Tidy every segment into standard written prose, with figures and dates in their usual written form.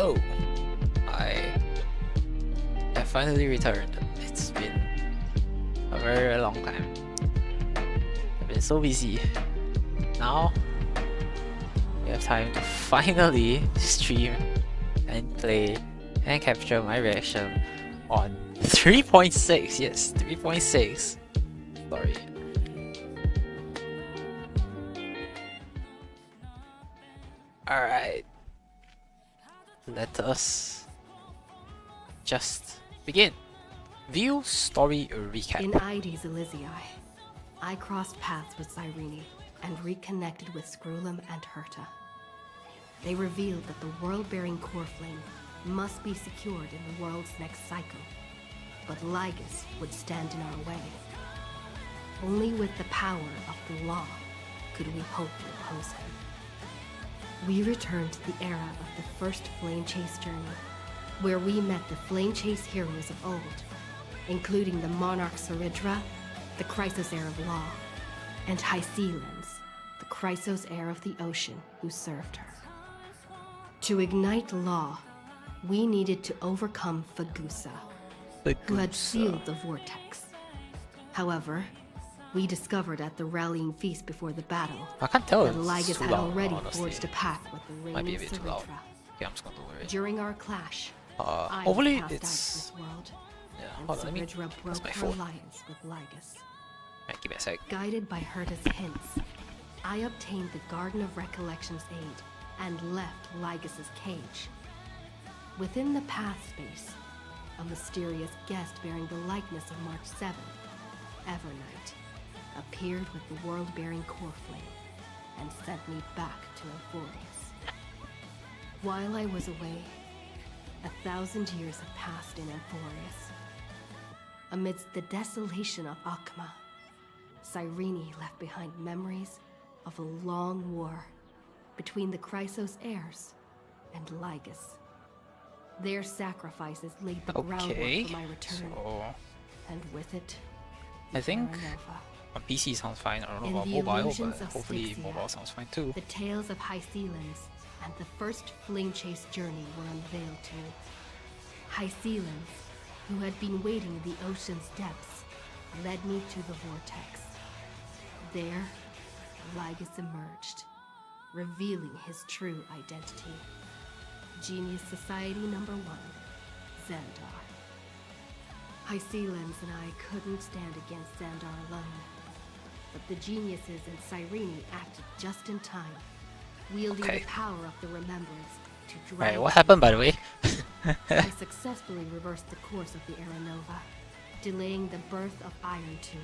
Hello! I have finally returned. It's been a very long time. I've been so busy. Now, we have time to finally stream and play and capture my reaction on 3.6. Yes, 3.6. Sorry. Alright. Let us just begin. View story recap. In Aides Elysiae, I crossed paths with Cyrene and reconnected with Screwlum and Herta. They revealed that the world-bearing core flame must be secured in the world's next cycle, but Lygus would stand in our way. Only with the power of the law could we hope to oppose him. We returned to the era of the first Flame Chase journey, where we met the Flame Chase heroes of old, including the Monarch Saridra, the Chrysos heir of law, and Hycelens, the Chrysos heir of the ocean who served her. To ignite law, we needed to overcome Fagusa, who had sealed the vortex. However, we discovered at the rallying feast before the battle I can't tell that if it's Lygus too had loud, already honestly. forged a pact with the Might be reigning a bit too loud. Saridra. Okay, I'm just gonna lower it. During our clash, I Hopefully was cast out of it's... this world, Yeah, and hold on, let me... Saridra That's broke my her phone. alliance with Lygus. Alright, give me a sec. Guided by Herta's hints, I obtained the Garden of Recollection's aid and left Lygus's cage. Within the path space, a mysterious guest bearing the likeness of March 7th, Evernight, appeared with the world-bearing core flame and sent me back to Amphorius. While I was away, 1,000 years have passed in Amphorius. Amidst the desolation of Akma, Cyrene left behind memories of a long war between the Chrysos heirs and Lygus. Their sacrifices laid the groundwork for my return, so and with it, I think Terra Nova. on PC sounds fine. I don't know In about the mobile, illusions but of hopefully Styxia, mobile sounds fine too. The tales of Hycelens and the first Flame Chase journey were unveiled to me. Hycelens, who had been waiting in the ocean's depths, led me to the vortex. There, Lygus emerged, revealing his true identity. Genius Society number 1, Xandar. Hycelens and I couldn't stand against Xandar alone, but the geniuses in Cyrene acted just in time, wielding Okay. the power of the Remembrance to drive. Alright, what happened by the way? I successfully reversed the course of the Era Nova, delaying the birth of Iron Tomb.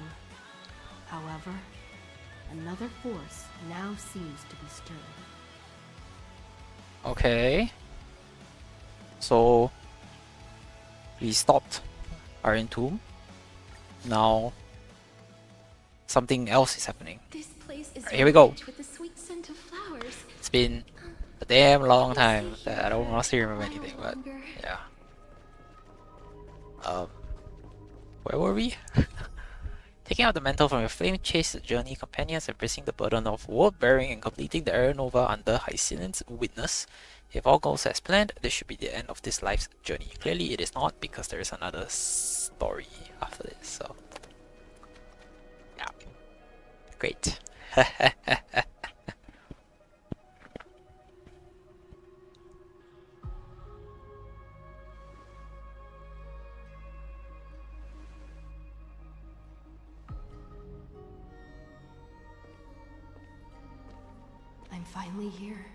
However, another force now seems to be stirring. Okay. So we stopped Iron Tomb. Now something else is happening. This place is Here we go. rich with the sweet scent of flowers. It's been a damn long time that I don't honestly remember anything, but Longer. yeah. Where were we? Taking out the mantle from your flame chase journey companions, embracing the burden of world bearing and completing the Era Nova under Hycelens' witness. If all goes as planned, this should be the end of this life's journey. Clearly it is not, because there is another story after this, so yeah. Great. I'm finally here.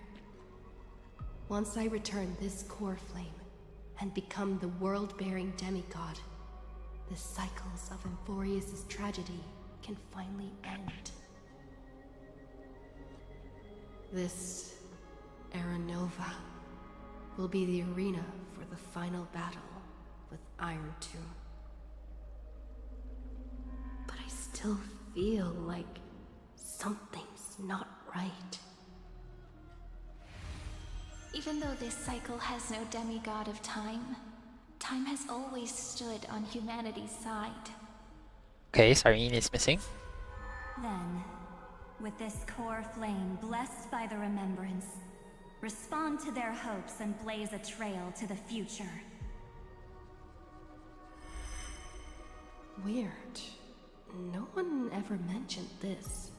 Once I return this core flame and become the world-bearing demigod, the cycles of Amphorius' tragedy can finally end. This Era Nova will be the arena for the final battle with Iron Tomb. But I still feel like something's not right. Even though this cycle has no demigod of time, time has always stood on humanity's side. Okay, Cyrene is missing. Then, with this core flame blessed by the remembrance, respond to their hopes and blaze a trail to the future. Weird. No one ever mentioned this.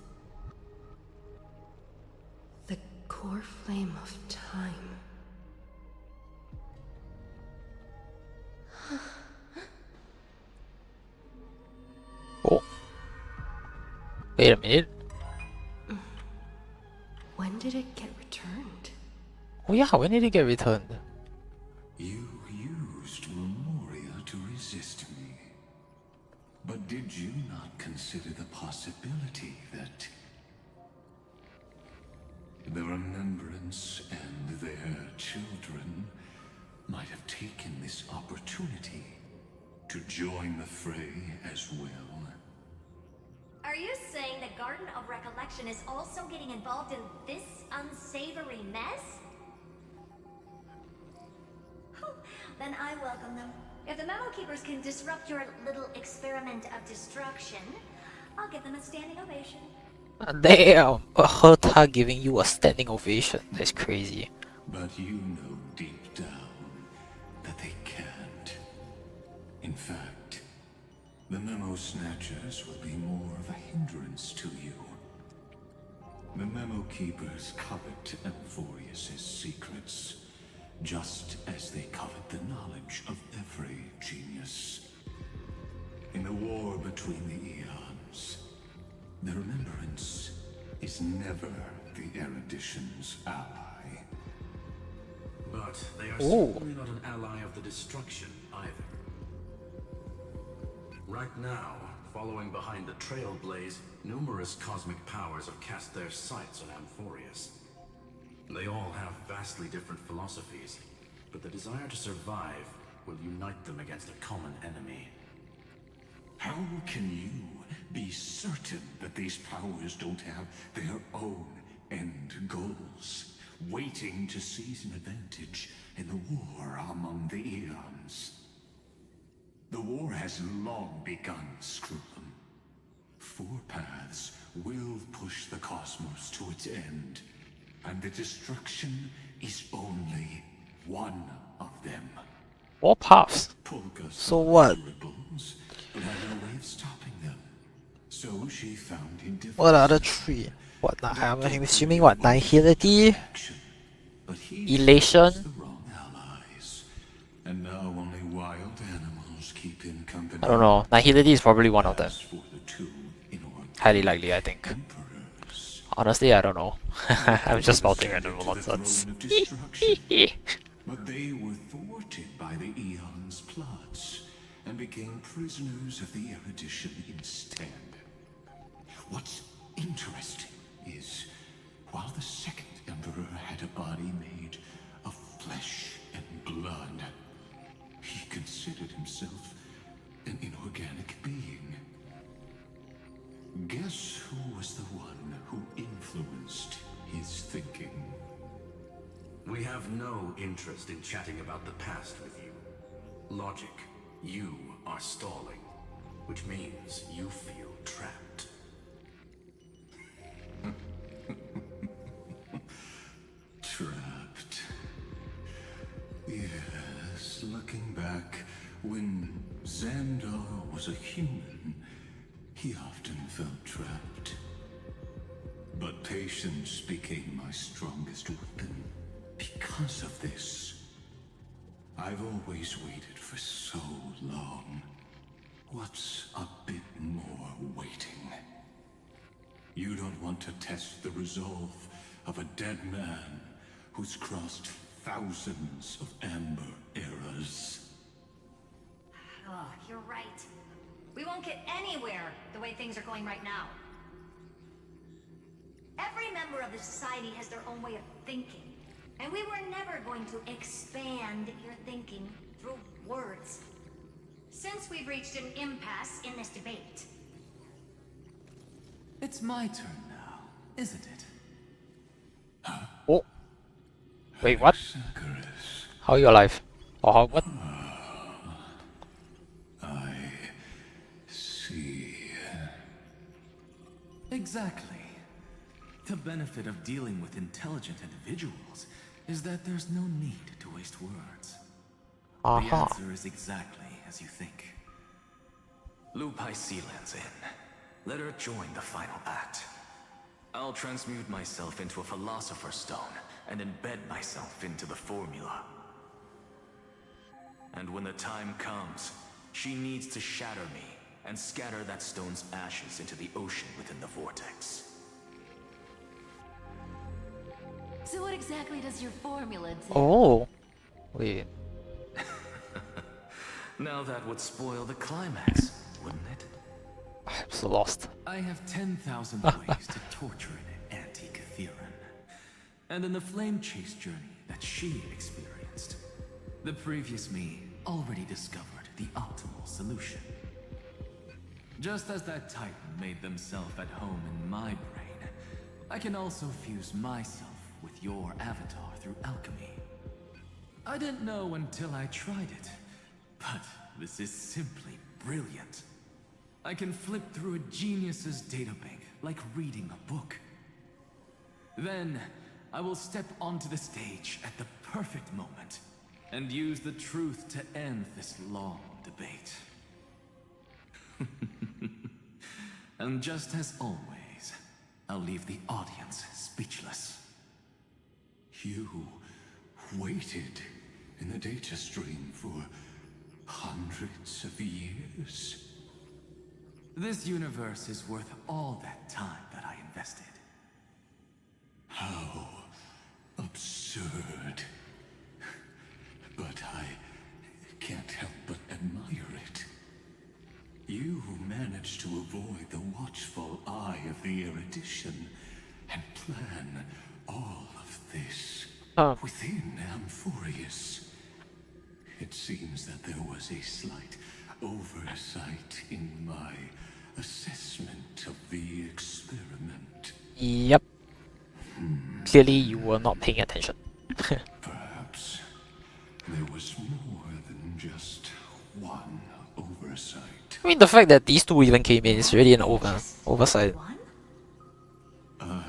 The core flame of time. Oh. Wait a minute. When did it get returned? Oh yeah, when did it get returned? You used Memoria to resist me. But did you not consider the possibility that the Remembrance and their children might have taken this opportunity to join the fray as well? Are you saying the Garden of Recollection is also getting involved in this unsavory mess? Then I welcome them. If the Memo Keepers can disrupt your little experiment of destruction, I'll give them a standing ovation. Damn, Herta giving you a standing ovation. That's crazy. But you know deep down that they can't. In fact, the Memo Snatchers will be more of a hindrance to you. The Memo Keepers covet Amphorius' secrets, just as they covet the knowledge of every genius. In the war between the eons, the Remembrance is never the Erudition's ally. But they are Ooh. certainly not an ally of the destruction either. Right now, following behind the Trailblaze, numerous cosmic powers have cast their sights on Amphorius. They all have vastly different philosophies, but the desire to survive will unite them against a common enemy. How can you be certain that these powers don't have their own end goals, waiting to seize an advantage in the war among the eons? The war has long begun, Screw'em. Four paths will push the cosmos to its end, and the destruction is only one of them. More paths. Polka So saw what? the ripples, but had no way of stopping them. So she found indifference. What are the three? What? I'm assuming what? Nihility, Action. But he Elation. chose the wrong allies. And now only wild animals keep him company. I don't know. Nihility is probably one of them. As for the two inorganic Highly likely, I think. emperors, Honestly, I don't know. I'm just spouting ascended random to the nonsense. throne of destruction. But they were thwarted by the Eon's plots and became prisoners of the Erudition instead. What's interesting is, while the second Emperor had a body made of flesh and blood, he considered himself an inorganic being. Guess who was the one who influenced his thinking? We have no interest in chatting about the past with you. Logic, you are stalling, which means you feel trapped. Trapped. Yes, looking back, when Xandar was a human, he often felt trapped. But patience became my strongest weapon. Because of this, I've always waited for so long. What's a bit more waiting? You don't want to test the resolve of a dead man who's crossed thousands of amber eras. Oh, you're right. We won't get anywhere the way things are going right now. Every member of the society has their own way of thinking. And we were never going to expand your thinking through words. Since we've reached an impasse in this debate. It's my turn now, isn't it? Oh. Wait, what? Sakaris, How are you alive? Or how, what? I see. Exactly. The benefit of dealing with intelligent individuals is that there's no need to waste words. The Aha. answer is exactly as you think. Lupai Sealands in. Let her join the final act. I'll transmute myself into a Philosopher's Stone and embed myself into the formula. And when the time comes, she needs to shatter me and scatter that stone's ashes into the ocean within the vortex. So what exactly does your formula do? Oh. Wait. Now that would spoil the climax, wouldn't it? I'm so lost. I have 10,000 ways to torture an antique Aetheran. And in the flame chase journey that she experienced, the previous me already discovered the optimal solution. Just as that Titan made themselves at home in my brain, I can also fuse myself with your avatar through alchemy. I didn't know until I tried it, but this is simply brilliant. I can flip through a genius's databank like reading a book. Then, I will step onto the stage at the perfect moment and use the truth to end this long debate. And just as always, I'll leave the audience speechless. You waited in the data stream for hundreds of years. This universe is worth all that time that I invested. How absurd. But I can't help but admire it. You managed to avoid the watchful eye of the erudition and plan all of this within Amphorius. It seems that there was a slight oversight in my assessment of the experiment. Yep. Clearly you were not paying attention. Perhaps there was more than just one oversight. I mean, the fact that these two even came in is really an oversight. I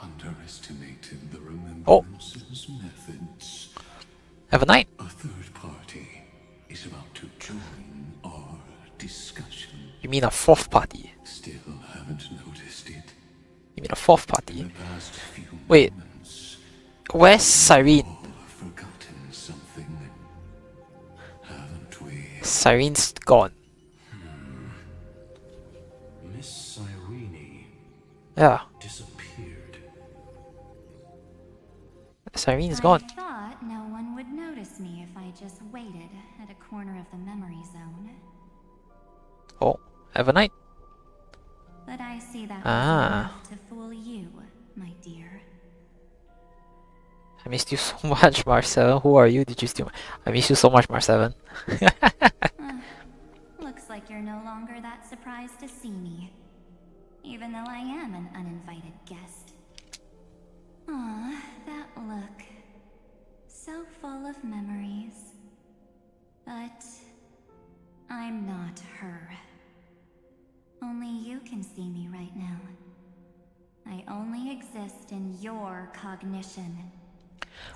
underestimated the Oh. remembrance's methods. Have a night. A third party is about to join our discussion. You mean a fourth party? Still haven't noticed it. You mean a fourth In party? the past few Wait. moments, Where's Cyrene? all have forgotten something, haven't we? Cyrene's gone. Miss Cyrene Yeah, disappeared. Cyrene's I gone. thought no one would notice me if I just waited at a corner of the memory zone. Oh, have a night. But I see that Ah. was enough to fool you, my dear. I missed you so much, Mar7. Who are you? Did you steal? I miss you so much, Mar7. Looks like you're no longer that surprised to see me, even though I am an uninvited guest. Aw, that look. So full of memories. But I'm not her. Only you can see me right now. I only exist in your cognition.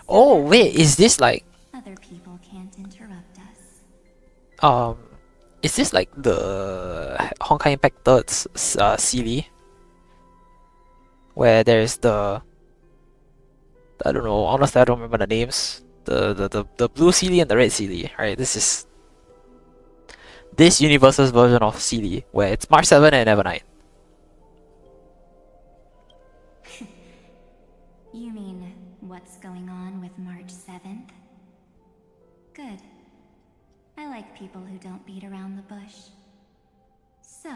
Oh wait, is this like Other people can't interrupt us. is this like the Honkai Impact 3rd Sealy? Where there's the I don't know, honestly I don't remember the names. The blue Sealy and the red Sealy, right? This is this universe's version of Sealy, where it's March 7 and Evernight. You mean what's going on with March 7th? Good. I like people who don't beat around the bush. So,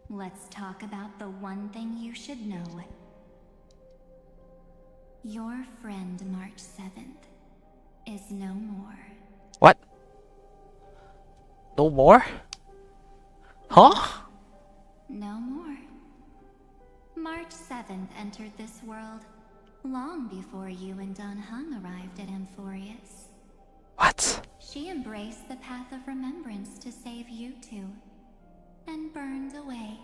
let's talk about the one thing you should know. Your friend March 7th is no more. What? No more? Huh? No more. March 7th entered this world long before you and Dan Heng arrived at Amphorius. What? She embraced the path of remembrance to save you two, and burned away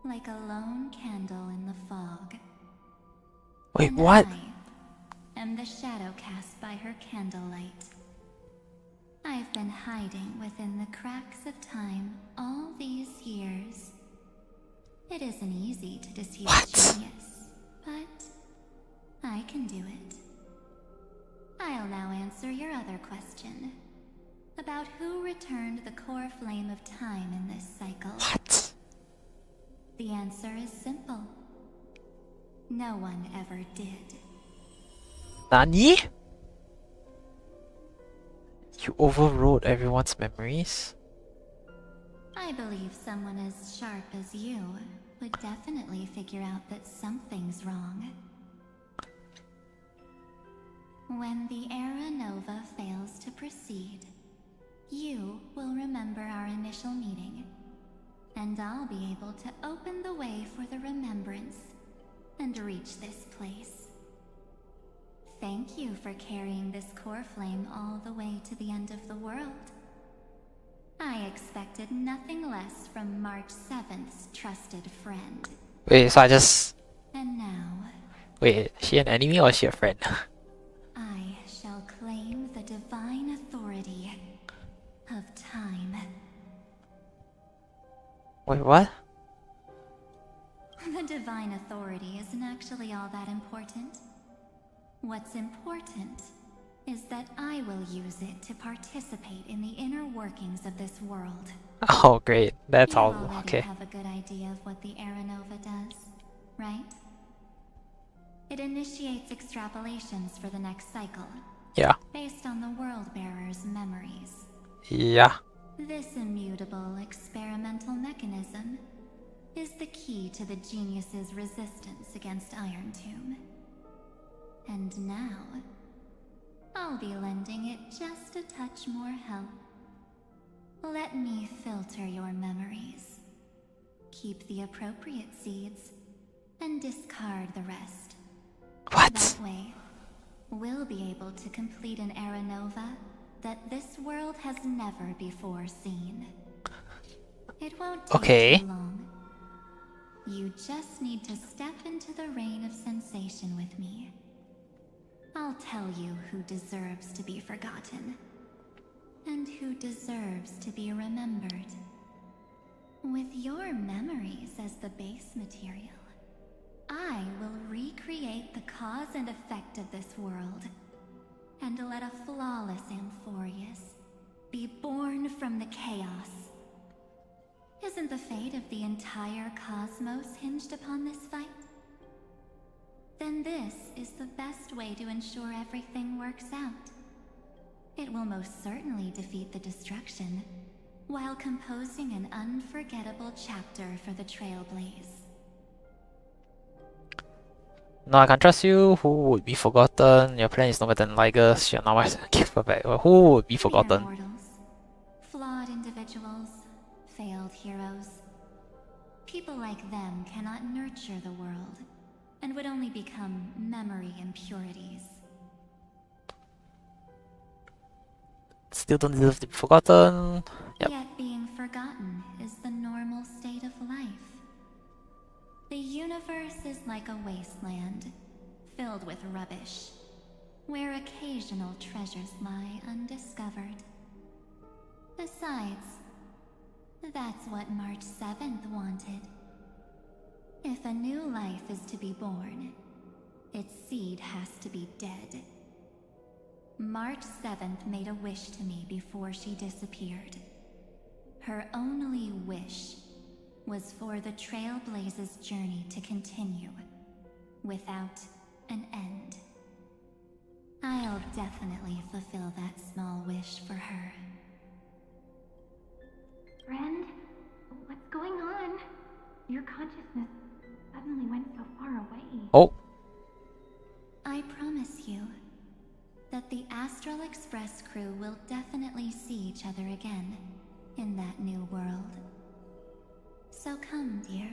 like a lone candle in the fog. Wait, And what? I am the shadow cast by her candlelight. I've been hiding within the cracks of time all these years. It isn't easy to deceive a genius, but I can do it. I'll now answer your other question about who returned the core flame of time in this cycle. What? The answer is simple. No one ever did. Nani? You overrode everyone's memories? I believe someone as sharp as you would definitely figure out that something's wrong. When the Era Nova fails to proceed, you will remember our initial meeting, and I'll be able to open the way for the remembrance and reach this place. Thank you for carrying this core flame all the way to the end of the world. I expected nothing less from March 7th's trusted friend. Wait, so I just... And now, Wait, is she an enemy or is she a friend? I shall claim the divine authority of time. Wait, what? The divine authority isn't actually all that important. What's important is that I will use it to participate in the inner workings of this world. Oh, great. That's You all. already Okay. have a good idea of what the Era Nova does, right? It initiates extrapolations for the next cycle, Yeah. based on the World Bearer's memories. Yeah. This immutable experimental mechanism is the key to the genius's resistance against Iron Tomb. And now, I'll be lending it just a touch more help. Let me filter your memories. Keep the appropriate seeds, and discard the rest. What? That way, we'll be able to complete an Era Nova that this world has never before seen. It won't take Okay. too long. You just need to step into the reign of sensation with me. I'll tell you who deserves to be forgotten, and who deserves to be remembered. With your memories as the base material, I will recreate the cause and effect of this world, and let a flawless Amphorius be born from the chaos. Isn't the fate of the entire cosmos hinged upon this fight? Then this is the best way to ensure everything works out. It will most certainly defeat the destruction, while composing an unforgettable chapter for the Trailblaze. No, I can't trust you. Who would be forgotten? Your plan is no better than Liger's. You're not my give her back. Who would be Mere forgotten? mortals, flawed individuals, failed heroes. People like them cannot nurture the world, and would only become memory impurities. Still don't deserve to be forgotten. Yep. Yet being forgotten is the normal state of life. The universe is like a wasteland, filled with rubbish, where occasional treasures lie undiscovered. Besides, that's what March 7th wanted. If a new life is to be born, its seed has to be dead. March 7th made a wish to me before she disappeared. Her only wish was for the Trailblaze's journey to continue, without an end. I'll definitely fulfill that small wish for her. Friend, what's going on? Your consciousness suddenly went so far away. Oh, I promise you that the Astral Express crew will definitely see each other again in that new world. So come, dear.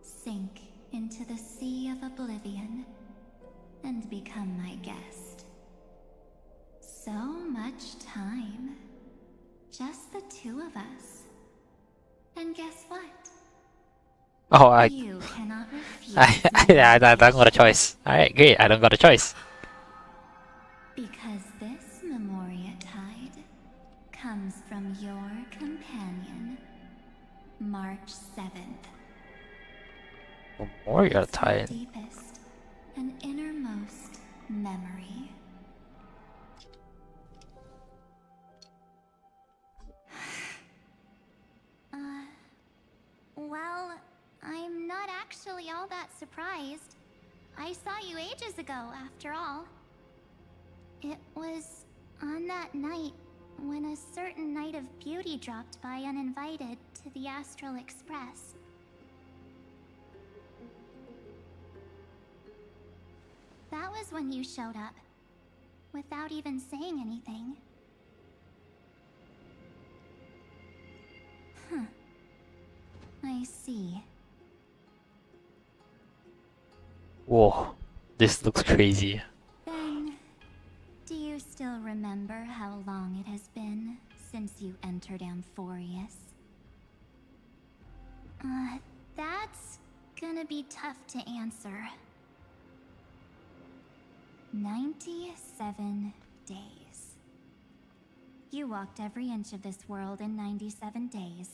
Sink into the sea of oblivion and become my guest. So much time. Just the two of us. And guess what? oh, You cannot refuse. I don't got a choice. Alright, great. I don't got a choice. March 7th. Memorial It's my time. deepest and innermost memory. Well, I'm not actually all that surprised. I saw you ages ago, after all. It was on that night when a certain Knight of Beauty dropped by uninvited to the Astral Express. That was when you showed up, without even saying anything. Huh. I see. Whoa, this looks crazy. Then, do you still remember how long it has been since you entered Amphorius? That's gonna be tough to answer. 97 days. You walked every inch of this world in 97 days.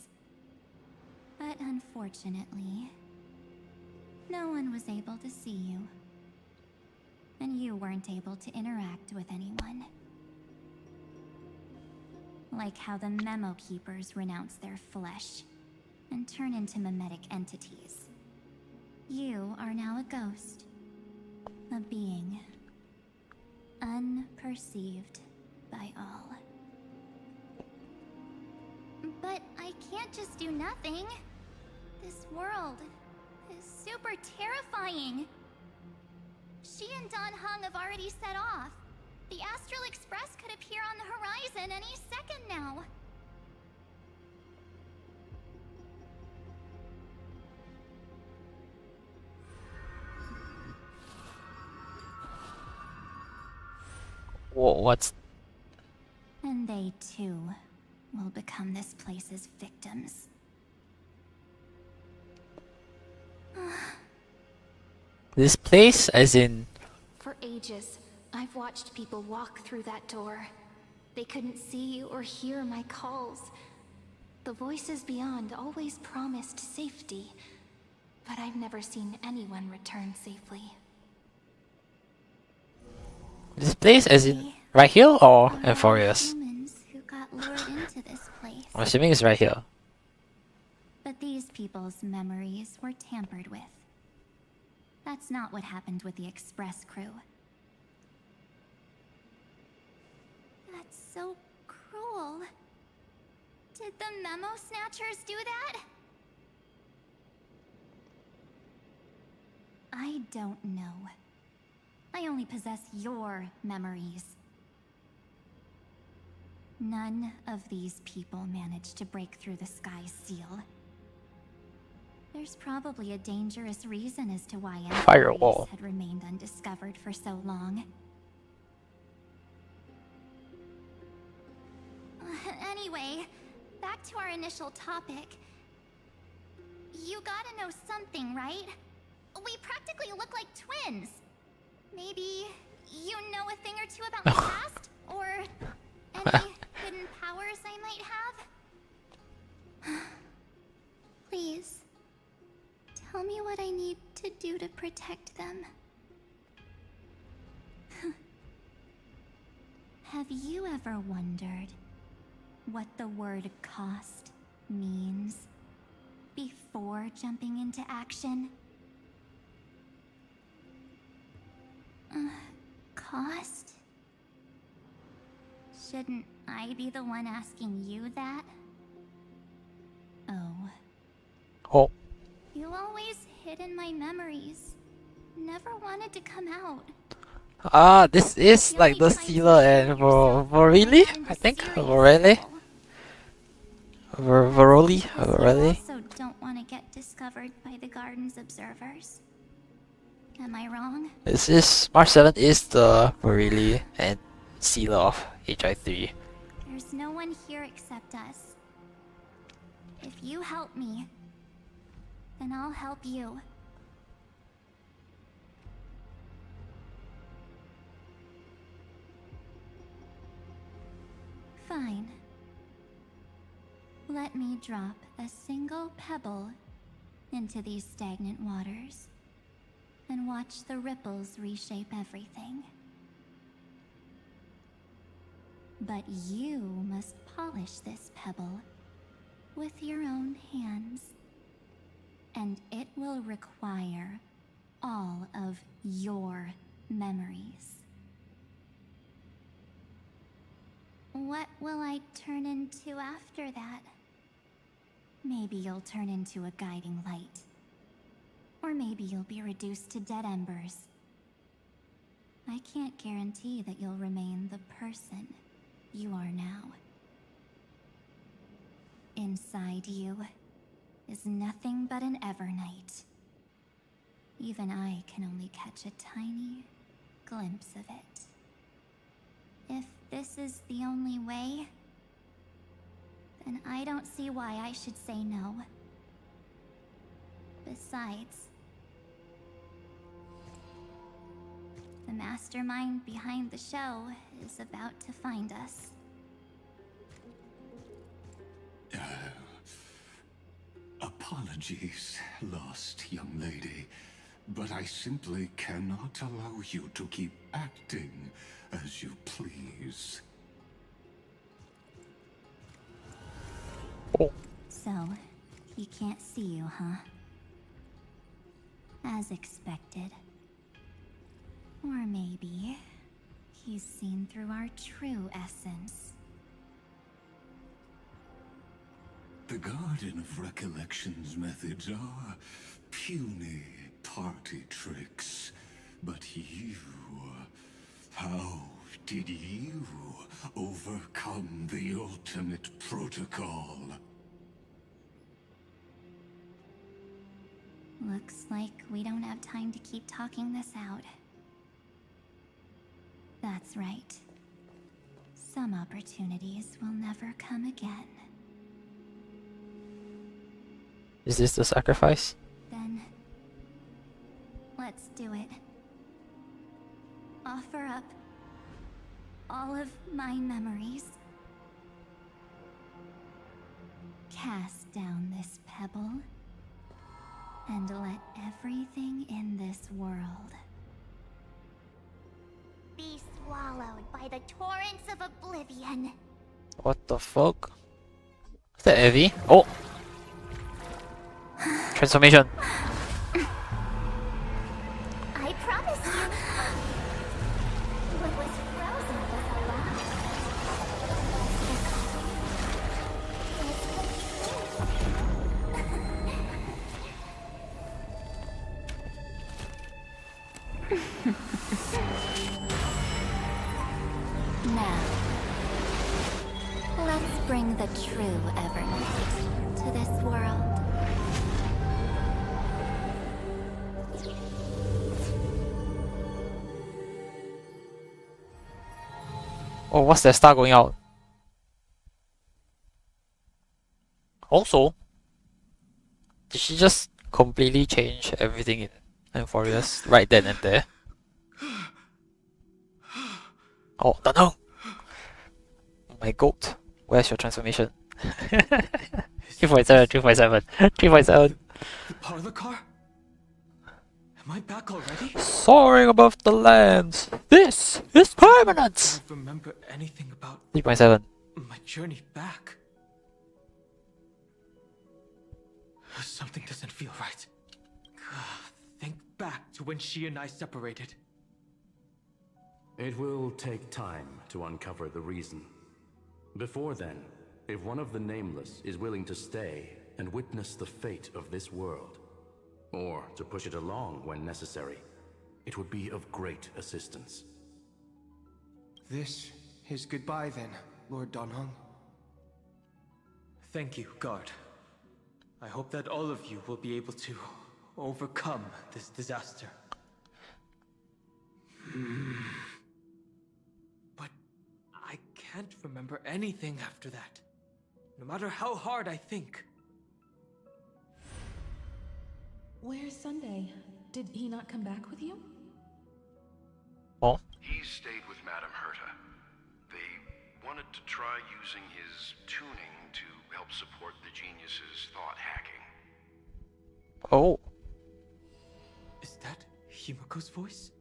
But unfortunately, no one was able to see you. And you weren't able to interact with anyone. Like how the Memo Keepers renounce their flesh and turn into mimetic entities. You are now a ghost. A being. Unperceived by all. But I can't just do nothing. This world is super terrifying. She and Don Hung have already set off. The Astral Express could appear on the horizon any second now. Whoa, what's... And they too will become this place's victims. This place, as in... For ages, I've watched people walk through that door. They couldn't see or hear my calls. The voices beyond always promised safety, but I've never seen anyone return safely. This place, as in... Right here or There are Amphorius? humans who got lured into this place. I'm assuming it's right here. But these people's memories were tampered with. That's not what happened with the Express crew. That's so cruel. Did the Memo Snatchers do that? I don't know. I only possess your memories. None of these people managed to break through the Sky's seal. There's probably a dangerous reason as to why Firewall. Amphorius had remained undiscovered for so long. Anyway, back to our initial topic. You gotta know something, right? We practically look like twins. Maybe you know a thing or two about my past? Or any hidden powers I might have? Please, tell me what I need to do to protect them. Have you ever wondered what the word cost means before jumping into action? Cost? Shouldn't I be the one asking you that? Oh. Oh, You always hid in my memories. Never wanted to come out. this is like the Sealer and Vorili, I think? Vorele? Voroli? You Voreli? also don't want to get discovered by the Garden's observers. Am I wrong? This is... March 7th is the Vorili and Sealer of HI3. There's no one here except us. If you help me, then I'll help you. Fine. Let me drop a single pebble into these stagnant waters and watch the ripples reshape everything. But you must polish this pebble with your own hands, and it will require all of your memories. What will I turn into after that? Maybe you'll turn into a guiding light. Or maybe you'll be reduced to dead embers. I can't guarantee that you'll remain the person you are now. Inside you is nothing but an Evernight. Even I can only catch a tiny glimpse of it. If this is the only way, then I don't see why I should say no. Besides, the mastermind behind the show is about to find us. Apologies, lost young lady, but I simply cannot allow you to keep acting as you please. Oh. So, he can't see you, huh? As expected. Or maybe he's seen through our true essence. The Garden of Recollection's methods are puny party tricks. But you... how did you overcome the ultimate protocol? Looks like we don't have time to keep talking this out. That's right. Some opportunities will never come again. Is this the sacrifice? Then, let's do it. Offer up all of my memories. Cast down this pebble, and let everything in this world Be swallowed by the torrents of oblivion. What the fuck? Is that Evie? Oh! Transformation! I promise you. What was frozen was alive. now. Let's bring the true Evernight to this world. Oh, what's that star going out? Also, did she just completely change everything in Amphorius right then and there? Oh, no! My goat, where's your transformation? 3.7, 3.7, 3.7. The parlor car? Am I back already? Soaring above the lands. This is permanence. I don't remember anything about 3.7. my journey back. Something doesn't feel right. Think back to when she and I separated. It will take time to uncover the reason. Before then, if one of the Nameless is willing to stay and witness the fate of this world, or to push it along when necessary, it would be of great assistance. This is goodbye then, Lord Donhong. Thank you, guard. I hope that all of you will be able to overcome this disaster. But I can't remember anything after that, no matter how hard I think. Where's Sunday? Did he not come back with you? Oh, He stayed with Madame Herta. They wanted to try using his tuning to help support the genius's thought hacking. Oh. Is that Himiko's voice?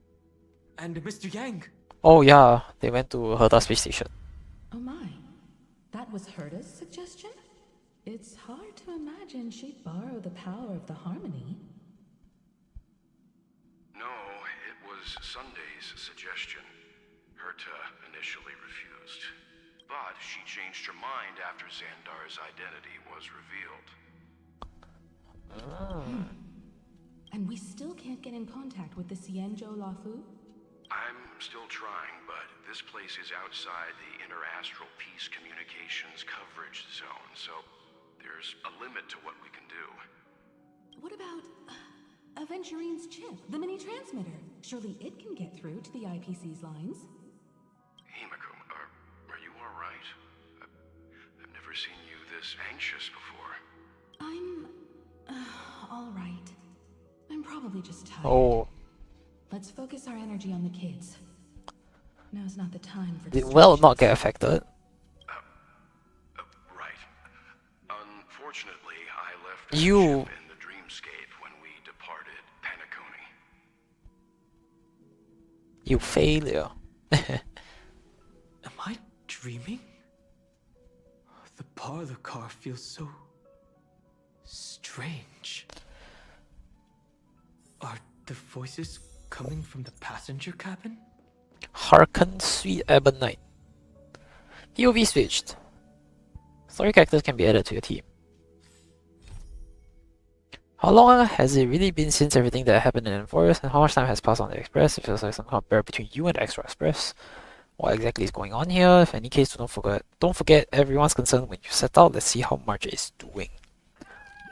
And Mr. Yang? Oh yeah, they went to Herta space station. Oh my. That was Herta's suggestion? It's hard to imagine she'd borrow the power of the harmony. No, it was Sunday's suggestion. Herta initially refused. But she changed her mind after Xandar's identity was revealed. And we still can't get in contact with the Xianzhou Lafu? I'm still trying, but this place is outside the interastral peace communications coverage zone, so there's a limit to what we can do. What about Aventurine's chip, the mini transmitter? Surely it can get through to the IPC's lines. Himiko, are you alright? I've never seen you this anxious before. I'm all right. I'm probably just tired. Oh. Let's focus our energy on the kids. Now's not the time for It will not get affected. Right. Unfortunately, I left You- the ship in the dreamscape when we departed Penacony. You failure. Am I dreaming? The parlor car feels so strange. Are the voices coming from the passenger cabin? Hearken, sweet ebonite. POV switched. Story characters can be added to your team. How long has it really been since everything that happened in Forest, and how much time has passed on the Express? It feels like some kind of bear between you and the Extra Express. What exactly is going on here? If any case, don't forget everyone's concerned when you set out. Let's see how March is doing.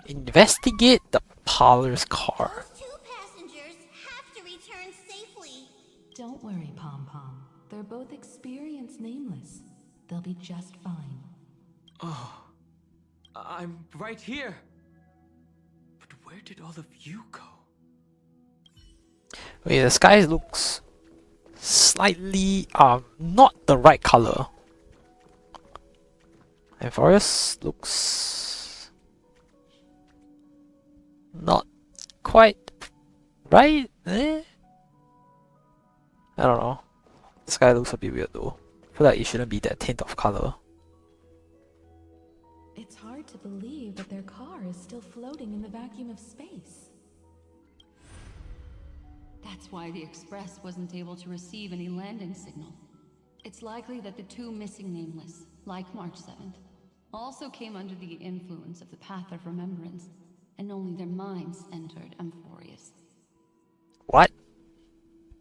Investigate the parlor's car. Those two passengers have to return safely. Don't worry, Pom Pom. They're both experienced nameless. They'll be just fine. Oh, I'm right here. But where did all of you go? Okay, the sky looks slightly not the right color. And forest looks not quite right. I don't know. The sky looks a bit weird though. I feel like it shouldn't be that tint of color. It's hard to believe that their car is still floating in the vacuum of space. That's why the Express wasn't able to receive any landing signal. It's likely that the two missing nameless, like March 7th, also came under the influence of the Path of Remembrance, and only their minds entered Amphorius. What?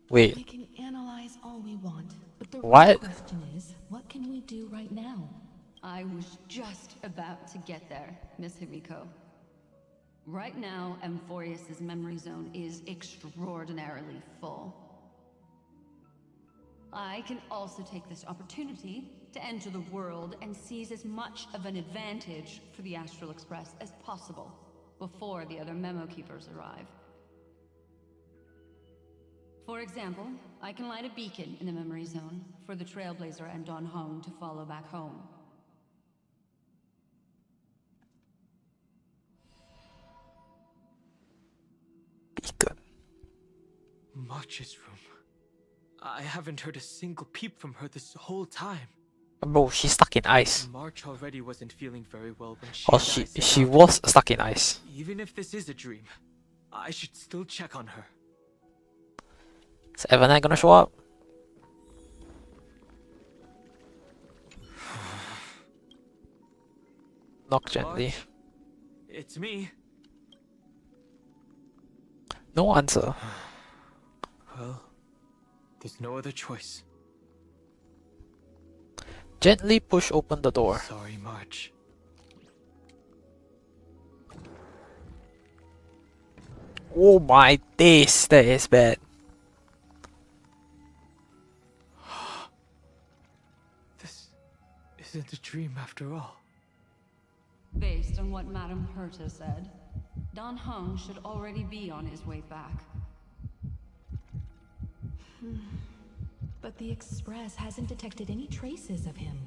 Wait. We can analyze all we want, but the real What? question is, what can we do right now? I was just about to get there, Miss Himiko. Right now, Amphorius' memory zone is extraordinarily full. I can also take this opportunity to enter the world and seize as much of an advantage for the Astral Express as possible before the other Memo Keepers arrive. For example, I can light a beacon in the memory zone for the Trailblazer and Dan Heng to follow back home. Beacon. March's room. I haven't heard a single peep from her this whole time. Bro, she's stuck in ice. March already wasn't feeling very well when she Or and I set she out. was stuck in ice. Even if this is a dream, I should still check on her. Is Evanite gonna show up? Knock gently. March, it's me. No answer. Well, there's no other choice. Gently push open the door. Sorry, March. Oh my days, that is bad. This isn't a dream after all. Based on what Madame Herta said, Dan Heng should already be on his way back. But the Express hasn't detected any traces of him.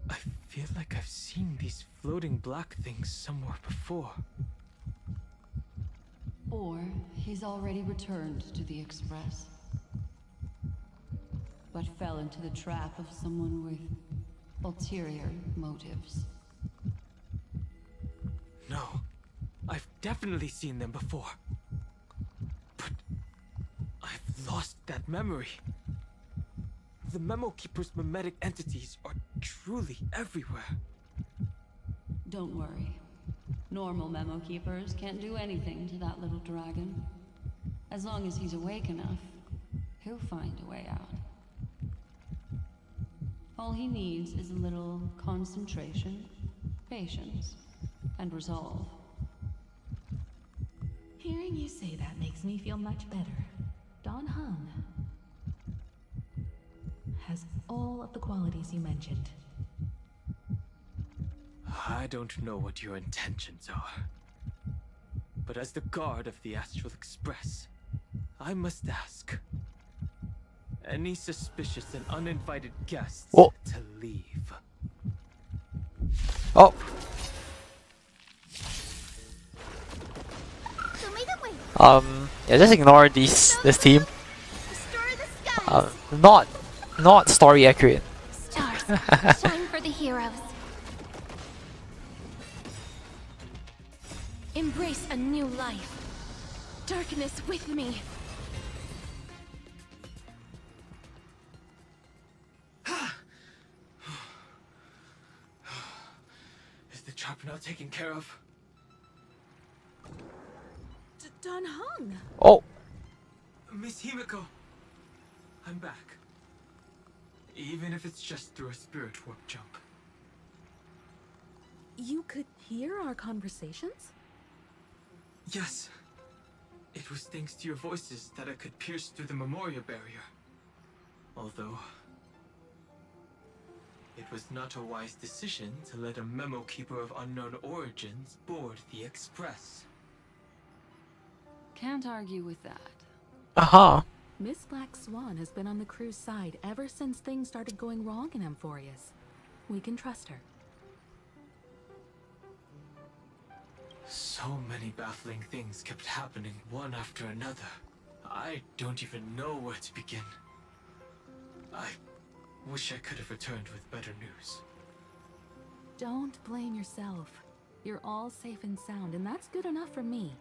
I feel like I've seen these floating black things somewhere before. Or he's already returned to the Express, but fell into the trap of someone with ulterior motives. No, I've definitely seen them before. But I've lost that memory. The Memo Keeper's mimetic entities are truly everywhere. Don't worry. Normal Memo Keepers can't do anything to that little dragon. As long as he's awake enough, he'll find a way out. All he needs is a little concentration, patience, and resolve. Hearing you say that makes me feel much better. Dan Heng has all of the qualities you mentioned. I don't know what your intentions are. But as the guard of the Astral Express, I must ask. Any suspicious and uninvited guests Oh. to leave. Oh, yeah, just ignore this team. Not story accurate. Stars, shine for the heroes. Embrace a new life. Darkness with me. Is the trap now taken care of? Dan Heng! Oh, Miss Himiko, I'm back. Even if it's just through a spirit warp jump. You could hear our conversations? Yes. It was thanks to your voices that I could pierce through the Memoria barrier. Although, it was not a wise decision to let a Memo Keeper of unknown origins board the Express. Can't argue with that. aha. Miss Black Swan has been on the crew's side ever since things started going wrong in Amphorius. We can trust her. So many baffling things kept happening one after another. I don't even know where to begin. I wish I could have returned with better news. Don't blame yourself. You're all safe and sound, and that's good enough for me.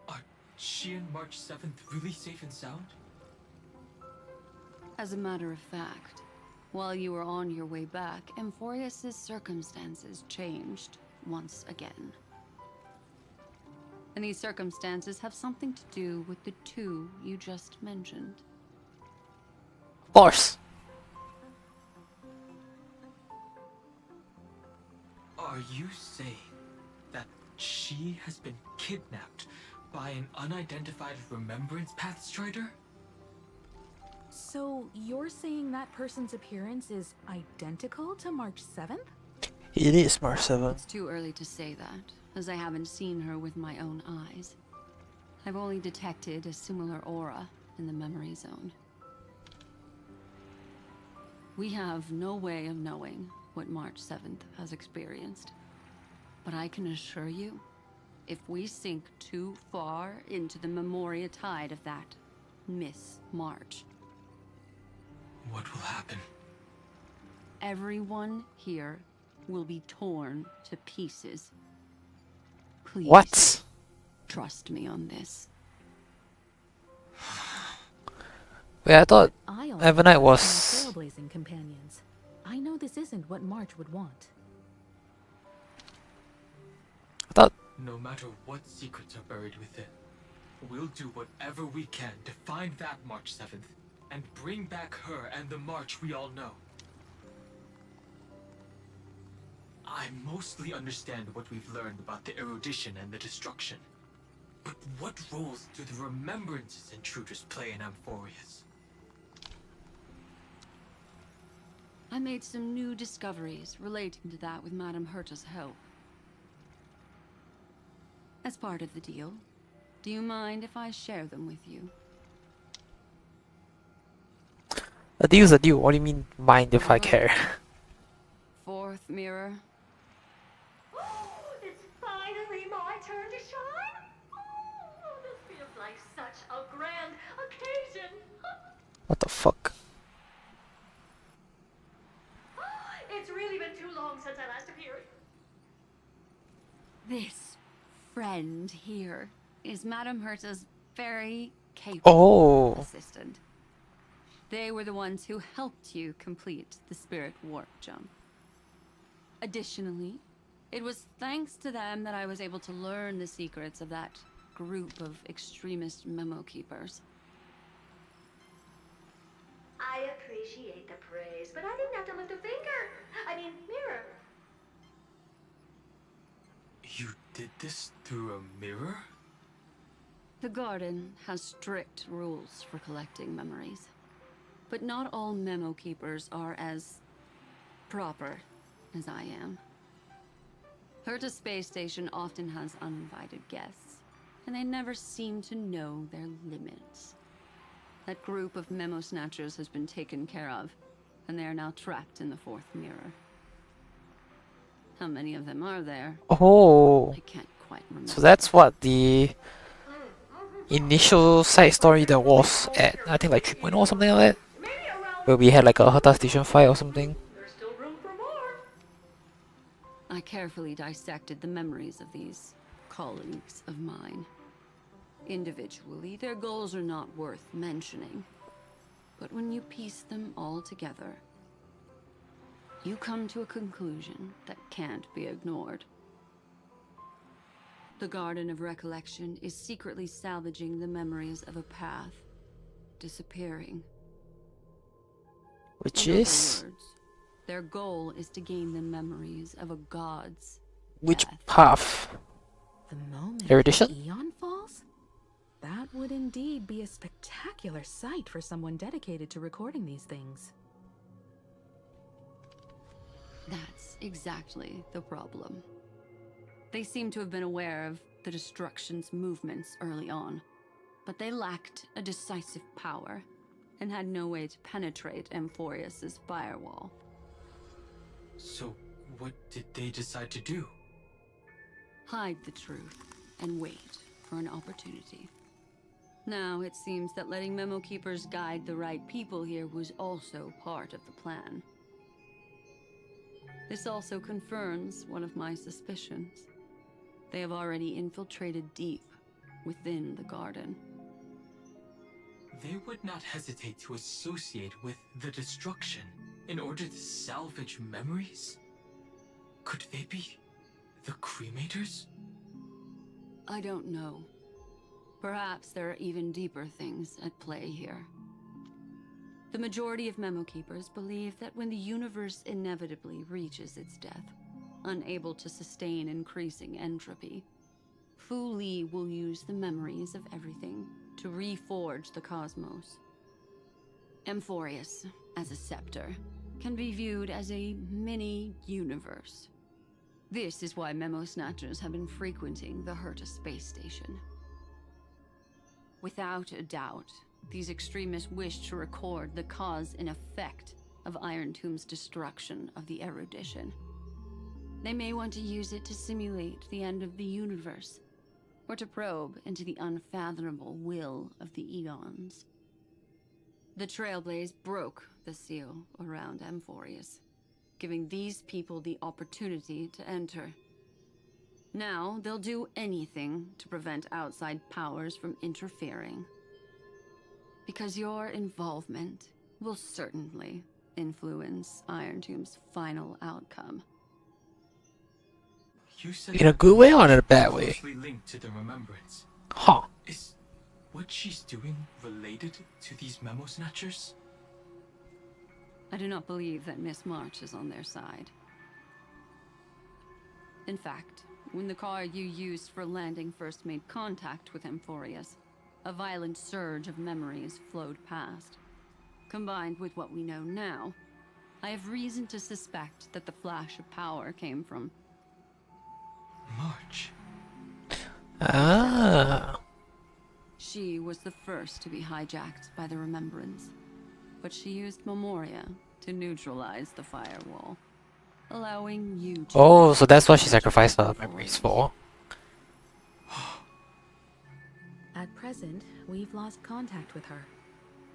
Are she and March 7th really safe and sound? As a matter of fact, while you were on your way back, Amphorius' circumstances changed once again. And these circumstances have something to do with the two you just mentioned. Of course. Are you saying that she has been kidnapped by an unidentified Remembrance Path Strider? So, you're saying that person's appearance is identical to March 7th? It is March 7. It's too early to say that, as I haven't seen her with my own eyes. I've only detected a similar aura in the memory zone. We have no way of knowing what March 7th has experienced. But I can assure you, if we sink too far into the Memoria tide of that Miss March, What will happen? everyone here will be torn to pieces. Please. What? Trust me on this. Wait, I thought I also Ebonite have was. some trailblazing companions. I know this isn't what March would want. I thought. No matter what secrets are buried within, we'll do whatever we can to find that March 7th and bring back her and the March we all know. I mostly understand what we've learned about the erudition and the destruction. But what roles do the remembrances intruders play in Amphorius? I made some new discoveries relating to that with Madame Herta's help. As part of the deal, do you mind if I share them with you? A deal's a deal. What do you mean, mind if I care? Fourth mirror. It's finally my turn to shine. Oh, this feels like such a grand occasion. What the fuck? It's really been too long since I last appeared. This friend here is Madame Herta's very capable assistant. They were the ones who helped you complete the spirit warp jump. Additionally, it was thanks to them that I was able to learn the secrets of that group of extremist memo keepers. I appreciate the praise, but I didn't have to lift a finger. I mean, mirror. You did this through a mirror? The Garden has strict rules for collecting memories. But not all memo keepers are as proper as I am. Herta Space Station often has uninvited guests, and they never seem to know their limits. That group of memo snatchers has been taken care of, and they are now trapped in the fourth mirror. How many of them are there? Oh. I can't quite remember. So that's what the initial side story that was at, I think like 3.0 or something like that. Where we had like a Herta Station fight or something. There's still room for more. I carefully dissected the memories of these colleagues of mine. Individually, their goals are not worth mentioning. But when you piece them all together, you come to a conclusion that can't be ignored. The Garden of Recollection is secretly salvaging the memories of a path disappearing. Which In other is? words, their goal is to gain the memories of a god's Which death. path? The moment Erudition? Eon falls? That would indeed be a spectacular sight for someone dedicated to recording these things. That's exactly the problem. They seem to have been aware of the Destruction's movements early on, but they lacked a decisive power and had no way to penetrate Amphorius's firewall. So, what did they decide to do? Hide the truth and wait for an opportunity. Now it seems that letting Memo Keepers guide the right people here was also part of the plan. This also confirms one of my suspicions. They have already infiltrated deep within the Garden. They would not hesitate to associate with the Destruction in order to salvage memories? Could they be the Cremators? I don't know. Perhaps there are even deeper things at play here. The majority of Memo Keepers believe that when the universe inevitably reaches its death, unable to sustain increasing entropy, Fu Li will use the memories of everything to reforge the cosmos. Amphorius, as a scepter, can be viewed as a mini-universe. This is why Memo Snatchers have been frequenting the Herta space station. Without a doubt, these extremists wish to record the cause and effect of Iron Tomb's destruction of the erudition. They may want to use it to simulate the end of the universe, or to probe into the unfathomable will of the eons. The Trailblaze broke the seal around Amphorius, giving these people the opportunity to enter. Now, they'll do anything to prevent outside powers from interfering. Because your involvement will certainly influence Iron Tomb's final outcome. You said In a good way or in a bad way? closely linked to the remembrance. Huh. Is what she's doing related to these Memo Snatchers? I do not believe that Miss March is on their side. In fact, when the car you used for landing first made contact with Amphorius, a violent surge of memories flowed past. Combined with what we know now, I have reason to suspect that the flash of power came from March. Ah. She was the first to be hijacked by the Remembrance. but she used Memoria to neutralize the firewall, allowing you to... Oh, so that's what she sacrificed her memories for. At present, we've lost contact with her.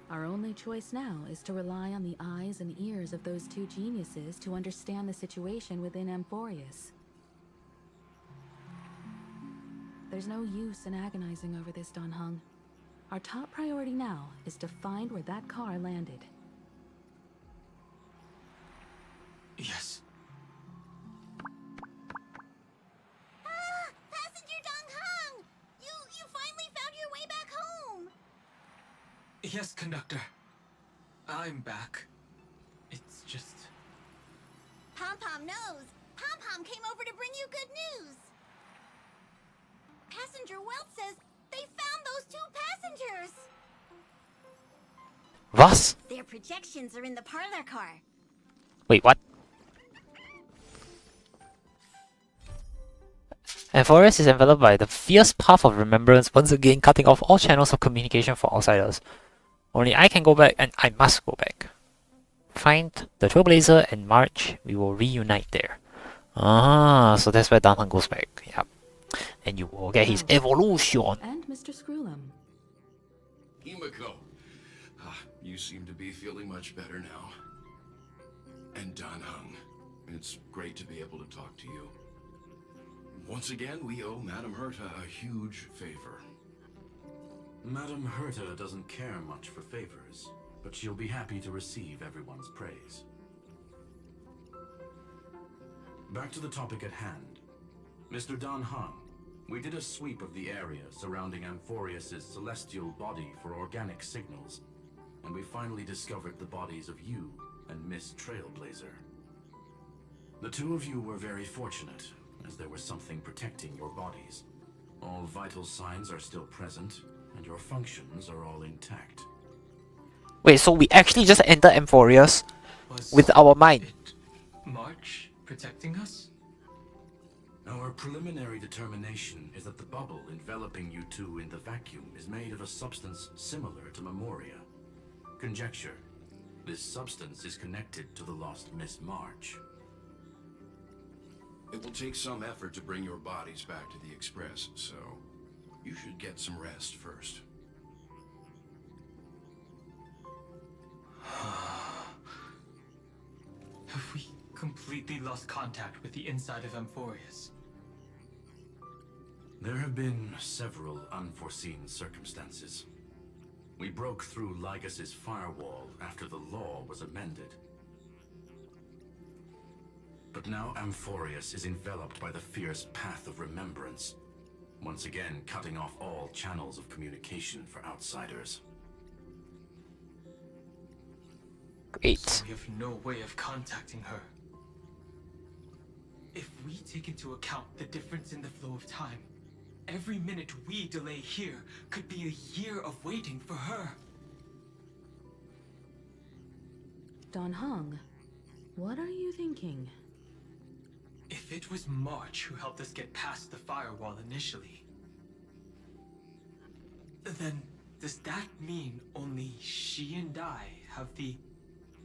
Our only choice now is to rely on the eyes and ears of those two geniuses to understand the situation within Amphorius. There's no use in agonizing over this, Dan Heng. Our top priority now is to find where that car landed. Yes. Passenger Dong Heng! You finally found your way back home! Yes, conductor. I'm back. It's just... Pom-Pom knows. Pom-Pom came over to bring you good news. Passenger Welt says they found those two passengers. Was? Their projections are in the parlor car. Wait, what? Amphorius is enveloped by the fierce path of remembrance, once again cutting off all channels of communication for outsiders. Only I can go back, and I must go back. Find the Trailblazer and March. We will reunite there. Ah, so that's where Dan Heng goes back. Yep. And you will get his evolution. And Mr. Screwlum. Himiko, you seem to be feeling much better now. And Dan Heng, it's great to be able to talk to you. Once again, we owe Madame Herta a huge favor. Madame Herta doesn't care much for favors, but she'll be happy to receive everyone's praise. Back to the topic at hand. Mr. Dan Heng, we did a sweep of the area surrounding Amphorius' celestial body for organic signals, and we finally discovered the bodies of you and Miss Trailblazer. The two of you were very fortunate, as there was something protecting your bodies. All vital signs are still present, and your functions are all intact. Wait, so we actually just entered Amphorius with our mind. March protecting us? Our preliminary determination is that the bubble enveloping you two in the vacuum is made of a substance similar to Memoria. Conjecture. This substance is connected to the lost Miss March. It will take some effort to bring your bodies back to the Express, so you should get some rest first. Have we completely lost contact with the inside of Amphorius? There have been several unforeseen circumstances. We broke through Lygas's firewall after the law was amended. But now Amphorius is enveloped by the fierce path of remembrance, once again cutting off all channels of communication for outsiders. Great. So we have no way of contacting her. If we take into account the difference in the flow of time, every minute we delay here could be a year of waiting for her. Dan Heng, what are you thinking? If it was March who helped us get past the firewall initially, then does that mean only she and I have the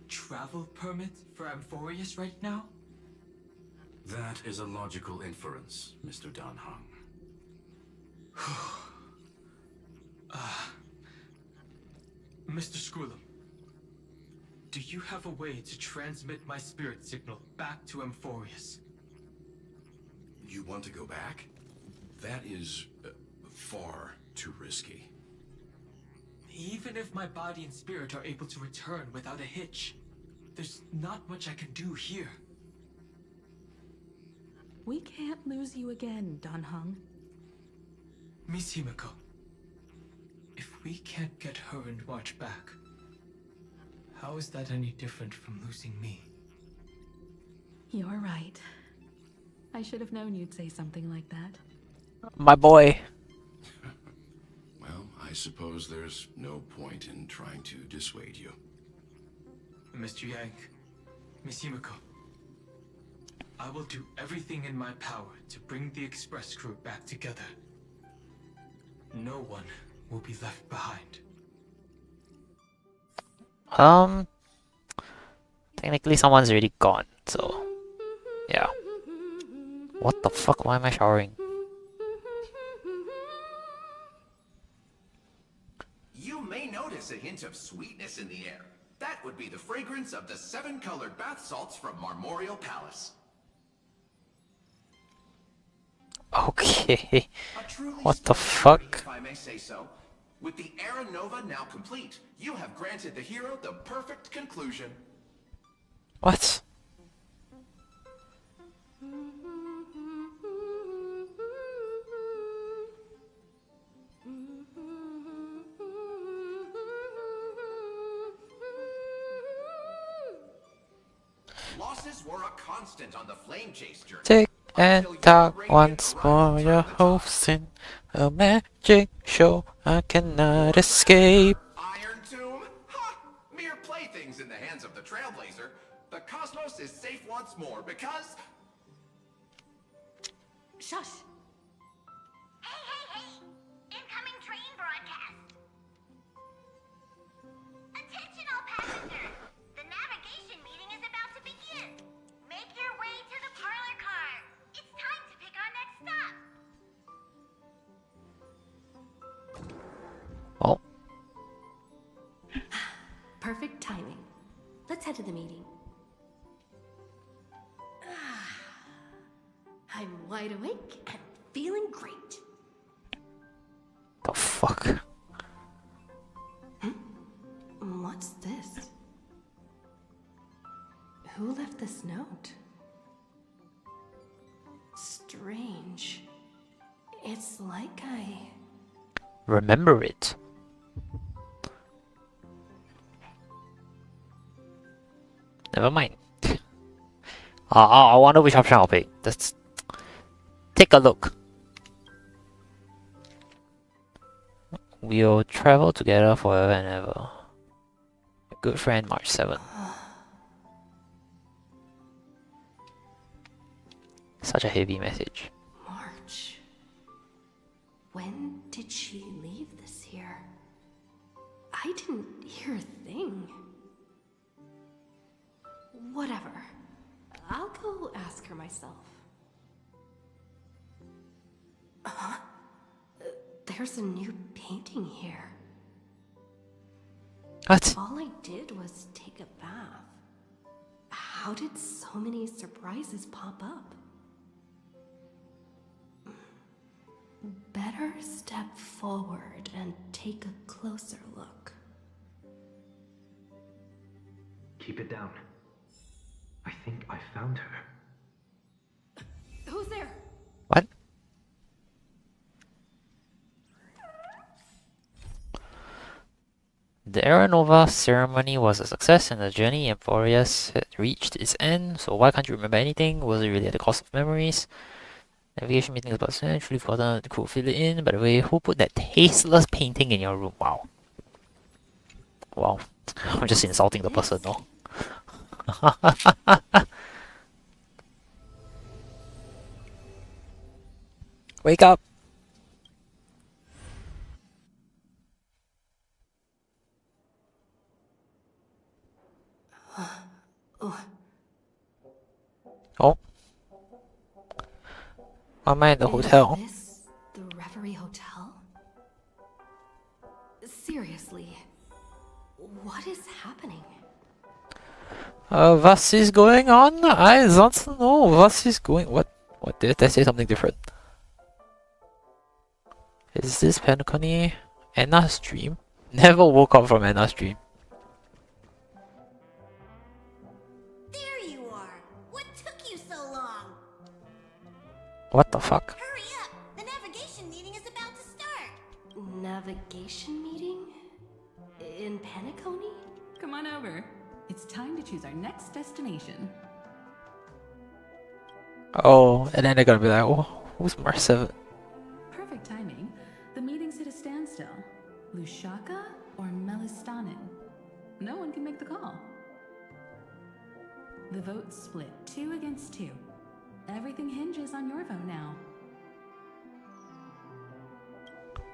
travel permit for Amphorius right now? That is a logical inference, Mr. Dan Heng. Mr. Screwlum, do you have a way to transmit my spirit signal back to Amphorius? You want to go back? That is far too risky. Even if my body and spirit are able to return without a hitch, there's not much I can do here. We can't lose you again, Dan Heng. Miss Himiko, if we can't get her and March back, how is that any different from losing me? You're right. I should have known you'd say something like that. My boy. Well, I suppose there's no point in trying to dissuade you. Mr. Yank, Miss Himiko, I will do everything in my power to bring the Express crew back together. No one will be left behind. Technically someone's already gone, so yeah. What the fuck? Why am I showering? You may notice a hint of sweetness in the air. That would be the fragrance of the 7-colored bath salts from Marmorial Palace. Okay. A truly What the splendid party, fuck? if I may say so. With the Era Nova now complete, you have granted the hero the perfect conclusion. What? Losses were a constant on the Flame Chase journey. Tick and Until your tock radiant once horizon more, turned your the tide. hopes in a magic show I cannot escape. Iron Tomb? Ha! Mere playthings in the hands of the Trailblazer. The cosmos is safe once more because... Shush! Hey, hey, hey! Incoming train broadcast! Attention all passengers! The navigation meeting is about to begin! Make your way to the parlor car! It's time to pick our next stop! Oh, Perfect timing. Let's head to the meeting. I'm wide awake and feeling great. the fuck? What's this? Who left this note? Strange. It's like I... Remember it. Never mind. I wonder which option I'll pick. Let's take a look. We'll travel together forever and ever. A good friend, March 7th. Such a heavy message. March. When did she leave this here? I didn't hear a thing. Whatever. I'll go ask her myself. Huh? There's a new painting here. What? All I did was take a bath. How did so many surprises pop up? Better step forward and take a closer look. Keep it down. I think I found her. Who's there? What? The Era Nova ceremony was a success and the journey Emporius had reached its end, so why can't you remember anything? Was it really at the cost of memories? Navigation meeting is about to end, truly forgotten, could fill it in. By the way, who put that tasteless painting in your room? Wow. Wow. I'm just insulting the person, no? Wake up! Oh. Why am I at the hotel? Is this the Reverie Hotel? Seriously, what is happening? What is going on? I don't know. What is going... What did I say something different? Is this Penacony? Anna's dream? Never woke up from Anna's dream. There you are! What took you so long? What the fuck? Hurry up! The navigation meeting is about to start! Navigation meeting? In Penacony? Come on over. It's time to choose our next destination. Oh, and then they're gonna be like, oh, who's March 7th? Perfect timing. The meeting's at a standstill. Lushaka or Melistanen? No one can make the call. The vote's split 2 against 2. Everything hinges on your vote now.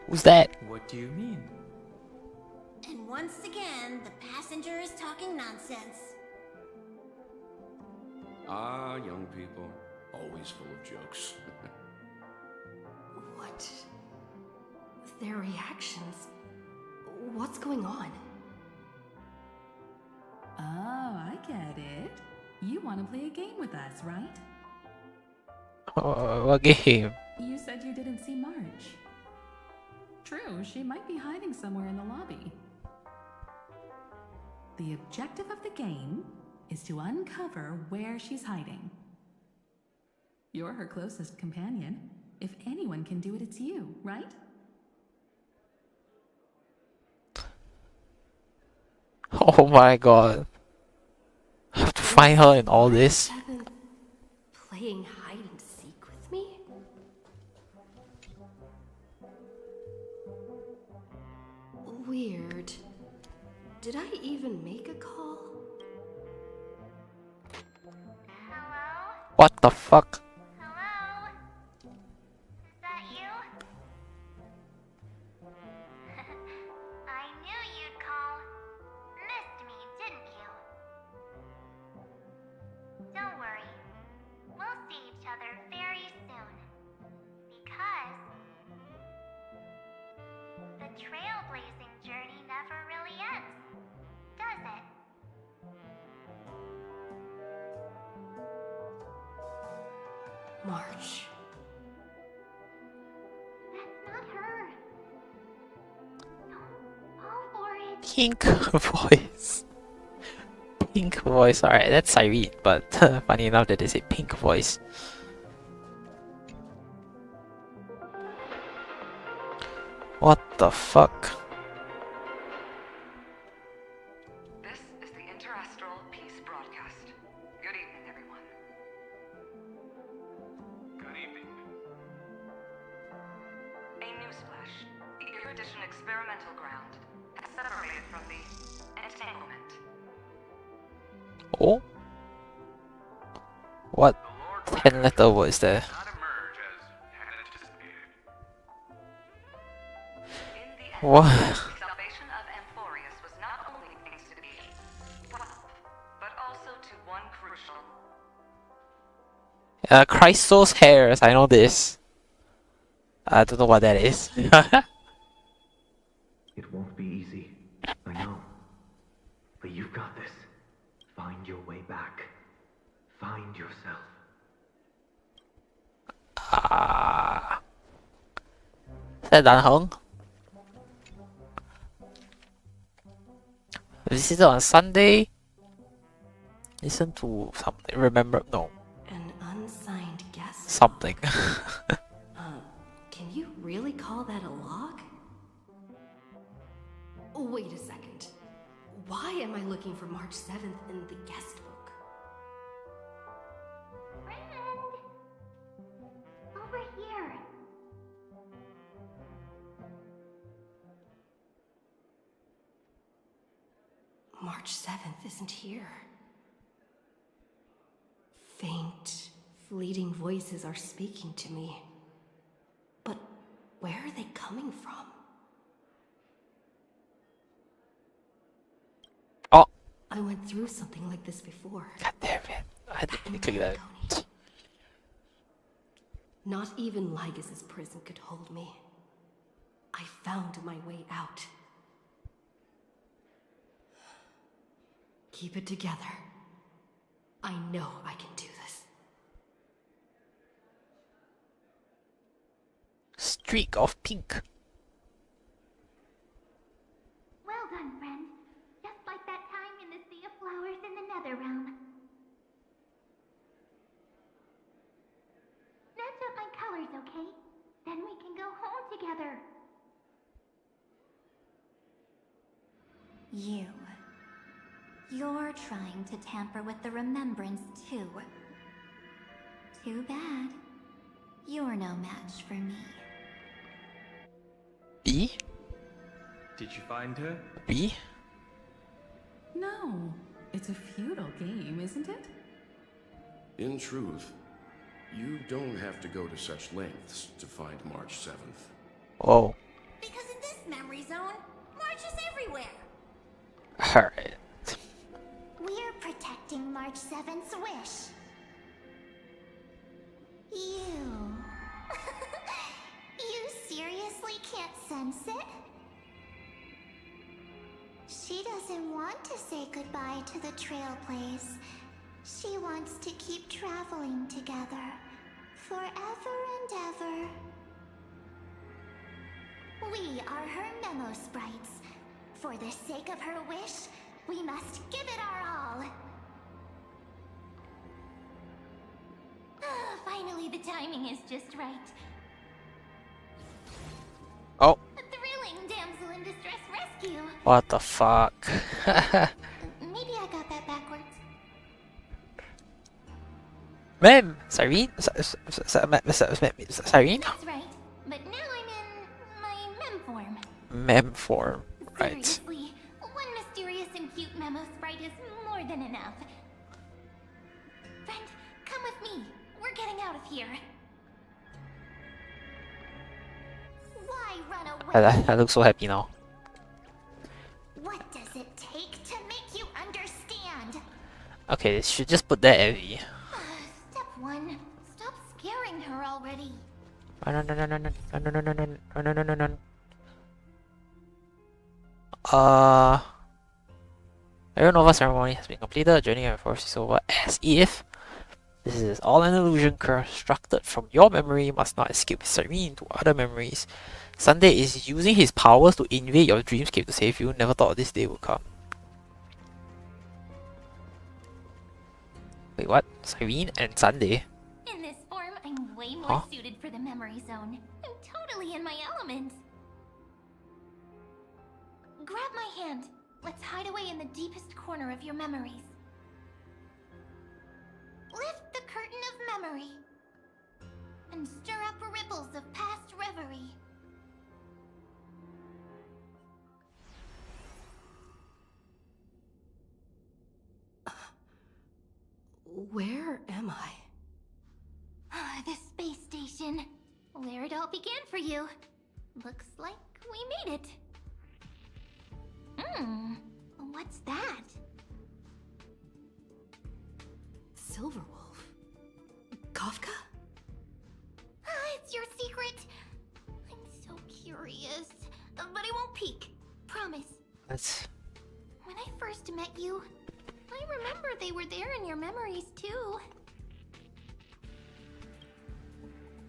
Who's that? What do you mean? And once again, the passenger is talking nonsense. Ah, young people, always full of jokes. What? Their reactions. What's going on? Oh, I get it. You want to play a game with us, right? What game? You said you didn't see March. True, she might be hiding somewhere in the lobby. The objective of the game is to uncover where she's hiding. You're her closest companion. If anyone can do it, it's you, right? Oh my god. I have to find her in all this. Seventh playing hide and seek with me? Weird. Did I even make a call? What the fuck? Hello? Is that you? I knew you'd call. Missed me, didn't you? Don't worry. We'll see each other very soon. Because the trailblazing journey never really ends, does it? March. That's not her. Don't fall for it. Pink voice. Pink voice. Alright, that's Cyrene, but funny enough that they say pink voice. What the fuck? This is the Interastral Peace Broadcast. Good evening, everyone. Good evening. A newsflash. The Erudition experimental ground has separated from the entanglement. Oh? What 10-letter word is there? What? Salvation of Amphorius was not only thanks to the but also to one crucial. Chrysos hairs, I know this. I don't know what that is. It won't be easy. I know. But you've got this. Find your way back. Find yourself. Is that Dan Heng? Visited on Sunday. Listen to something. Remember? No. An unsigned guest. Something. Can you really call that a log? Wait a second. Why am I looking for March 7th in the guest book? Raymond! Over here. March 7th isn't here. Faint, fleeting voices are speaking to me. But where are they coming from? Oh! I went through something like this before. God damn it. I didn't click that. Not even Lygus' prison could hold me. I found my way out. Keep it together. I know I can do this. Streak of pink. Well done, friend. Just like that time in the Sea of Flowers in the Netherrealm. Match up my colors, okay? Then we can go home together. You're trying to tamper with the remembrance, too. Too bad. You're no match for me. B? Did you find her? B? No. It's a futile game, isn't it? In truth, you don't have to go to such lengths to find March 7th. Oh. Because in this memory zone, March marches everywhere. Alright. We're protecting March 7th's wish. You... you seriously can't sense it? She doesn't want to say goodbye to the Trailblaze. She wants to keep traveling together. Forever and ever. We are her Memo Sprites. For the sake of her wish, we must give it our all. Finally, the timing is just right. Oh. A thrilling damsel in distress rescue. What the fuck? Maybe I got that backwards. Mem! Cyrene? Cyrene? That's right. But now I'm in my mem form. Mem form. Right. Seriously, one mysterious and cute Memo Sprite is more than enough. Friend, come with me. We're getting out of here. Why run away? I look so happy now. What does it take to make you understand? Okay, they should just put that heavy. Step 1. Stop scaring her already. Aeronova ceremony has been completed. Journey of Force is over. As if this is all an illusion constructed from your memory, must not escape Cyrene to other memories. Sunday is using his powers to invade your dreamscape to save you. Never thought this day would come. Wait, what? Cyrene and Sunday? In this form, I'm way more suited for the memory zone. I'm totally in my element. Grab my hand. Let's hide away in the deepest corner of your memories. Lift the curtain of memory and stir up ripples of past reverie. Where am I? The space station. Where it all began for you. Looks like we made it. What's that? Silverwolf? Kafka? It's your secret. I'm so curious. But I won't peek. Promise. That's... When I first met you, I remember they were there in your memories too.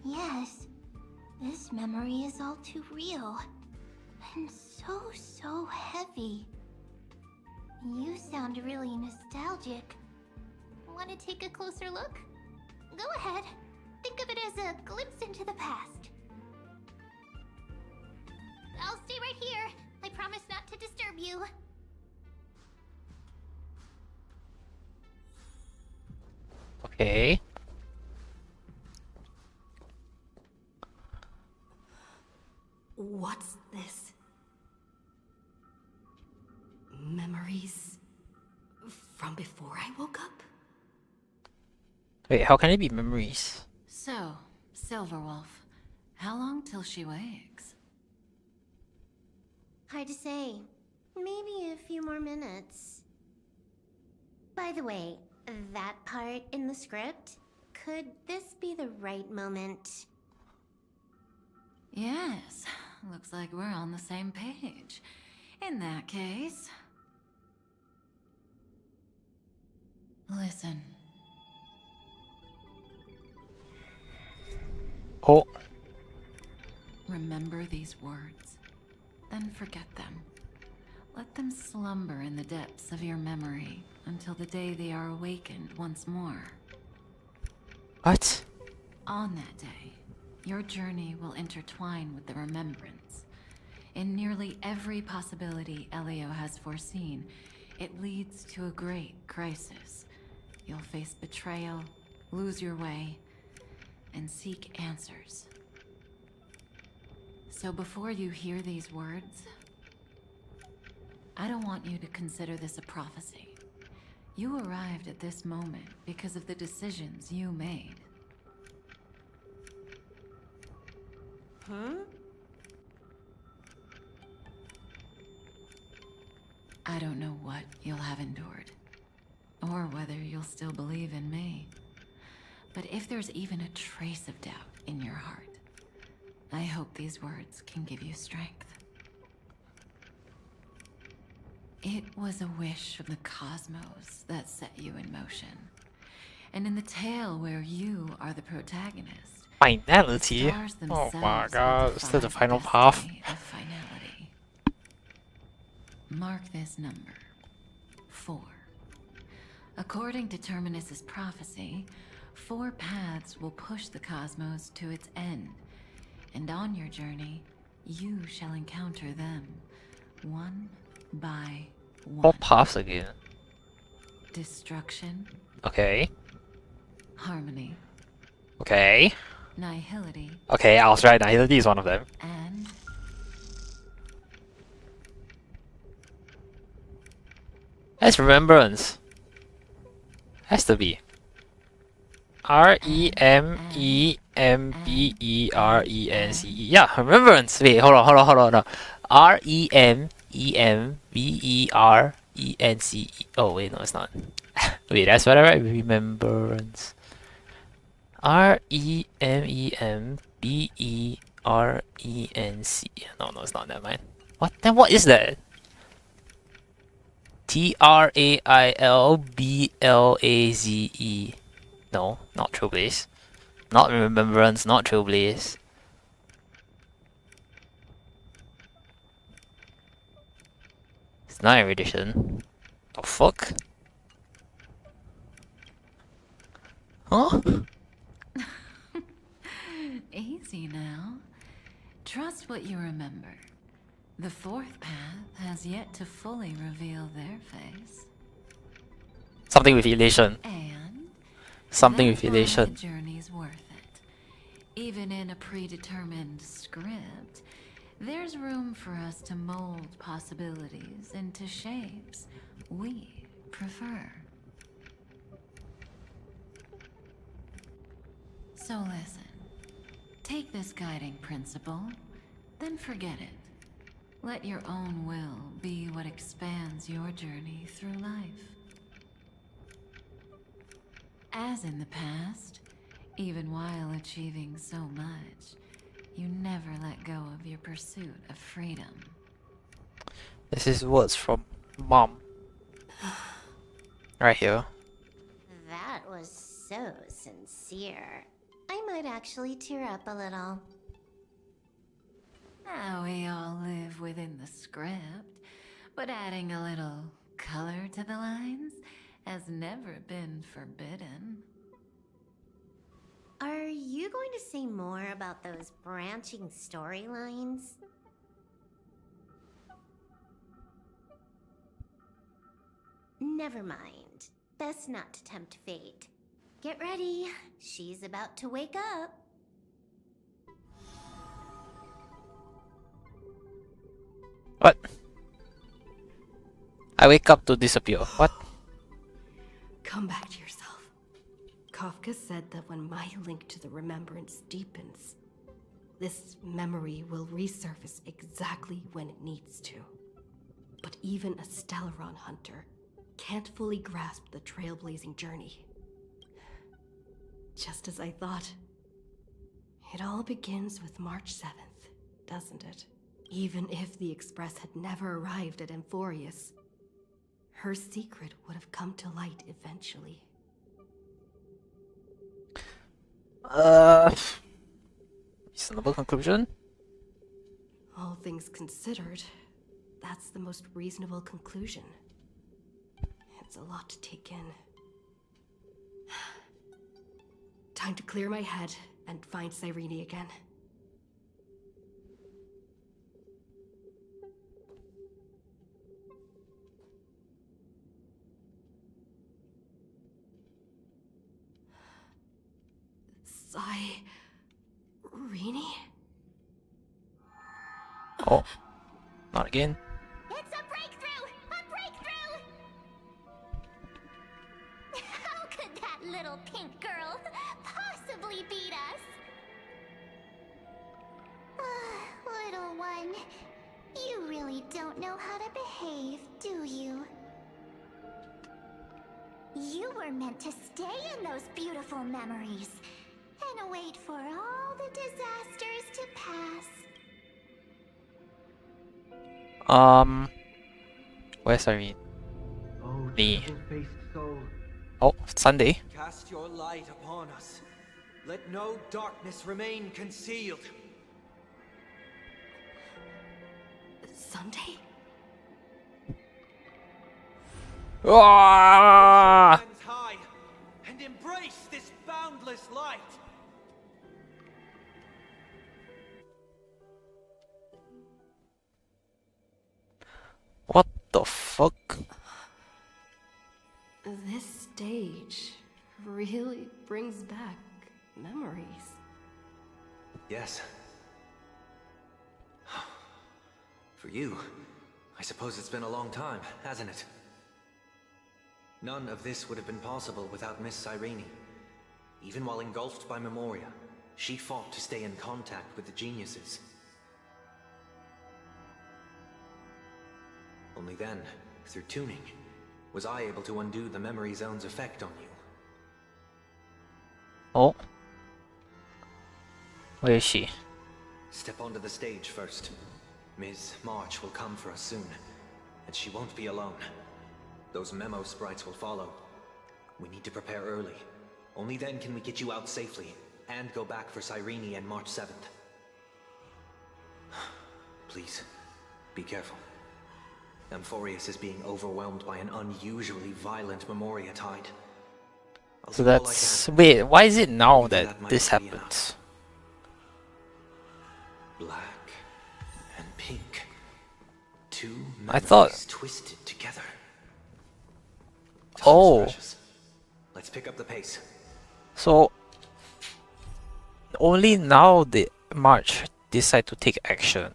Yes, this memory is all too real. And so heavy. You sound really nostalgic. Want to take a closer look? Go ahead. Think of it as a glimpse into the past. I'll stay right here. I promise not to disturb you. Okay. What's this? Memories from before I woke up? Wait, how can it be memories? So, Silverwolf, how long till she wakes? Hard to say. Maybe a few more minutes. By the way, that part in the script, could this be the right moment? Yes, looks like we're on the same page. In that case... Listen. Oh. Remember these words, then forget them. Let them slumber in the depths of your memory until the day they are awakened once more. What? On that day, your journey will intertwine with the remembrance. In nearly every possibility Elio has foreseen, it leads to a great crisis. You'll face betrayal, lose your way, and seek answers. So before you hear these words, I don't want you to consider this a prophecy. You arrived at this moment because of the decisions you made. Huh? I don't know what you'll have endured, or whether you'll still believe in me. But if there's even a trace of doubt in your heart, I hope these words can give you strength. It was a wish from the cosmos that set you in motion. And in the tale where you are the protagonist, Finality? stars Oh my themselves god, will still the define final path. destiny of finality. Mark this number. 4. According to Terminus's prophecy, 4 paths will push the cosmos to its end. And on your journey, you shall encounter them, one by one. What paths again? Destruction, Okay. harmony, Okay. nihility, Okay, I was right. Nihility is one of them. and That's remembrance. Has to be. REMEMBERENCE. Yeah, remembrance. Wait, hold on. REMEMBERENCE. Oh wait, no, it's not. Wait, that's what I write. Remembrance. REMEMBERENCE. No, it's not. Never mind. What? Then what is that? TRAILBLAZE. No, not Trailblaze. Not Remembrance, not Trailblaze. It's not Erudition. The fuck? Huh? easy now. Trust what you remember. The 4th path has yet to fully reveal their face. Something with elation. And Something with that's why elation. the journey's worth it. Even in a predetermined script, there's room for us to mold possibilities into shapes we prefer. So listen. Take this guiding principle, then forget it. Let your own will be what expands your journey through life. As in the past, even while achieving so much, you never let go of your pursuit of freedom. This is words from Mom. Right here. That was so sincere. I might actually tear up a little. Now we all live within the script, but adding a little color to the lines has never been forbidden. Are you going to say more about those branching storylines? Never mind. Best not to tempt fate. Get ready. She's about to wake up. What? I wake up to disappear. What? Come back to yourself. Kafka said that when my link to the remembrance deepens, this memory will resurface exactly when it needs to. But even a Stellaron hunter can't fully grasp the trailblazing journey. Just as I thought. It all begins with March 7th, doesn't it? Even if the Express had never arrived at Amphorius, her secret would have come to light eventually. Reasonable conclusion? All things considered, that's the most reasonable conclusion. It's a lot to take in. Time to clear my head and find Cyrene again. Cyrene? Oh, not again. It's a breakthrough! A breakthrough! How could that little pink girl possibly beat us? Little one, you really really don't know how to behave, do you? You were meant to stay in those beautiful memories and wait for all the disasters to pass. Where's Irene? Oh, Me. triple-faced soul. Oh, Sunday. Cast your light upon us. Let no darkness remain concealed. Sunday? Ah! Hands high and embrace this boundless light. What the fuck? This stage really brings back memories. Yes. For you, I suppose it's been a long time, hasn't it? None of this would have been possible without Miss Cyrene. Even while engulfed by Memoria, she fought to stay in contact with the geniuses. Only then, through tuning, was I able to undo the memory zone's effect on you. Oh. Where is she? Step onto the stage first. Ms. March will come for us soon, and she won't be alone. Those memo sprites will follow. We need to prepare early. Only then can we get you out safely, and go back for Cyrene and March 7th. Please, be careful. Amphorius is being overwhelmed by an unusually violent Memoria tide. I'll So do all I that's... can. Wait, why is it now Maybe that might this not be enough. happens? Black and pink. Two I thought- memories twisted together. Time is Oh. precious. Let's pick up the pace. So... Only now did March decide to take action.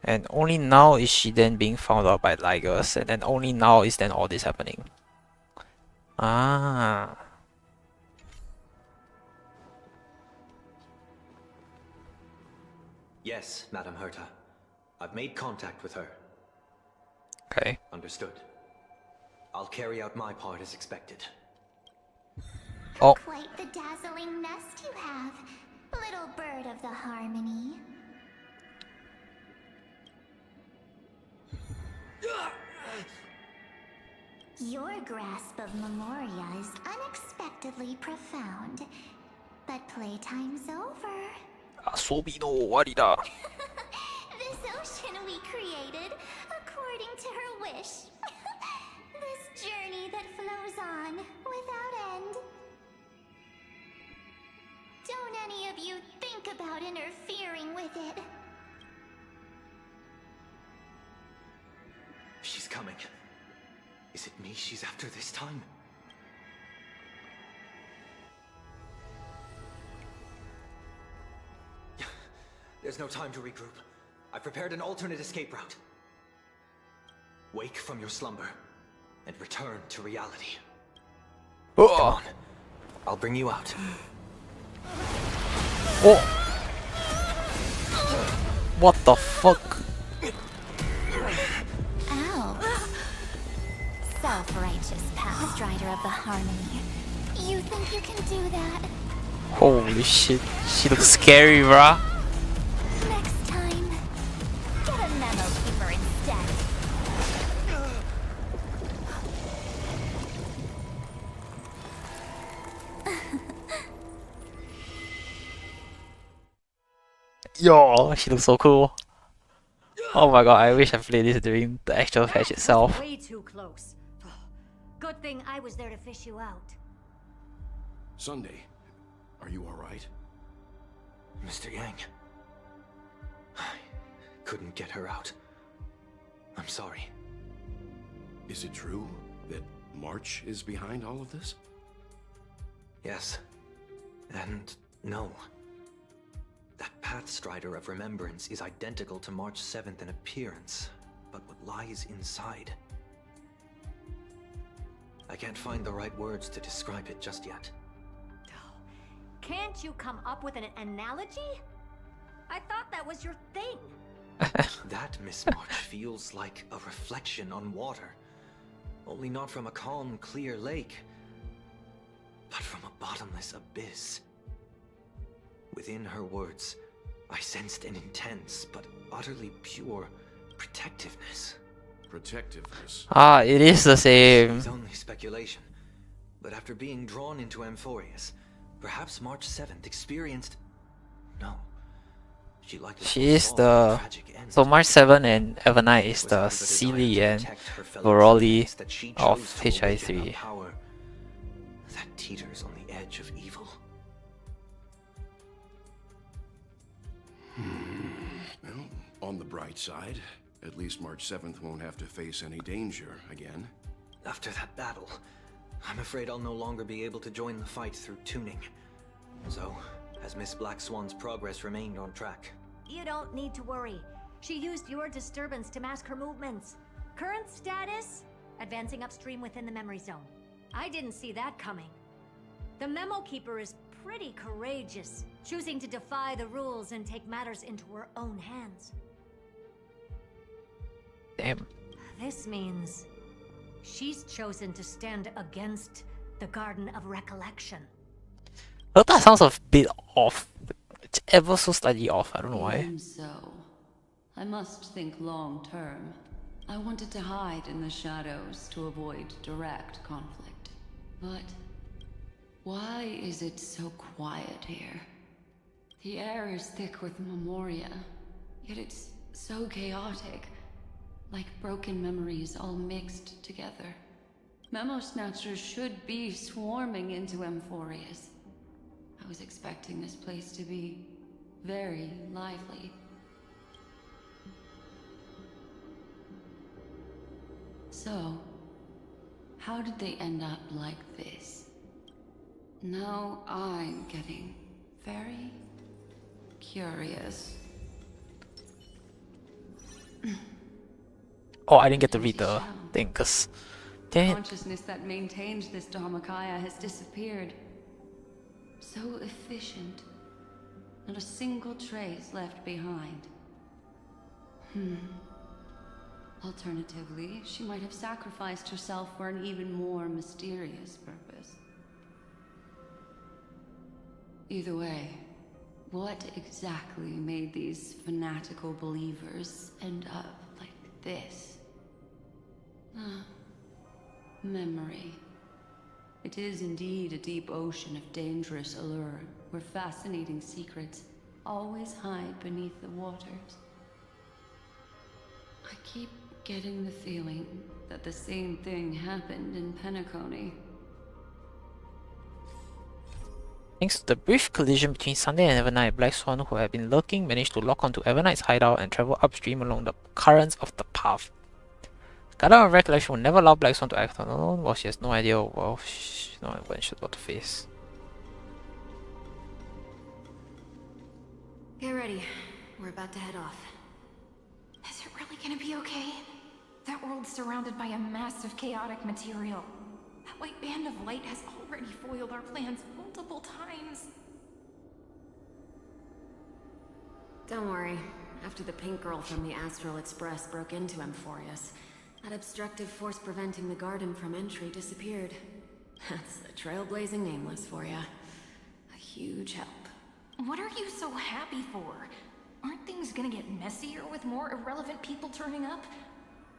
And only now is she then being found out by Lygus, and then only now is then all this happening. Ah. Yes, Madam Herta. I've made contact with her. Okay. Understood. I'll carry out my part as expected. Oh. Quite the dazzling nest you have, little bird of the Harmony. Your grasp of Memoria is unexpectedly profound. But playtime's over. 遊びの終わりだ。 This ocean we created, according to her wish. This journey that flows on, without end. Don't any of you think about interfering with it. She's coming. Is it me she's after this time? There's no time to regroup. I've prepared an alternate escape route. Wake from your slumber and return to reality. Come on. I'll bring you out. Oh! What the fuck? Ow. Self-righteous Path Strider of the Harmony. You think you can do that? Holy shit. She looks scary, bruh. Next time, get a memo keeper instead. Yo, she looks so cool. Oh my god, I wish I played this during the actual patch itself. Way too close. Good thing I was there to fish you out. Sunday, are you alright? Mr. Yang. I couldn't get her out. I'm sorry. Is it true that March is behind all of this? Yes. And no. That Pathstrider of Remembrance is identical to March 7th in appearance, but what lies inside? I can't find the right words to describe it just yet. Can't you come up with an analogy? I thought that was your thing. That Miss March feels like a reflection on water. Only not from a calm, clear lake, but from a bottomless abyss. Within her words, I sensed an intense but utterly pure protectiveness. Protectiveness? Ah, it is the same. It's only speculation, but after being drawn into Amphorius, perhaps March 7th experienced... No. She is the... So March 7 and Evernite is the Seelie and Varoli of HI3. That teeters on the edge of evil. Well, on the bright side, at least March 7th won't have to face any danger again. After that battle, I'm afraid I'll no longer be able to join the fight through tuning. So, has Miss Black Swan's progress remained on track? You don't need to worry. She used your disturbance to mask her movements. Current status? Advancing upstream within the memory zone. I didn't see that coming. The Memo Keeper is pretty courageous, choosing to defy the rules and take matters into her own hands. Damn. This means she's chosen to stand against the Garden of Recollection. Well, that sounds a bit off. It's ever so slightly off, I don't know why. Even so, I must think long term. I wanted to hide in the shadows to avoid direct conflict. But why is it so quiet here? The air is thick with memoria, yet it's so chaotic, like broken memories all mixed together. Memo Snatchers should be swarming into Amphorius. I was expecting this place to be very lively. So, how did they end up like this? Now I'm getting very curious. Oh, I didn't get to read the thing, cause... The consciousness that maintained this Dharmakaya has disappeared. So efficient. Not a single trace left behind. Alternatively, she might have sacrificed herself for an even more mysterious purpose. Either way, what exactly made these fanatical believers end up like this? Memory. It is indeed a deep ocean of dangerous allure, where fascinating secrets always hide beneath the waters. I keep getting the feeling that the same thing happened in Penacony. Thanks to the brief collision between Sunday and Evernite, Black Swan, who had been lurking, managed to lock onto Evernite's hideout and travel upstream along the currents of the path. Garden of Recollection will never allow Black Swan to act alone, while she has no idea when she's about to face. Get ready. We're about to head off. Is it really gonna be okay? That world's surrounded by a massive chaotic material. That white band of light has already foiled our plans multiple times. Don't worry. After the pink girl from the Astral Express broke into Amphorius, that obstructive force preventing the garden from entry disappeared. That's the trailblazing Nameless for ya. A huge help. What are you so happy for? Aren't things gonna get messier with more irrelevant people turning up?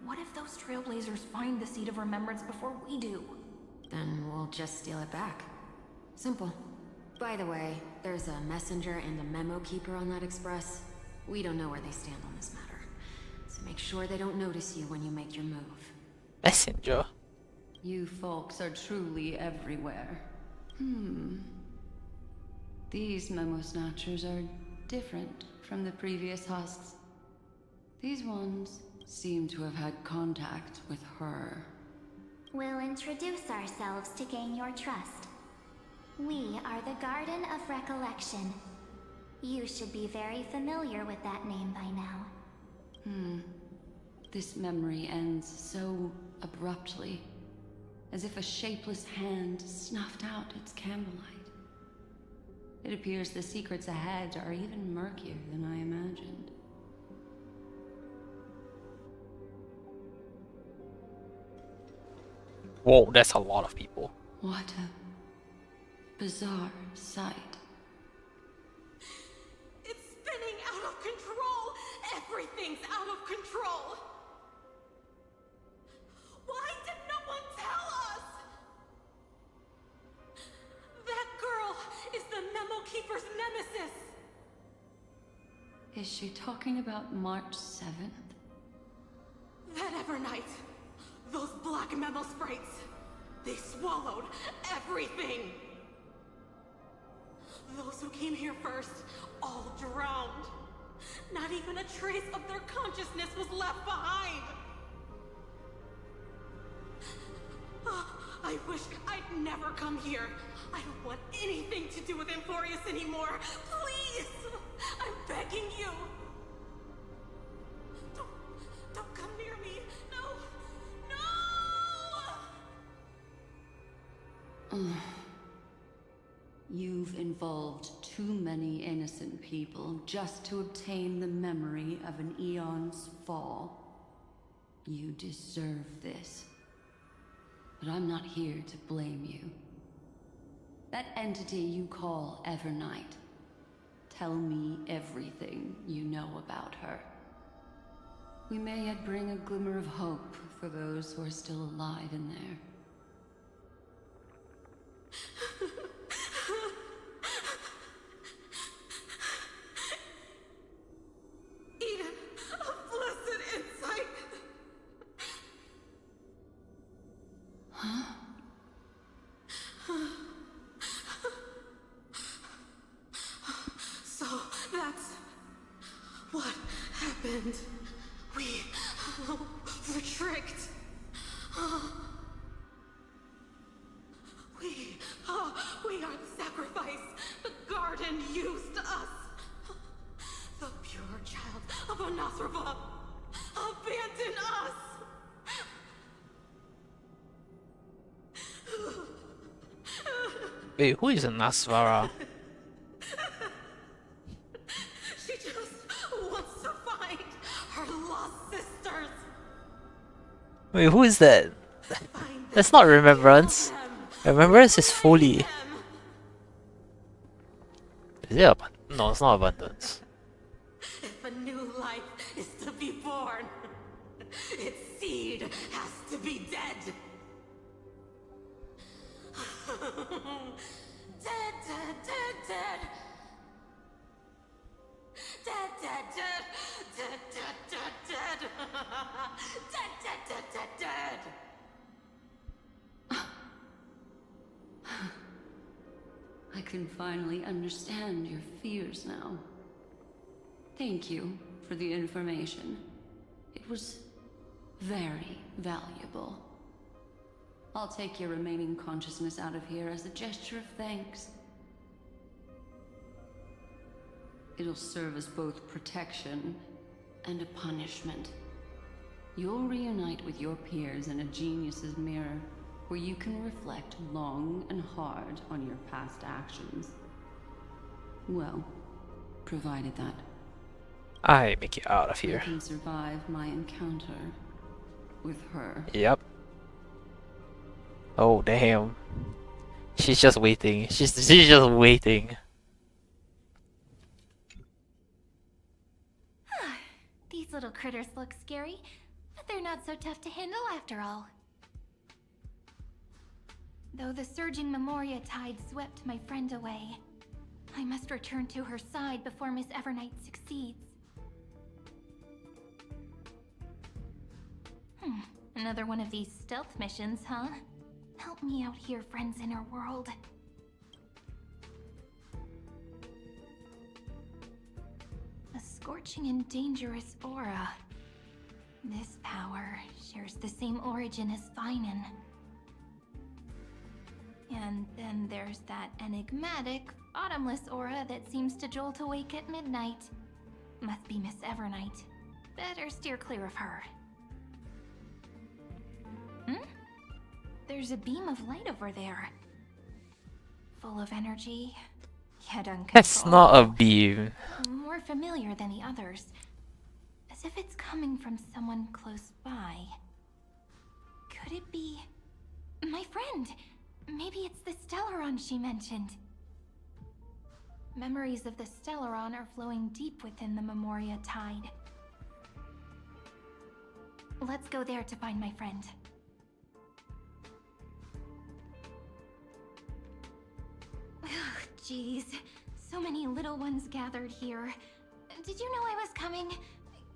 What if those trailblazers find the Seed of Remembrance before we do? Then we'll just steal it back. Simple. By the way, there's a messenger and a memo keeper on that express. We don't know where they stand on this matter. So make sure they don't notice you when you make your move. Messenger? You folks are truly everywhere. These Memo Snatchers are different from the previous husks. These ones seem to have had contact with her. We'll introduce ourselves to gain your trust. We are the Garden of Recollection. You should be very familiar with that name by now. This memory ends so abruptly, as if a shapeless hand snuffed out its candlelight. It appears the secrets ahead are even murkier than I imagined. Whoa, that's a lot of people. What a bizarre sight. It's spinning out of control! Everything's out of control! Why did no one tell us? That girl is the Memo Keeper's nemesis! Is she talking about March 7th? That Evernight, those black Memo sprites, they swallowed everything! Those who came here first, all drowned. Not even a trace of their consciousness was left behind! I wish I'd never come here. I don't want anything to do with Emporius anymore. Please! I'm begging you! Don't come near me! No! You've involved too many innocent people just to obtain the memory of an eon's fall. You deserve this. But I'm not here to blame you. That entity you call Evernight. Tell me everything you know about her. We may yet bring a glimmer of hope for those who are still alive in there. Eden, a blessed insight! Huh? So, that's what happened. We were tricked. We are the sacrifice. The garden used us. The pure child of Anasrava abandoned us. Wait, who is Nasvara? She just wants to find her lost sisters. Wait, who is that? That's not Remembrance. Remembrance is Foley. Is it no, it's not Abundance. If a new life is to be born, its seed has to be dead. Dead, dead, dead, dead. Dead, dead, dead. Dead, dead, dead, dead. Dead, dead, dead, dead, dead. I can finally understand your fears now. Thank you for the information. It was very valuable. I'll take your remaining consciousness out of here as a gesture of thanks. It'll serve as both protection and a punishment. You'll reunite with your peers in a genius's mirror, where you can reflect long and hard on your past actions. Well, provided that I make it out of you here. can survive my encounter with her. Yep. Oh damn. She's just waiting. She's just waiting. These little critters look scary, but they're not so tough to handle after all. Though the surging Memoria tide swept my friend away, I must return to her side before Miss Evernight succeeds. Another one of these stealth missions, huh? Help me out here, friends in her world. A scorching and dangerous aura. This power shares the same origin as Finan. And then there's that enigmatic, bottomless aura that seems to jolt awake at midnight. Must be Miss Evernight. Better steer clear of her. There's a beam of light over there. Full of energy, yet uncontrollable. That's not a beam. More familiar than the others. As if it's coming from someone close by. Could it be... My friend! Maybe it's the Stellaron she mentioned. Memories of the Stellaron are flowing deep within the Memoria Tide. Let's go there to find my friend. Jeez, so many little ones gathered here. Did you know I was coming?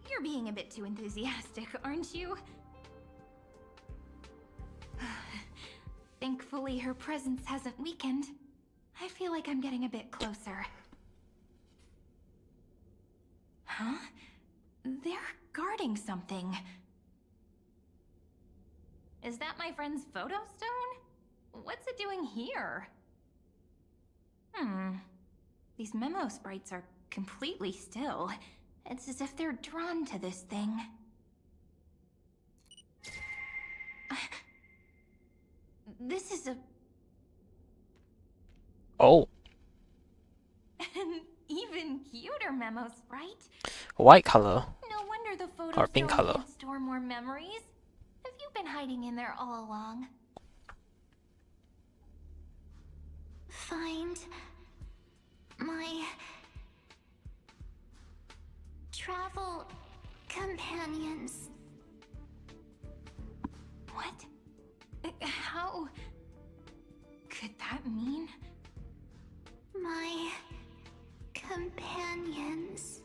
You're being a bit too enthusiastic, aren't you? Thankfully, her presence hasn't weakened. I feel like I'm getting a bit closer. Huh? They're guarding something. Is that my friend's photo stone? What's it doing here? These memo sprites are completely still. It's as if they're drawn to this thing. This is a... Oh, an even cuter memo sprite. white color. No wonder the photo Or pink stone color. can't store more memories. Have you been hiding in there all along? Find my travel companions. What? How could that mean? My companions.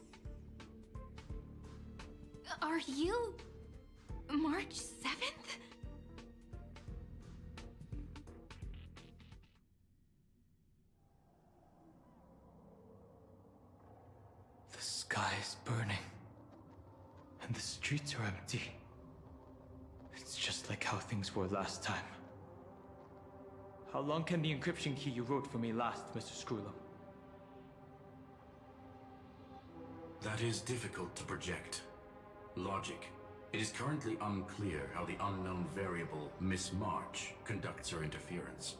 Are you March 7th? The sky is burning, and the streets are empty. It's just like how things were last time. How long can the encryption key you wrote for me last, Mr. Screwlum? That is difficult to project. Logic. It is currently unclear how the unknown variable, Miss March, conducts her interference.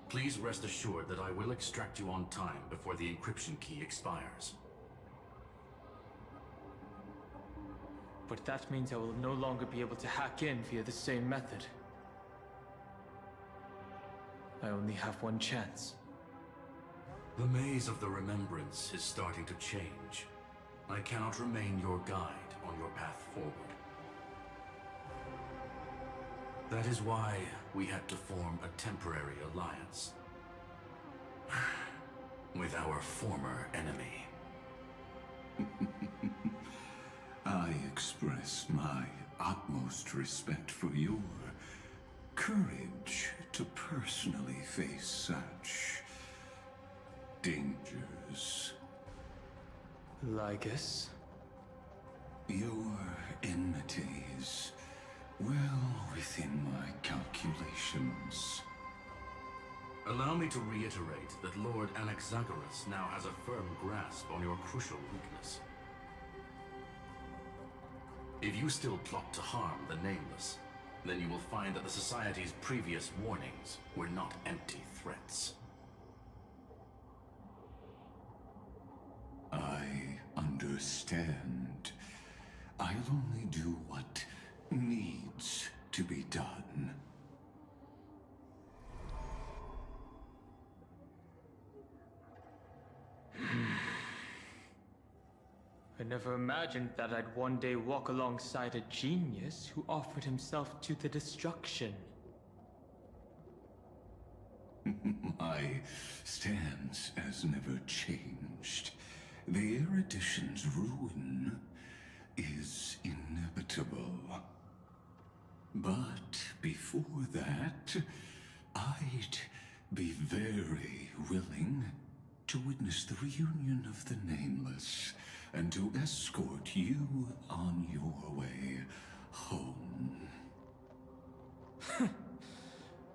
Please rest assured that I will extract you on time before the encryption key expires. But that means I will no longer be able to hack in via the same method. I only have one chance. The maze of the Remembrance is starting to change. I cannot remain your guide on your path forward. That is why we had to form a temporary alliance with our former enemy. I express my utmost respect for your courage to personally face such dangers. Lygus? Your enmity is well within my calculations. Allow me to reiterate that Lord Anaxagoras now has a firm grasp on your crucial weakness. If you still plot to harm the Nameless, then you will find that the Society's previous warnings were not empty threats. I understand. I'll only do what needs to be done. I never imagined that I'd one day walk alongside a genius who offered himself to the destruction. My stance has never changed. The erudition's ruin is inevitable. But before that, I'd be very willing to witness the reunion of the Nameless and to escort you on your way home.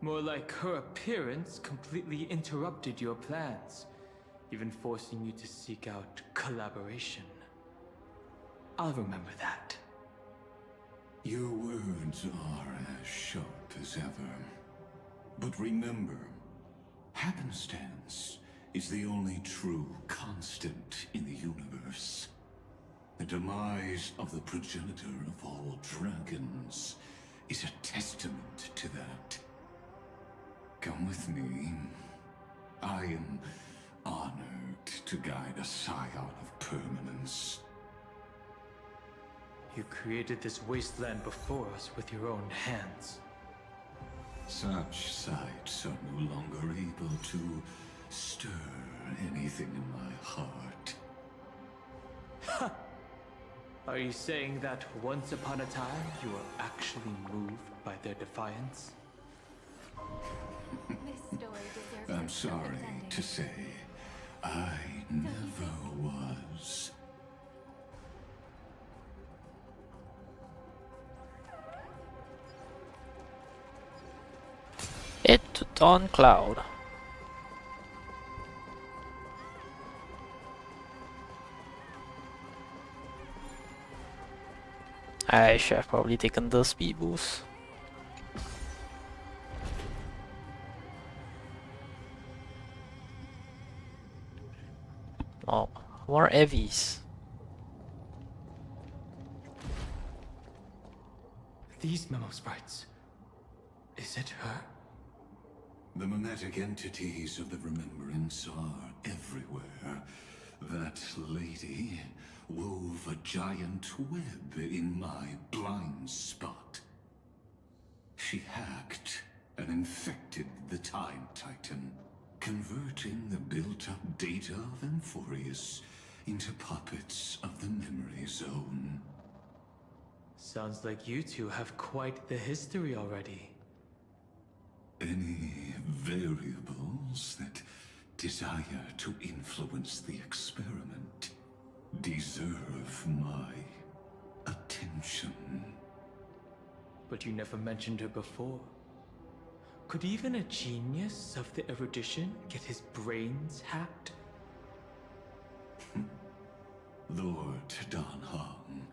More like her appearance completely interrupted your plans, even forcing you to seek out collaboration. I'll remember that. Your words are as sharp as ever. But remember, happenstance is the only true constant in the universe. The demise of the progenitor of all dragons is a testament to that. Come with me. I am honored to guide a scion of permanence. You created this wasteland before us with your own hands. Such sights are no longer able to stir anything in my heart. Are you saying that once upon a time you were actually moved by their defiance? I'm sorry to say, I never was. Head to Dawn Cloud. I should have probably taken the speed boost. Oh, more Evies. These memo sprites. Is it her? The mimetic entities of the Remembrance are everywhere. That lady wove a giant web in my blind spot. She hacked and infected the Time Titan, converting the built-up data of Amphorius into puppets of the Memory Zone. Sounds like you two have quite the history already. Any variables that desire to influence the experiment deserve my attention. But you never mentioned her before. Could even a genius of the erudition get his brains hacked? Lord Dan Heng,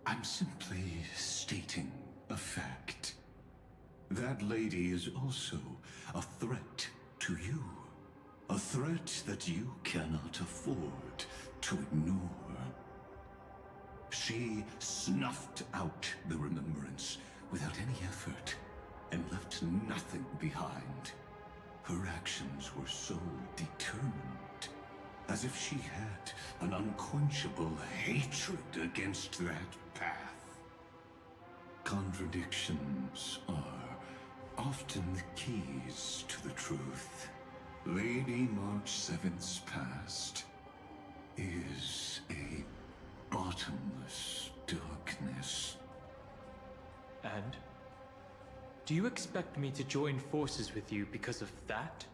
I'm simply stating a fact. That lady is also a threat to you. A threat that you cannot afford to ignore. She snuffed out the Remembrance without any effort and left nothing behind. Her actions were so determined, as if she had an unquenchable hatred against that path. Contradictions are often the keys to the truth. Lady March 7th's past is a bottomless darkness. And? Do you expect me to join forces with you because of that?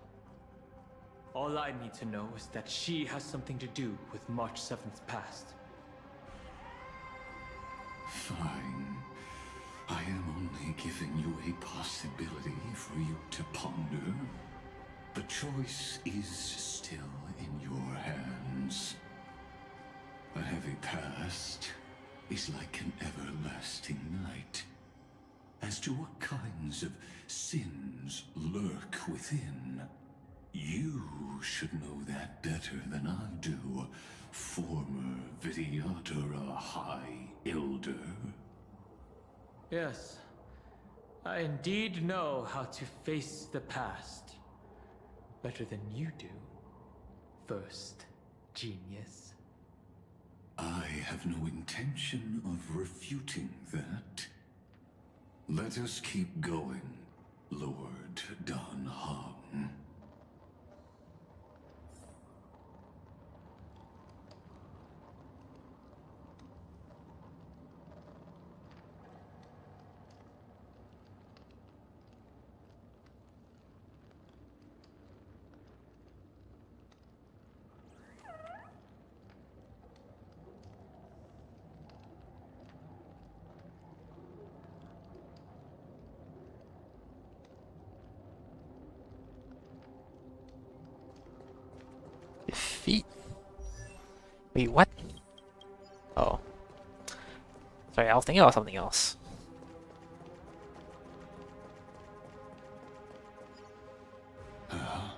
All I need to know is that she has something to do with March 7th's past. Fine. I am only giving you a possibility for you to ponder. The choice is still in your hands. A heavy past is like an everlasting night. As to what kinds of sins lurk within, you should know that better than I do, former Vidyadhara High Elder. Yes, I indeed know how to face the past. Better than you do, first genius. I have no intention of refuting that. Let us keep going, Lord Dan Heng. Feet. Wait, what? Oh. Sorry, I was thinking about something else. I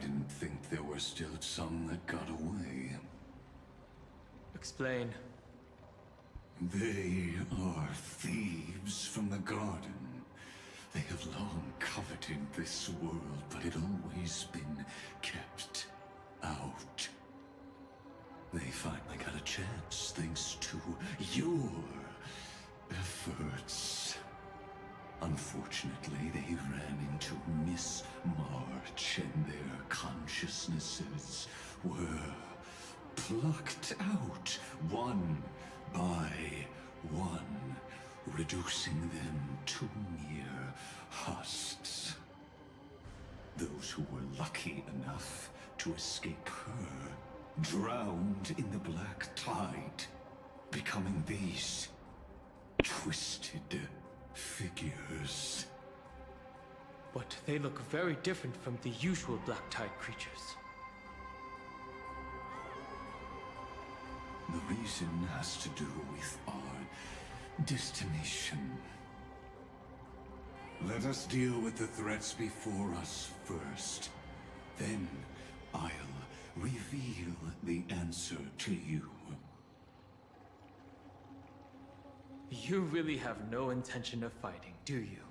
didn't think there were still some that got away. Explain. They are thieves from the garden. They have long coveted this world, but it always been kept out. They finally got a chance thanks to your efforts. Unfortunately, they ran into Miss March and their consciousnesses were plucked out one by one, reducing them to mere husks. Those who were lucky enough to escape her drowned in the black tide, becoming these twisted figures. But they look very different from the usual Black Tide creatures. The reason has to do with our destination. Let us deal with the threats before us first. Then I'll reveal the answer to you. You really have no intention of fighting, do you?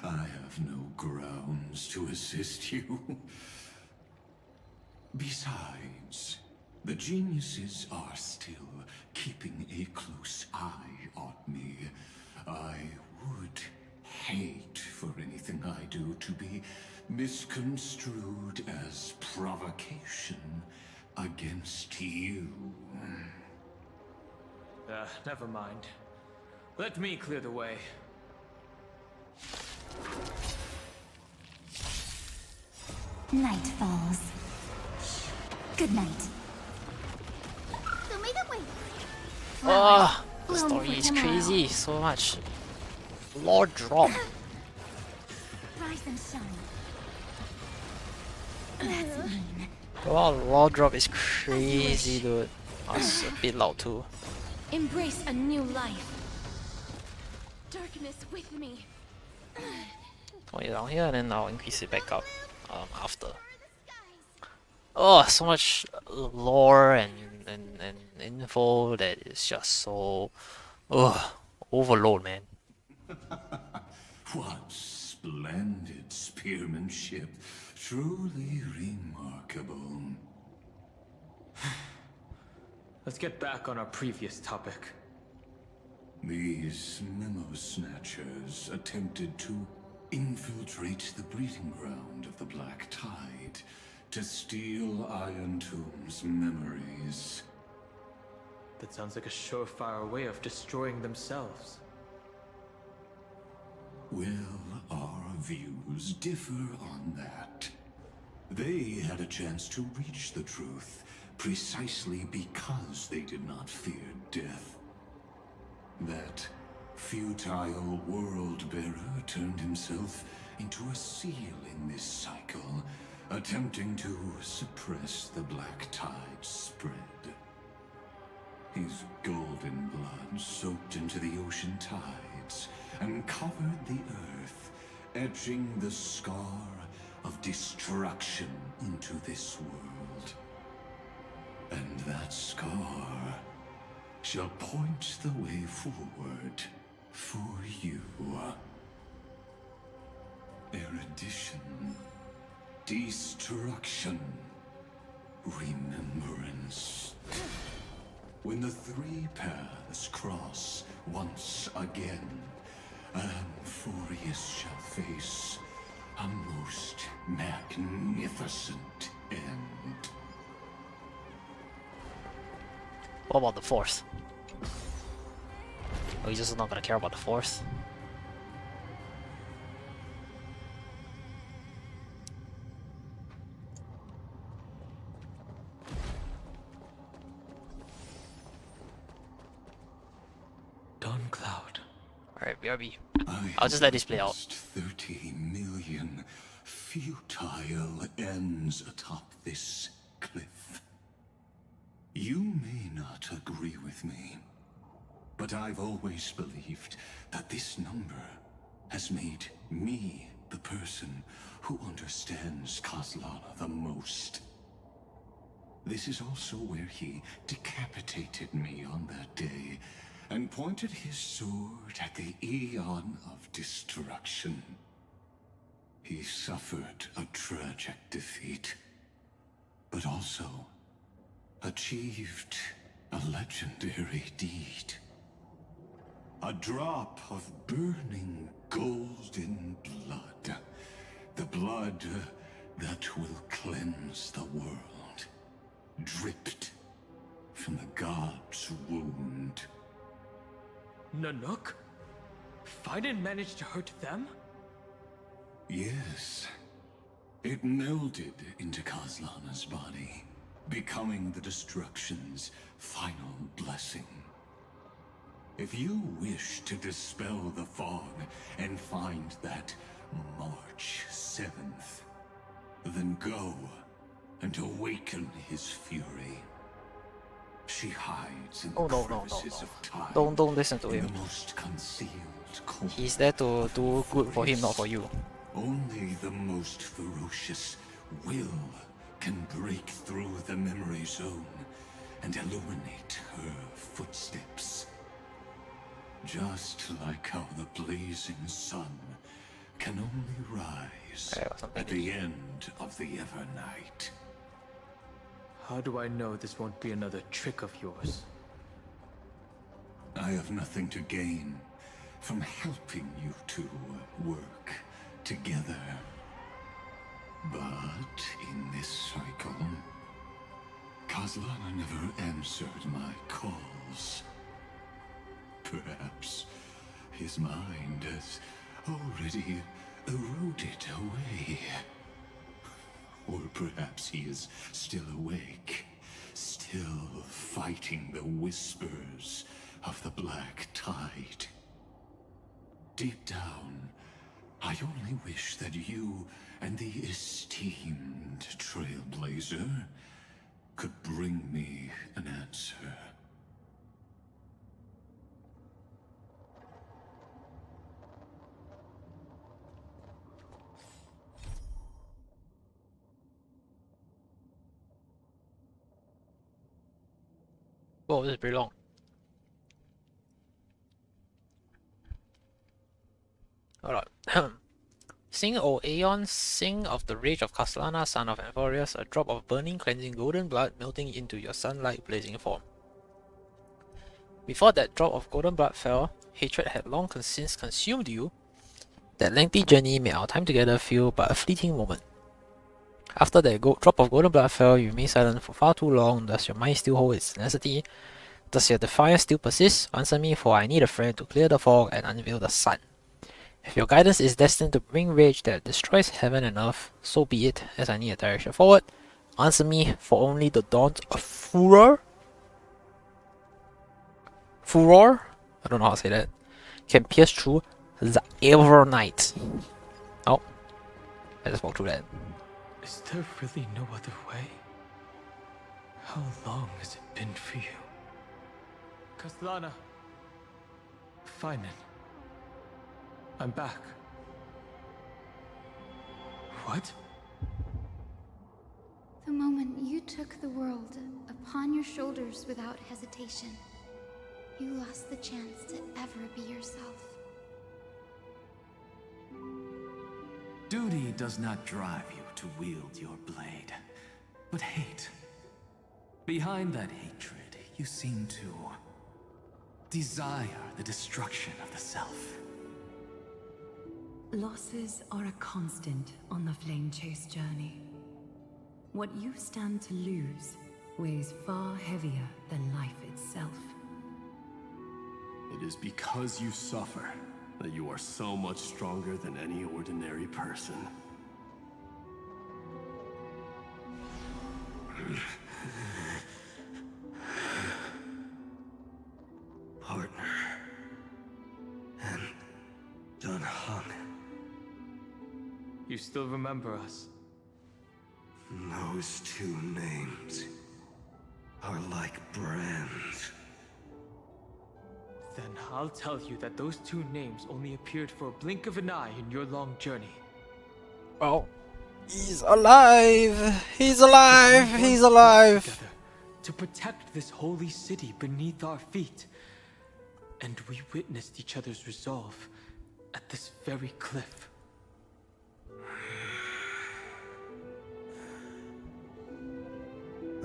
I have no grounds to assist you. Besides, the geniuses are still keeping a close eye on me. I would hate for anything I do to be misconstrued as provocation against you. Never mind. Let me clear the way. Night falls. Good night. Oh, the story is crazy. So much lore drop. Rise and shine. That's mean. Wow, lore drop is crazy, dude. That's a bit loud too. Embrace a new life. Darkness with me. Point it down here and then I'll increase it back up after. Oh, so much lore and info that is just so overload, man. What splendid spearmanship. Truly remarkable. Let's get back on our previous topic. These memo snatchers attempted to infiltrate the breeding ground of the Black Tide to steal Iron Tomb's memories. That sounds like a surefire way of destroying themselves. Well, our views differ on that. They had a chance to reach the truth precisely because they did not fear death. That futile world-bearer turned himself into a seal in this cycle, attempting to suppress the Black Tide spread. His golden blood soaked into the ocean tides and covered the earth, etching the scar of destruction into this world. And that scar shall point the way forward for you. Erudition, destruction, remembrance. When the three paths cross once again, Amphorius shall face a most magnificent end. What about the fourth? Oh, he's just not gonna care about the fourth? Dawncloud. Alright, BRB. I'll just let this play out. 30 million futile ends atop this cliff. You may not agree with me, but I've always believed that this number has made me the person who understands Kozlana the most. This is also where he decapitated me on that day and pointed his sword at the Eon of Destruction. He suffered a tragic defeat, but also achieved a legendary deed. A drop of burning golden blood. The blood that will cleanse the world. Dripped from the god's wound. Nanook? Fiden managed to hurt them? Yes. It melded into Kaslana's body, becoming the Destruction's final blessing. If you wish to dispel the fog and find that March 7th, then go and awaken his fury. She hides in the crevices of time. Don't listen to him. The most concealed corners. He's there to do good for him, not for you. Only the most ferocious will can break through the memory zone and illuminate her footsteps. Just like how the blazing sun can only rise at the end of the Evernight. How do I know this won't be another trick of yours? I have nothing to gain from helping you two work together. But in this cycle, Kaslana never answered my calls. Perhaps his mind has already eroded away. Or perhaps he is still awake, still fighting the whispers of the Black Tide. Deep down, I only wish that you and the esteemed Trailblazer could bring me an answer. Whoa, this is pretty long. Alright. Sing, O Aeon, sing of the rage of Kaslana, son of Amphorius, a drop of burning, cleansing golden blood melting into your sunlight blazing form. Before that drop of golden blood fell, hatred had long since consumed you. That lengthy journey made our time together feel but a fleeting moment. After that drop of golden blood fell, you remain silent for far too long. Does your mind still hold its tenacity? Does your defiance still persist? Answer me, for I need a friend to clear the fog and unveil the sun. If your guidance is destined to bring rage that destroys heaven and earth, so be it, as I need a direction forward. Answer me, for only the dawn of Furor? Furor? I don't know how to say that. Can pierce through the Evernight. Oh, I just walked through that. Is there really no other way? How long has it been for you? Kaslana. Fine. I'm back. What? The moment you took the world upon your shoulders without hesitation, you lost the chance to ever be yourself. Duty does not drive you to wield your blade, but hate. Behind that hatred, you seem to desire the destruction of the self. Losses are a constant on the Flame Chase journey. What you stand to lose weighs far heavier than life itself. It is because you suffer that you are so much stronger than any ordinary person. Partner. And Dan Heng. You still remember us? Those two names are like brands. Then I'll tell you that those two names only appeared for a blink of an eye in your long journey. Well, He's alive! He's alive! He's alive! Together to protect this holy city beneath our feet. And we witnessed each other's resolve at this very cliff.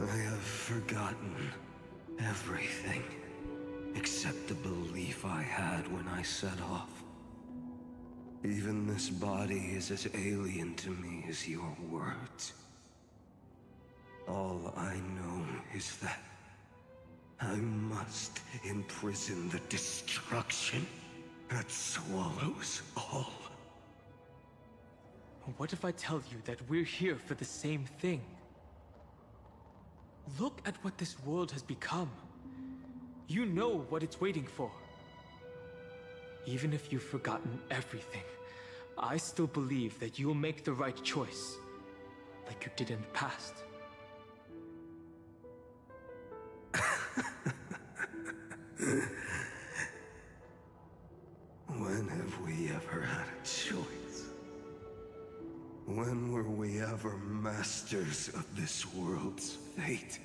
I have forgotten everything except the belief I had when I set off. Even this body is as alien to me as your words. All I know is that I must imprison the destruction that swallows all. What if I tell you that we're here for the same thing? Look at what this world has become. You know what it's waiting for. Even if you've forgotten everything, I still believe that you'll make the right choice, like you did in the past. When have we ever had a choice? When were we ever masters of this world's fate?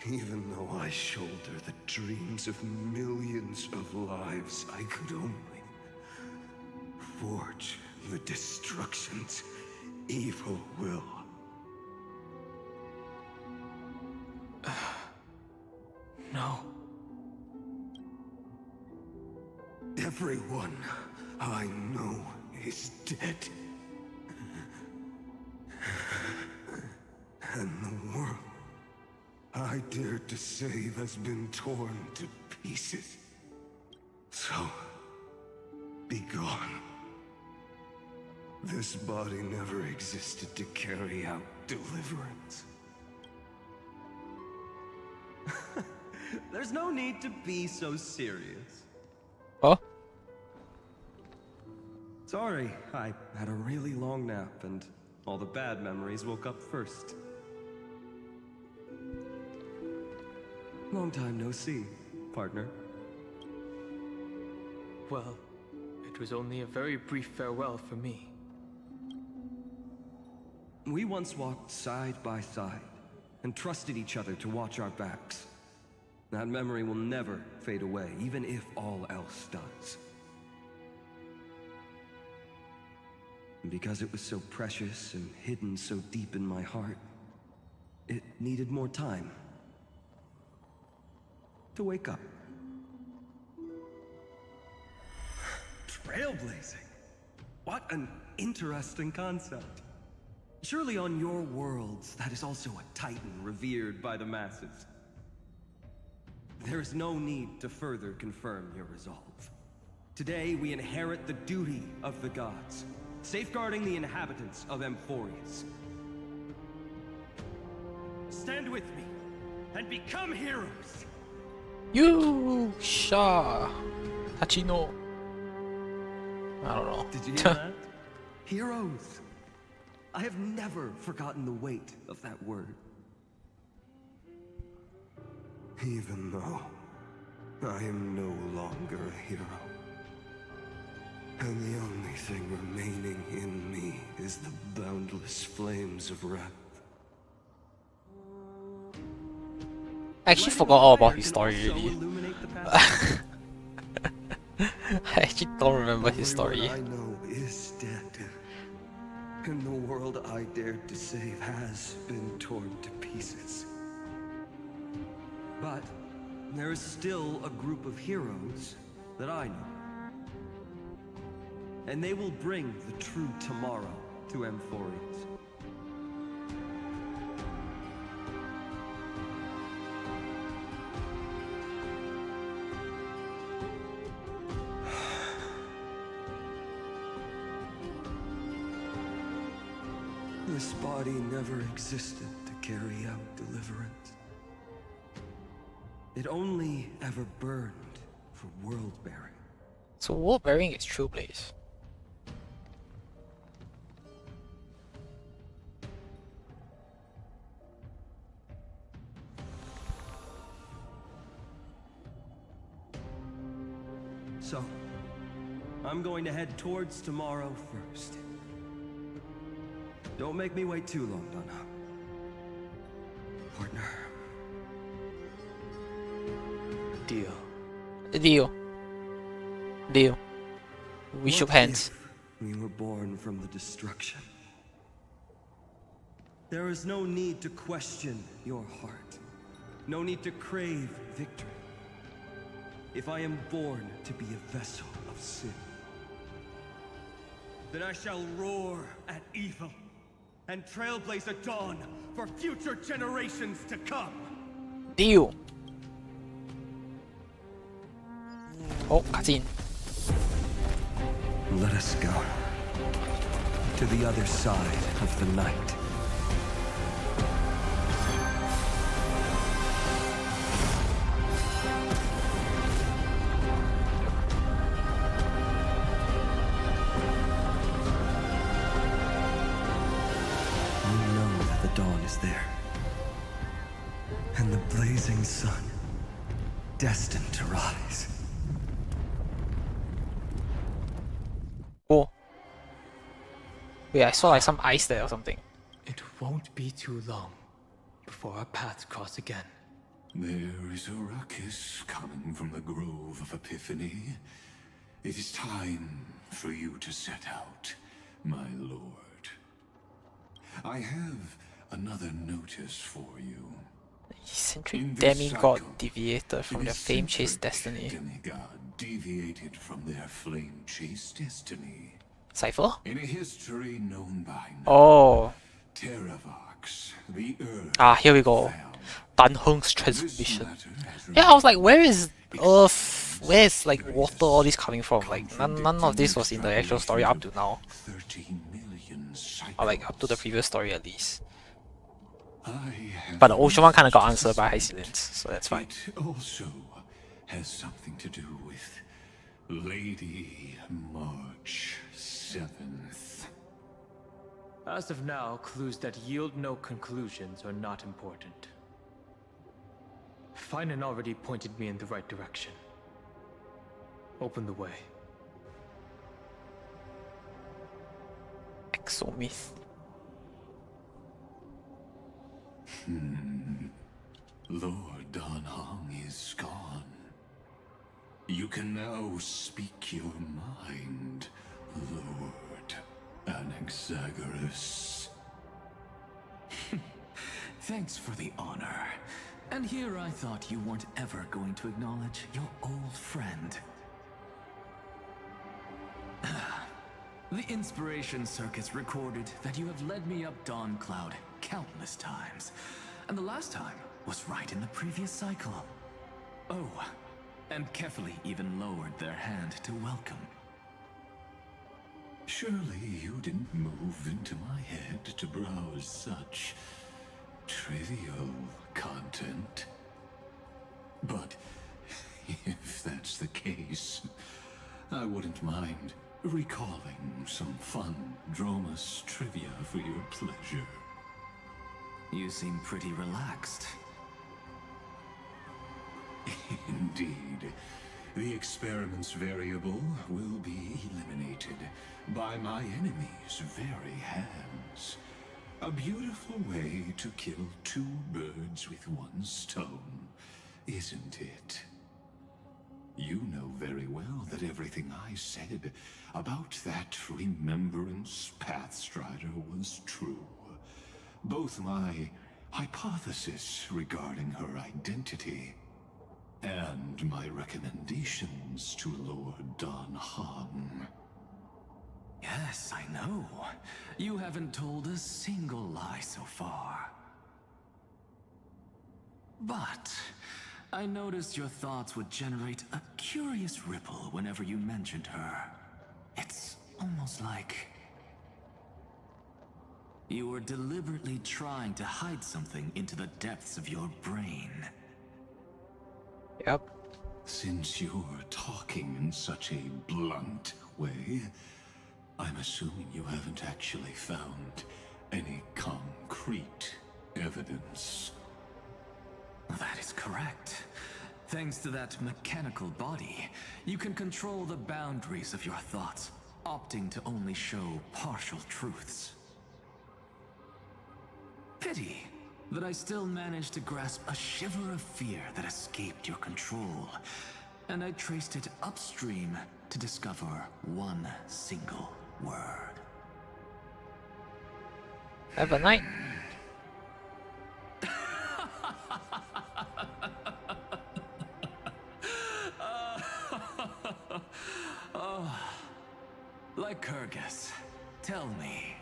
Even though I shoulder the dreams of millions of lives, I could only forge the destruction's evil will. No. Everyone I know is dead. And the world I dared to save has been torn to pieces. So, be gone. This body never existed to carry out deliverance. There's no need to be so serious. Oh? Sorry, I had a really long nap and all the bad memories woke up first. Long time no see, partner. Well, it was only a very brief farewell for me. We once walked side by side and trusted each other to watch our backs. That memory will never fade away, even if all else does. And because it was so precious and hidden so deep in my heart, it needed more time to wake up. Trailblazing? What an interesting concept. Surely on your worlds, that is also a titan revered by the masses. There is no need to further confirm your resolve. Today, we inherit the duty of the gods, safeguarding the inhabitants of Amphorius. Stand with me, and become heroes! You Sha Hachino. I don't know. Did you hear that? Heroes! I have never forgotten the weight of that word. Even though I am no longer a hero. And the only thing remaining in me is the boundless flames of wrath. I actually forgot all about his story really. I actually don't remember his story. Everyone I know is dead. And the world I dared to save has been torn to pieces. But there is still a group of heroes that I know. And they will bring the true tomorrow to Amphorius. This body never existed to carry out deliverance. It only ever burned for world bearing. So world bearing is true place. So, I'm going to head towards tomorrow first. Don't make me wait too long, Donna. Partner. Deal. Deal. Deal. We shook hands. We were born from the destruction. There is no need to question your heart. No need to crave victory. If I am born to be a vessel of sin, then I shall roar at evil and trailblaze a dawn for future generations to come. Deal. Oh, cutscene. Let us go to the other side of the night. We know that the dawn is there, and the blazing sun destined to rise. Oh. Wait, I saw like some ice there or something. It won't be too long before our paths cross again. There is a ruckus coming from the Grove of Epiphany. It is time for you to set out, my lord. I have another notice for you. Eccentric demigod deviated from their flame-chased destiny. Demigod deviated from their flame-chased destiny. Cypher? In a history known by now, Oh. Terravox, the Earth. Ah, here we go. Dan Heng's transmission. Yeah, I was like, where is Earth? Where is like water? All this coming from? Like none of this was in the actual story up to now. 13 million Or like up to the previous story at least. I have But the ocean one kind of got answered by High Silence, so that's fine. It also has something to do with Lady March 7th. As of now, clues that yield no conclusions are not important. Finan already pointed me in the right direction. Open the way. Exomyth. Lord Dan Heng is gone. You can now speak your mind, Lord Anaxagoras. Thanks for the honor. And here I thought you weren't ever going to acknowledge your old friend. The Inspiration Circus recorded that you have led me up Dawn Cloud countless times. And the last time was right in the previous cycle. Oh, and Kefali even lowered their hand to welcome. Surely you didn't move into my head to browse such trivial content. But if that's the case, I wouldn't mind recalling some fun Dromus trivia for your pleasure. You seem pretty relaxed. Indeed. The experiment's variable will be eliminated by my enemy's very hands. A beautiful way to kill two birds with one stone, isn't it? You know very well that everything I said about that Remembrance Pathstrider was true. Both my hypothesis regarding her identity and my recommendations to Lord Dan Heng. Yes, I know. You haven't told a single lie so far. But I noticed your thoughts would generate a curious ripple whenever you mentioned her. It's almost like you were deliberately trying to hide something into the depths of your brain. Yep. Since you're talking in such a blunt way, I'm assuming you haven't actually found any concrete evidence. That is correct. Thanks to that mechanical body, you can control the boundaries of your thoughts, opting to only show partial truths. Pity that I still managed to grasp a shiver of fear that escaped your control, and I traced it upstream to discover one single word. Have a night. Oh, Lycurgus, tell me.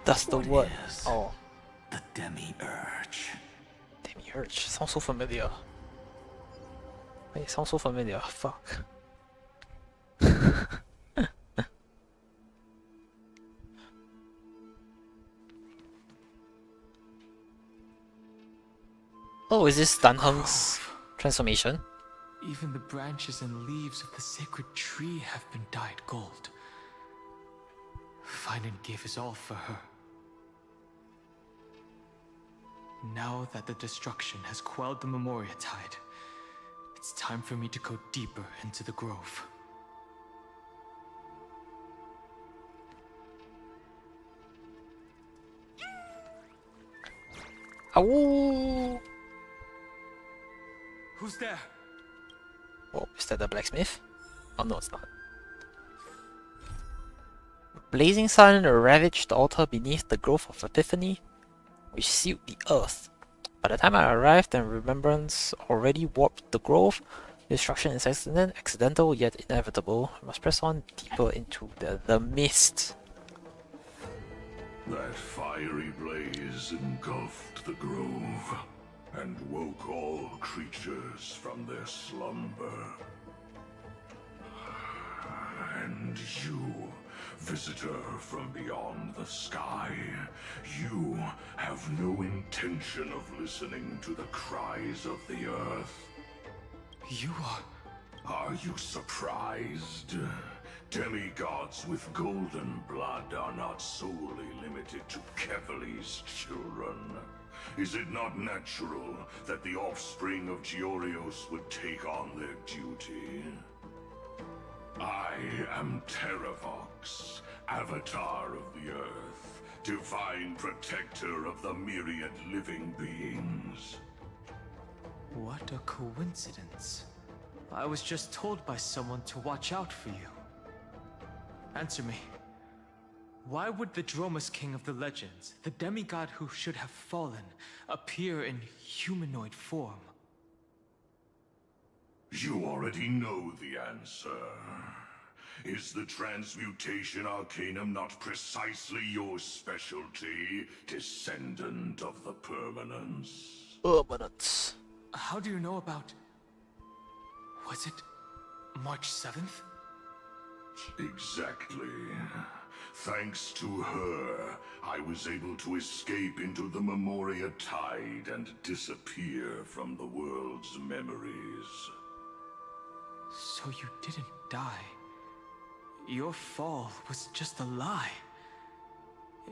That's the word. Oh. The Demiurge. Demiurge. Sounds so familiar. Wait, it sounds so familiar. Fuck. Oh, is this Dan Heng's transformation? Even the branches and leaves of the sacred tree have been dyed gold. Finan gave his all for her. Now that the destruction has quelled the Memoria tide, it's time for me to go deeper into the grove. Ow! Who's there? Oh, is that the blacksmith? Oh no, it's not. Blazing sun ravaged the altar beneath the Grove of Epiphany, which sealed the earth. By the time I arrived and remembrance already warped the grove, destruction is accidental yet inevitable. I must press on deeper into the mist. That fiery blaze engulfed the grove and woke all creatures from their slumber. And you, visitor from beyond the sky, you have no intention of listening to the cries of the earth. You are... Are you surprised? Demigods with golden blood are not solely limited to Kevali's children. Is it not natural that the offspring of Georios would take on their duty? I am Terravox, Avatar of the Earth, divine protector of the myriad living beings. What a coincidence. I was just told by someone to watch out for you. Answer me. Why would the Dromus King of the Legends, the demigod who should have fallen, appear in humanoid form? You already know the answer. Is the Transmutation Arcanum not precisely your specialty, descendant of the Permanence? Permanence. How do you know about... Was it March 7th? Exactly. Thanks to her, I was able to escape into the Memoria Tide and disappear from the world's memories. So you didn't die. Your fall was just a lie.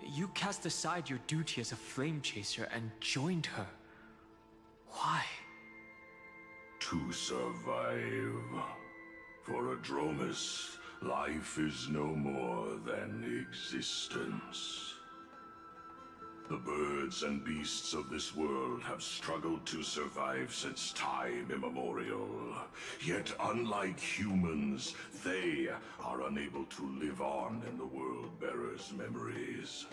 You cast aside your duty as a flame chaser and joined her. Why? To survive. For a Dromus, life is no more than existence. The birds and beasts of this world have struggled to survive since time immemorial. Yet unlike humans, they are unable to live on in the World-Bearer's memories.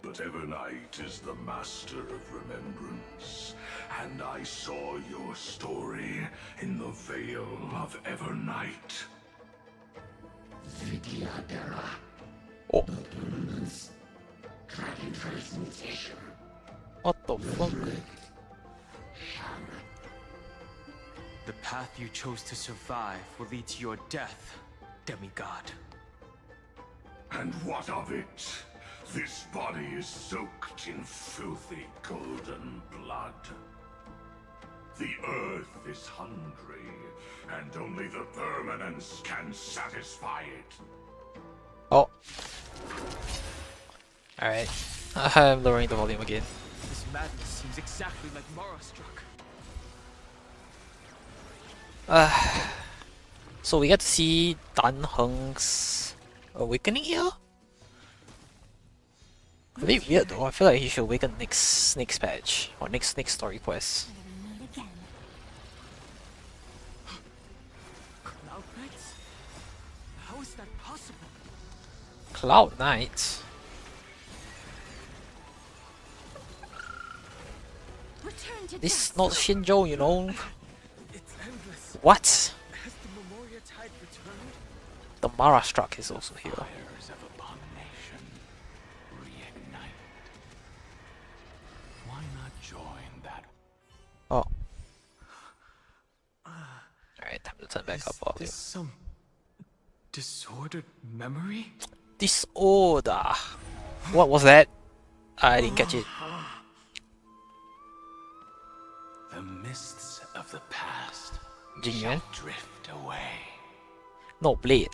But Evernight is the master of remembrance, and I saw your story in the Veil of Evernight. Vidyadhara. Oh. The Permanence. Dragon transmutation. What the fuck? The path you chose to survive will lead to your death, demigod. And what of it? This body is soaked in filthy golden blood. The earth is hungry, and only the Permanence can satisfy it. Oh. Alright. I'm lowering the volume again. This madness seems exactly like Mara struck. So we get to see Dan Heng's awakening here? A bit weird though. I feel like he should awaken next patch or next story quest. Cloud Knights? How is that possible? Cloud Knights. Return to This is dust. not Shinjo, you know. It's endless. What? Has the Memoria tide returned? The Mara Struck is also here. Fires of abomination reignite. Why not join that? Oh. Alright, time to turn back up all Is some disordered memory? Disorder. What was that? I didn't catch it. The mists of the past Jin shall Yuan? drift away. No, Blade.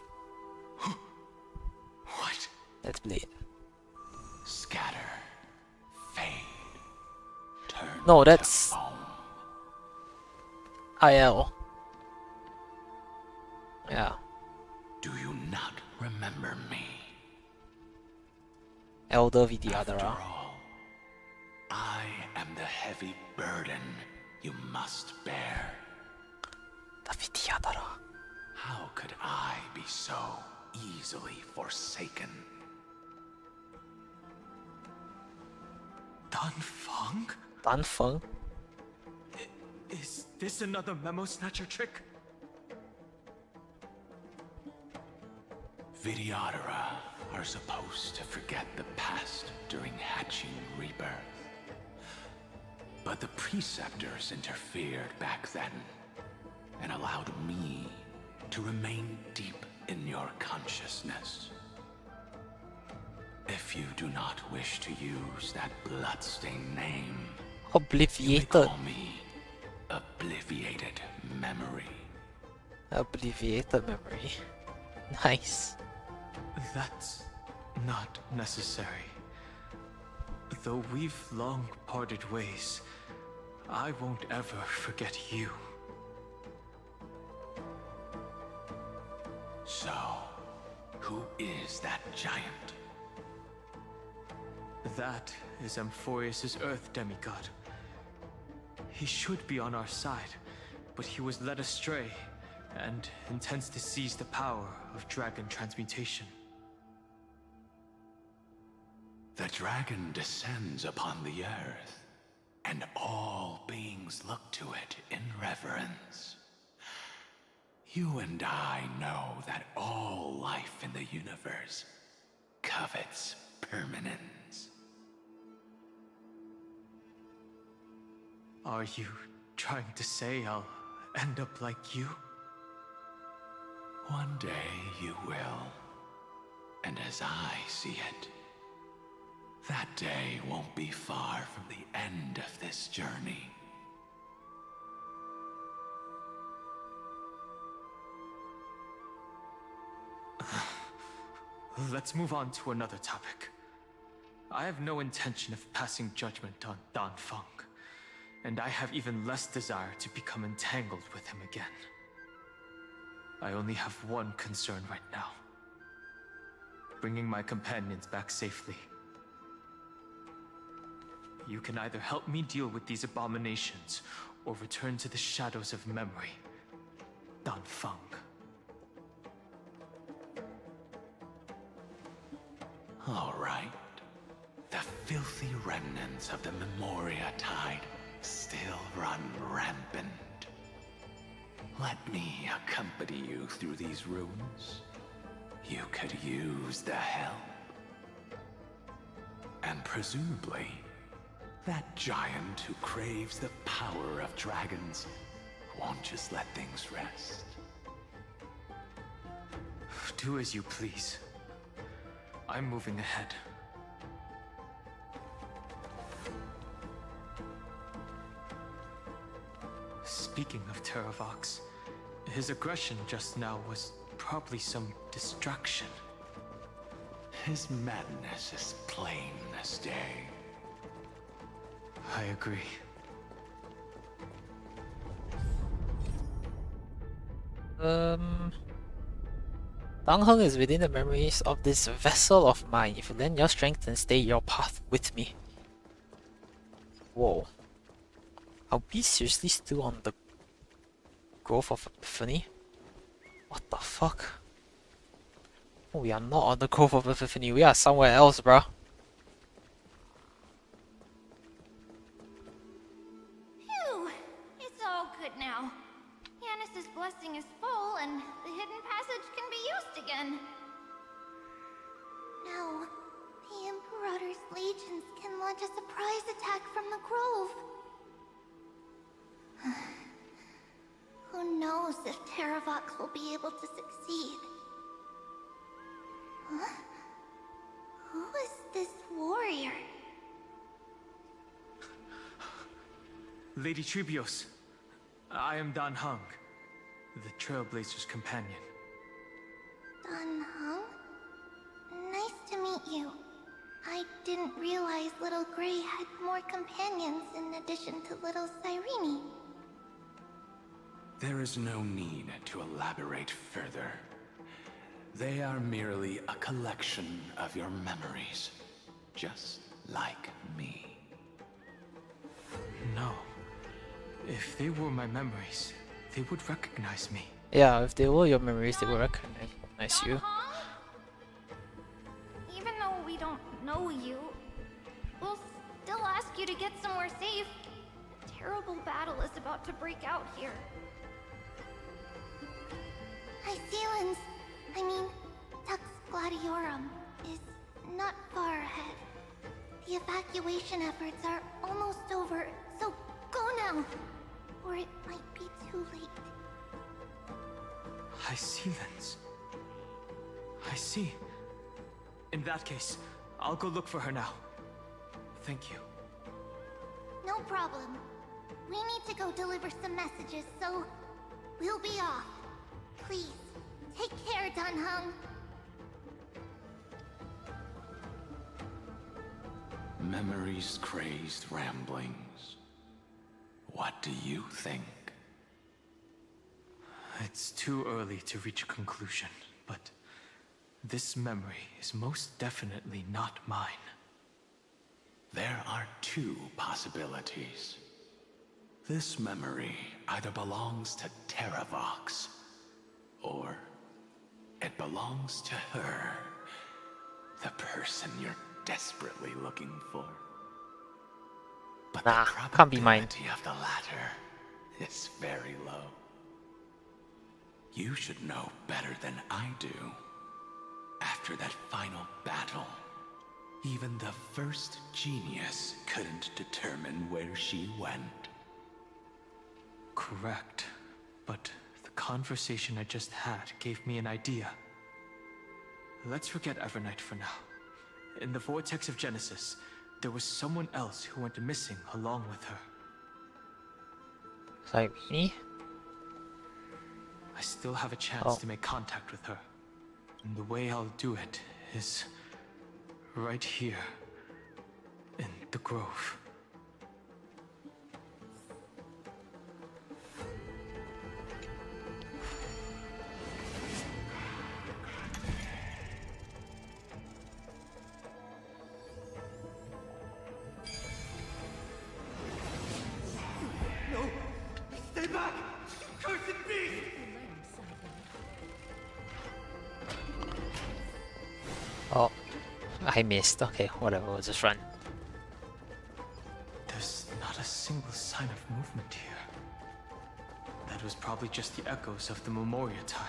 What? That's Blade. Scatter, fade, turn No, to that's foam. IL. Yeah. Do you not remember me? Elder After Vidyadhara. all, I am the heavy burden you must bear. The Vidyadhara. How could I be so easily forsaken? Dan Feng? Dan Feng? Is this another Memo Snatcher trick? Vidyadhara are supposed to forget the past during hatching rebirth. But the Preceptors interfered back then and allowed me to remain deep in your consciousness. If you do not wish to use that bloodstained name, you may Obliviated. call me Obliviated Memory. Obliviated memory. Nice. That's not necessary. Though we've long parted ways, I won't ever forget you. So, who is that giant? That is Amphorius' Earth demigod. He should be on our side, but he was led astray and intends to seize the power of dragon transmutation. The dragon descends upon the earth, and all beings look to it in reverence. You and I know that all life in the universe covets permanence. Are you trying to say I'll end up like you? One day you will, and as I see it, that day won't be far from the end of this journey. Let's move on to another topic. I have no intention of passing judgment on Dan Feng, and I have even less desire to become entangled with him again. I only have one concern right now: bringing my companions back safely. You can either help me deal with these abominations, or return to the shadows of memory. Dan Feng. All right. The filthy remnants of the Memoria Tide still run rampant. Let me accompany you through these ruins. You could use the help. And presumably, that giant who craves the power of dragons won't just let things rest. Do as you please. I'm moving ahead. Speaking of Terravox, his aggression just now was probably some distraction. His madness is plain as day. I agree. Dan Heng is within the memories of this vessel of mine. If you lend your strength and stay your path with me. Whoa. Are we seriously still on the Grove of Epiphany? What the fuck? Oh, we are not on the Grove of Epiphany, we are somewhere else, bruh. Phew! It's all good now. Yanis's blessing is full, and the hidden passage can be used again. Now, the Imperator's legions can launch a surprise attack from the Grove. Who knows if Terravox will be able to succeed? Huh? Who is this warrior? Lady Tribios, I am Dan Heng, the Trailblazer's companion. Dan Heng? Nice to meet you. I didn't realize Little Grey had more companions in addition to Little Cyrene. There is no need to elaborate further. They are merely a collection of your memories, just like me. No. If they were my memories, they would recognize me. Yeah, if they were your memories, they will recognize you. Even though we don't know you, we'll still ask you to get somewhere safe. A terrible battle is about to break out here. Icelands, I mean, Tux Gladiorum, is not far ahead. The evacuation efforts are almost over, so go now, or it might be too late. Icelands. I see. In that case, I'll go look for her now. Thank you. No problem. We need to go deliver some messages, so we'll be off. Please, take care, Dan Heng. Memories crazed ramblings. What do you think? It's too early to reach a conclusion, but this memory is most definitely not mine. There are two possibilities. This memory either belongs to Terravox, or it belongs to her, the person you're desperately looking for. But nah, the can't be mine. probability of the latter is very low. You should know better than I do. After that final battle, even the first genius couldn't determine where she went. Correct. But the conversation I just had gave me an idea. Let's forget Evernight for now. In the Vortex of Genesis, there was someone else who went missing along with her. Like me? I still have a chance to make contact with her. And the way I'll do it is right here in the Grove. No! Stay back! Cursed beast! Oh, I missed. Okay, whatever, we'll just run. There's not a single sign of movement here. That was probably just the echoes of the Memoria Tide.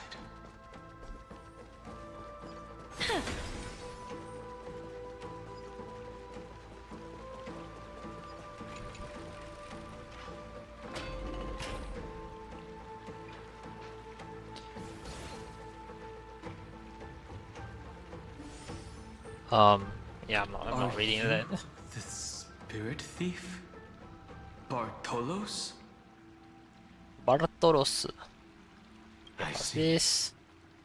Yeah, I'm not reading that. The Spirit Thief? Bartolos? Bartolos. I see. This.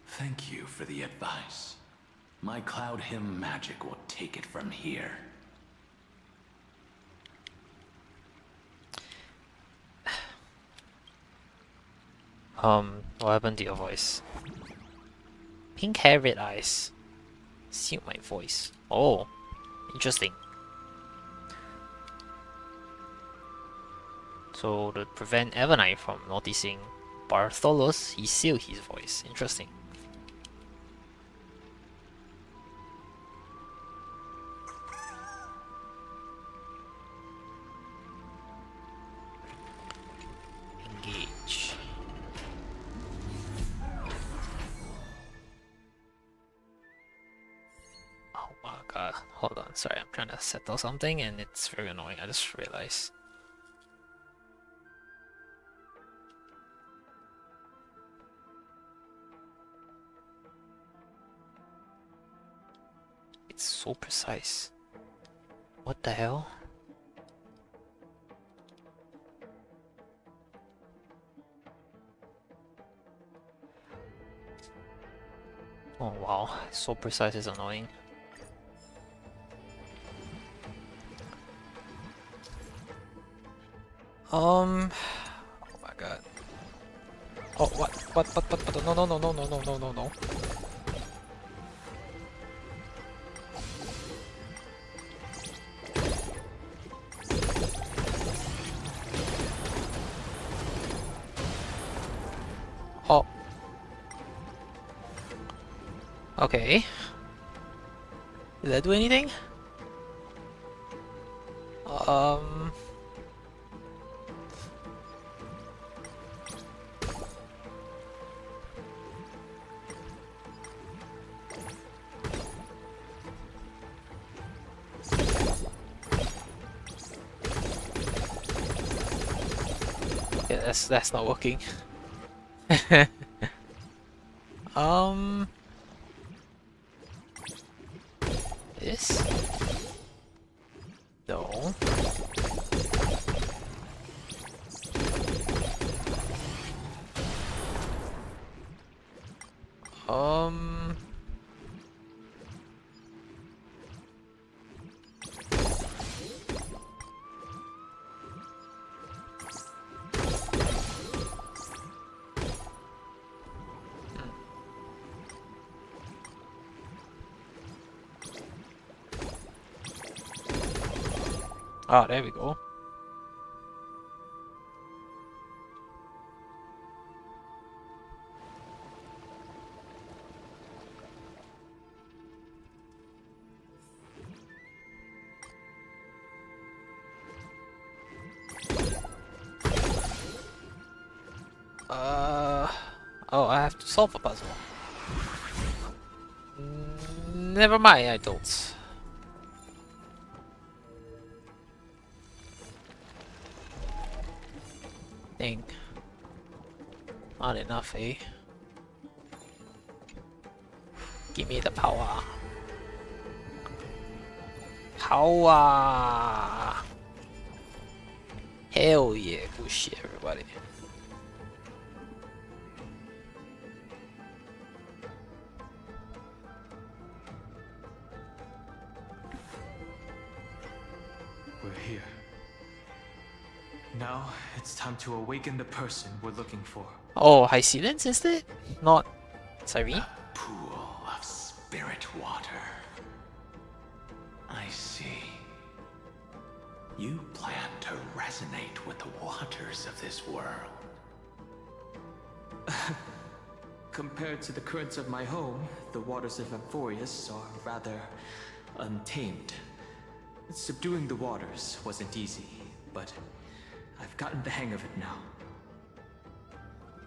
Thank you for the advice. My Cloud Hymn magic will take it from here. What happened to your voice? Pink hair, red eyes. Suit my voice. Oh, interesting. So to prevent Evernine from noticing Bartholus, he sealed his voice. Interesting. Engage. Oh my god, hold on, sorry, I'm trying to settle something and it's very annoying, I just realized. It's so precise. What the hell? Oh wow, so precise is annoying. Oh my god. Oh, what, no, no. Oh. Okay. Did that do anything? Yeah, that's not working. This? No. Ah, there we go. Oh, I have to solve a puzzle. Never mind, I don't. Dang. Not enough, eh? Give me the power. Power! Hell yeah, good shit, everybody. We're here. Now, it's time to awaken the person we're looking for. Oh, High Sealants instead? Not Cyrene? Pool of spirit water. I see. You plan to resonate with the waters of this world. Compared to the currents of my home, the waters of Amphorius are rather untamed. Subduing the waters wasn't easy, but I've gotten the hang of it now.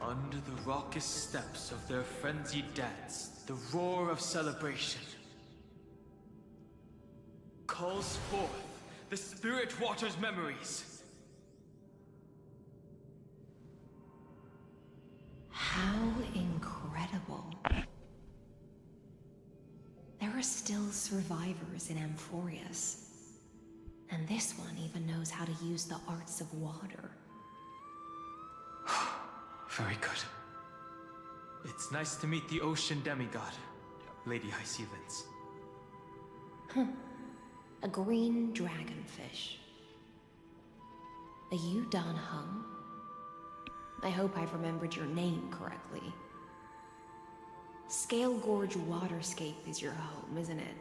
Under the raucous steps of their frenzied dance, the roar of celebration calls forth the Spirit Water's memories. How incredible. There are still survivors in Amphorius. And this one even knows how to use the arts of water. Very good. It's nice to meet the ocean demigod, Lady High Sealants. A green dragonfish. Are you Dan Heng? I hope I've remembered your name correctly. Scale Gorge Waterscape is your home, isn't it?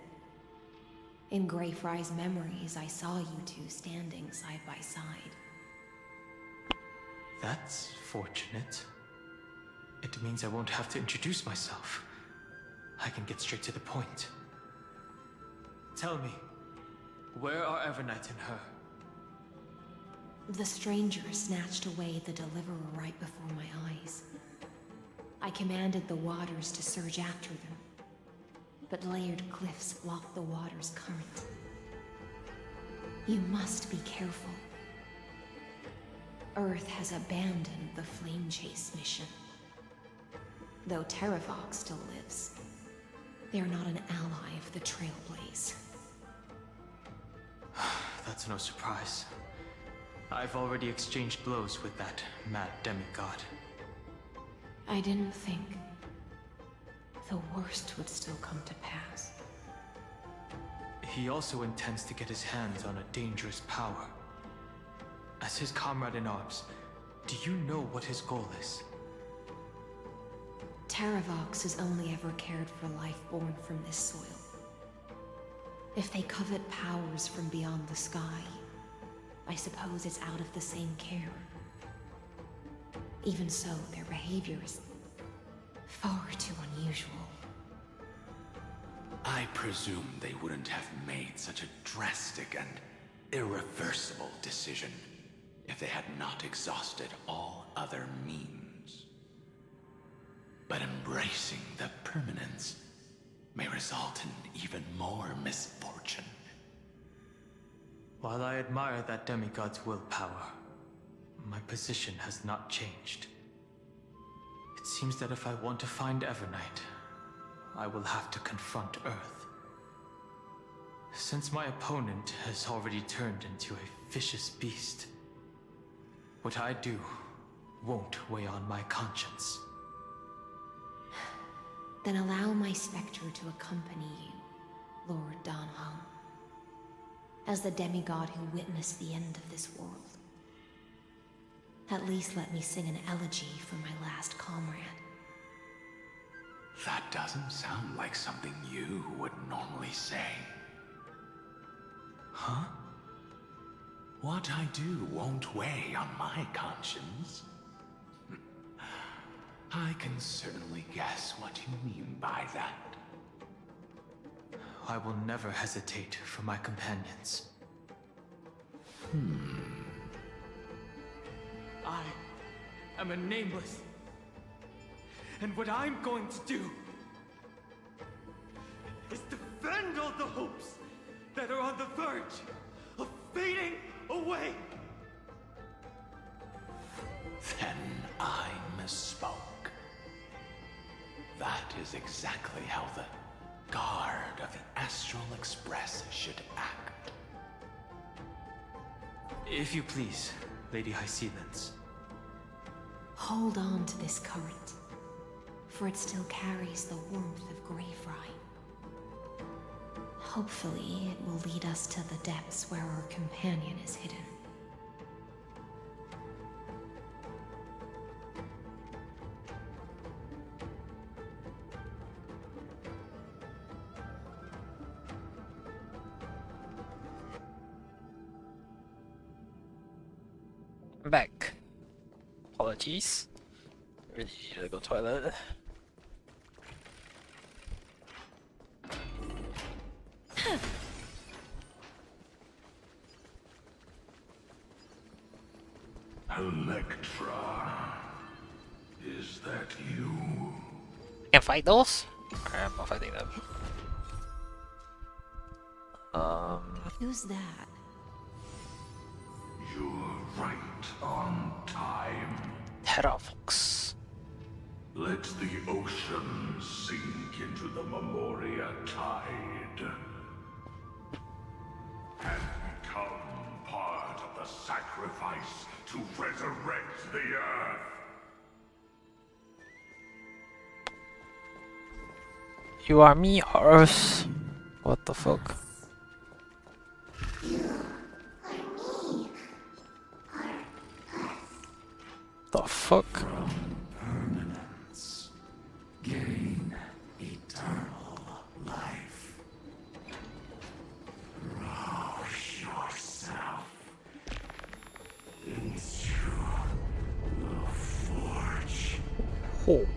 In Greyfry's memories, I saw you two standing side by side. That's fortunate. It means I won't have to introduce myself. I can get straight to the point. Tell me, where are Evernight and her? The stranger snatched away the deliverer right before my eyes. I commanded the waters to surge after them, but layered cliffs blocked the water's current. You must be careful. Earth has abandoned the Flame Chase mission. Though Terravox still lives, they're not an ally of the Trailblaze. That's no surprise. I've already exchanged blows with that mad demigod. I didn't think the worst would still come to pass. He also intends to get his hands on a dangerous power. As his comrade in arms, do you know what his goal is? Terravox has only ever cared for life born from this soil. If they covet powers from beyond the sky, I suppose it's out of the same care. Even so, their behavior is far too unusual. I presume they wouldn't have made such a drastic and irreversible decision if they had not exhausted all other means. But embracing the permanence may result in even more misfortune. While I admire that demigod's willpower, my position has not changed. It seems that if I want to find Evernight, I will have to confront Earth. Since my opponent has already turned into a vicious beast, what I do won't weigh on my conscience. Then allow my specter to accompany you, Lord Dan Heng, as the demigod who witnessed the end of this world. At least let me sing an elegy for my last comrade. That doesn't sound like something you would normally say. Huh? What I do won't weigh on my conscience. I can certainly guess what you mean by that. I will never hesitate for my companions. I am a nameless. And what I'm going to do is defend all the hopes that are on the verge of fading away. Then I misspoke. That is exactly how the guard of the Astral Express should act. If you please, Lady Hyacinthus. Hold on to this current, for it still carries the warmth of Greyfry. Hopefully, it will lead us to the depths where our companion is hidden. I'm back. Apologies. Really need to go toilet. Electra, is that you? I can fight those? Alright, I'm not fighting them. Who's that? You're right on time. Terravox. Let the ocean sink into the Memoria tide and become part of the sacrifice to resurrect the Earth. You are me, Earth. What the fuck? The fuck? Permanence. Gain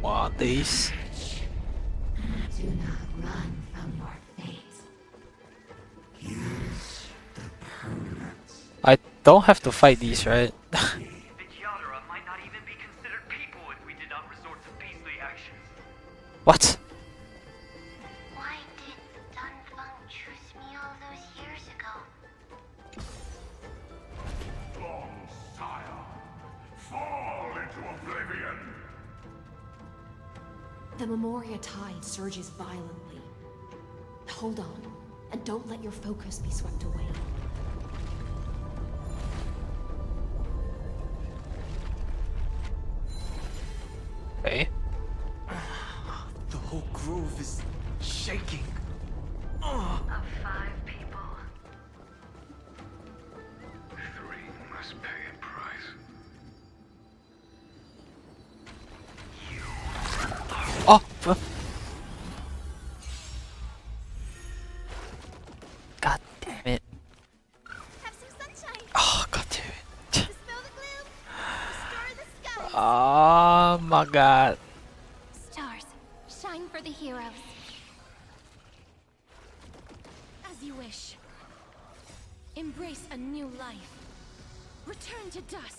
want these. Do not run from your fate. Use the permanence. I don't have to fight these, right? The Kiadara might not even be considered people if we did not resort to beastly actions. What? Why did Dunfeng choose me all those years ago? Long sire, fall into oblivion. The Memoria tide surges violently. Hold on, and don't let your focus be swept away. Okay. The whole grove is shaking. Of 5 people. 3 must pay a price. Oh! God damn it. Oh, god damn it. Oh my god. Stars, shine for the heroes. As you wish. Embrace a new life. Return to dust.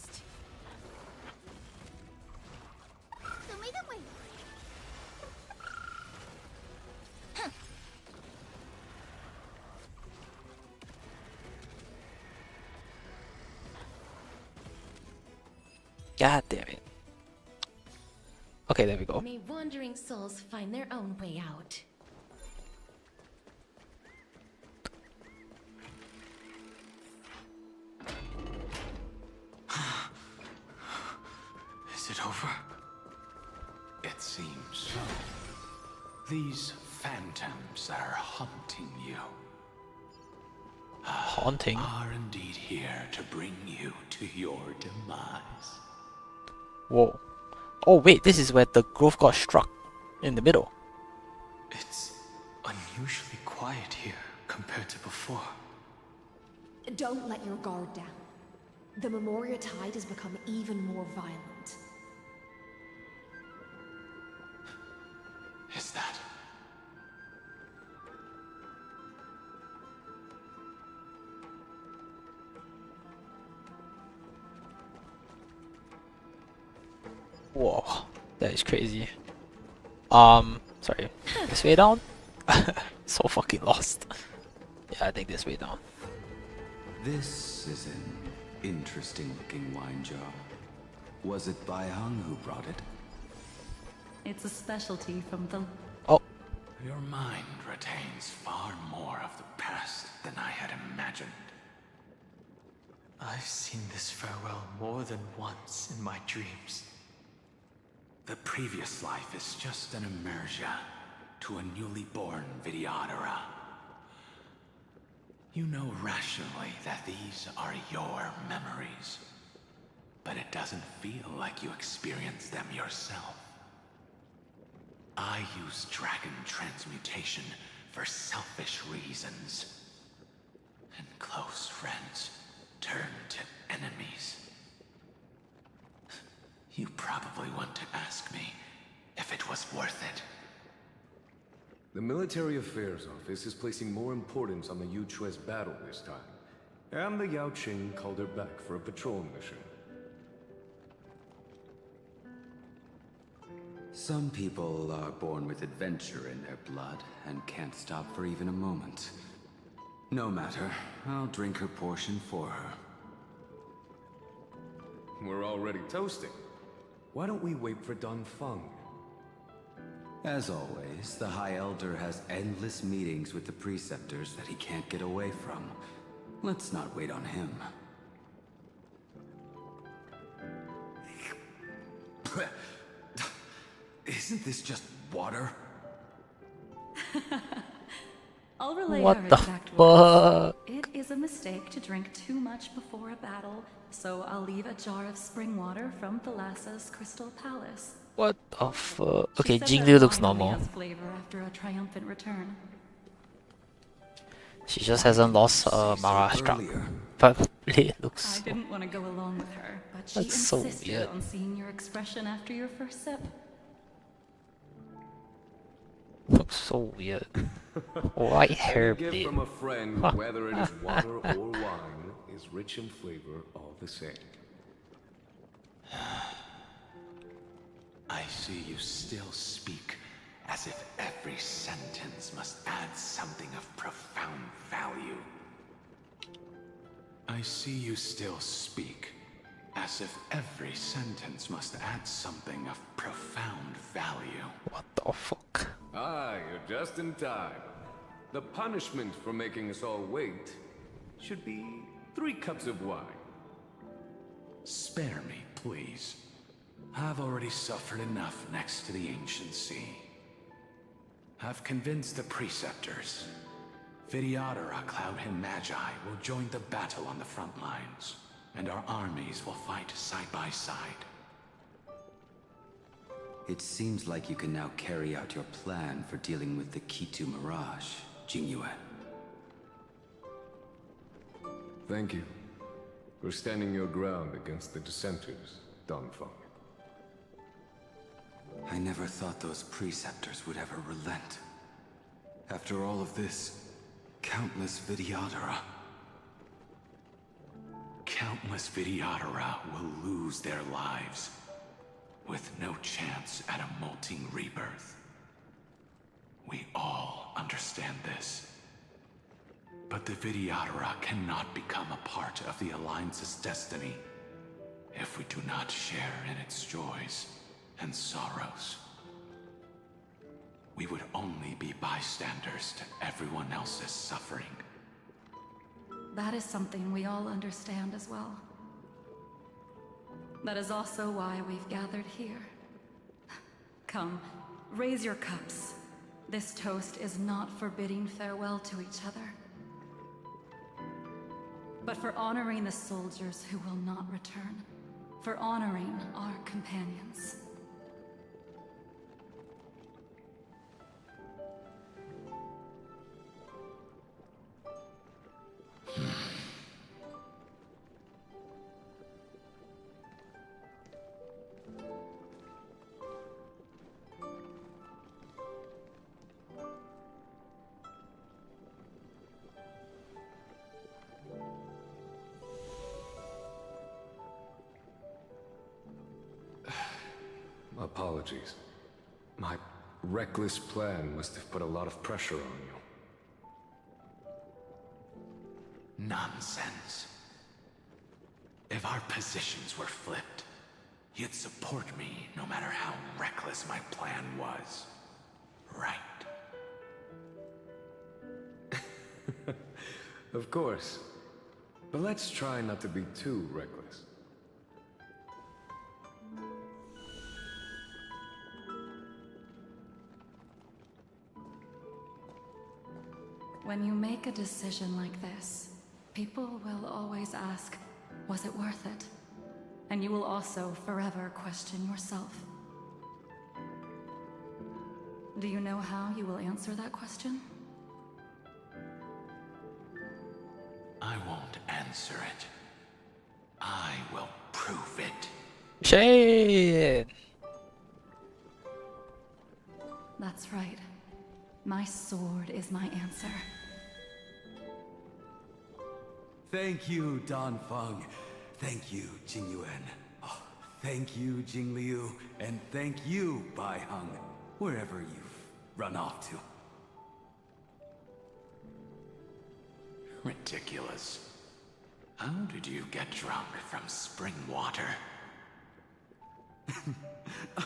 God damn it. Okay, there we go. May wandering souls find their own way out. Is it over? It seems so. These phantoms are haunting you. Haunting? Are indeed here to bring you to your demise. Whoa. Oh wait, this is where the grove got struck. In the middle. It's unusually quiet here compared to before. Don't let your guard down. The Memoria tide has become even more violent. Is that? Whoa. That is crazy. Sorry. This way down? So fucking lost. Yeah, I think this way down. This is an interesting looking wine jar. Was it Bai Hung who brought it? It's a specialty from the... Oh. Your mind retains far more of the past than I had imagined. I've seen this farewell more than once in my dreams. The previous life is just an inertia to a newly born Vidyadhara. You know rationally that these are your memories, but it doesn't feel like you experienced them yourself. I use dragon transmutation for selfish reasons, and close friends turn to enemies. You probably want to ask me if it was worth it. The Military Affairs Office is placing more importance on the Yuchue's battle this time. And the Yao Qing called her back for a patrol mission. Some people are born with adventure in their blood and can't stop for even a moment. No matter, I'll drink her portion for her. We're already toasting. Why don't we wait for Dunfeng? As always, the High Elder has endless meetings with the Preceptors that he can't get away from. Let's not wait on him. Isn't this just water? I'll relay What her the exact words. fuck? It is a mistake to drink too much before a battle, so I'll leave a jar of spring water from Thalassa's Crystal Palace. What the fuck? Okay, She said Jingli that looks wine only normal. has flavor after a triumphant return. She just hasn't lost Maharashtra. But it looks I didn't want to go along with her, but she That's so insisted weird. on seeing your expression after your first sip. looks so weird. White hair A gift bit. from a friend, whether it is water or wine, is rich in flavor all the same. I see you still speak as if every sentence must add something of profound value. I see you still speak as if every sentence must add something of profound value. What the fuck? Ah, you're just in time. The punishment for making us all wait should be 3 cups of wine. Spare me, please. I've already suffered enough next to the ancient sea. I've convinced the preceptors. Vidyadhara, Cloudhim Magi, will join the battle on the front lines, and our armies will fight side by side. It seems like you can now carry out your plan for dealing with the Kitu Mirage, Jingyue. Thank you for standing your ground against the dissenters, Danfeng. I never thought those preceptors would ever relent. After all of this, countless Vidyadhara. Countless Vidyadhara will lose their lives, with no chance at a molting rebirth. We all understand this. But the Vidyadhara cannot become a part of the Alliance's destiny if we do not share in its joys and sorrows. We would only be bystanders to everyone else's suffering. That is something we all understand as well. That is also why we've gathered here. Come, raise your cups. This toast is not for bidding farewell to each other, but for honoring the soldiers who will not return, for honoring our companions. Apologies. My reckless plan must have put a lot of pressure on you. Nonsense. If our positions were flipped, you'd support me no matter how reckless my plan was. Right? Of course. But let's try not to be too reckless. When you make a decision like this, people will always ask, was it worth it? And you will also forever question yourself. Do you know how you will answer that question? I won't answer it. I will prove it. Shade! That's right. My sword is my answer. Thank you, Danfeng. Thank you, Jingyuan. Oh, thank you, Jingliu. And thank you, Baiheng, wherever you've run off to. Ridiculous. How did you get drunk from spring water?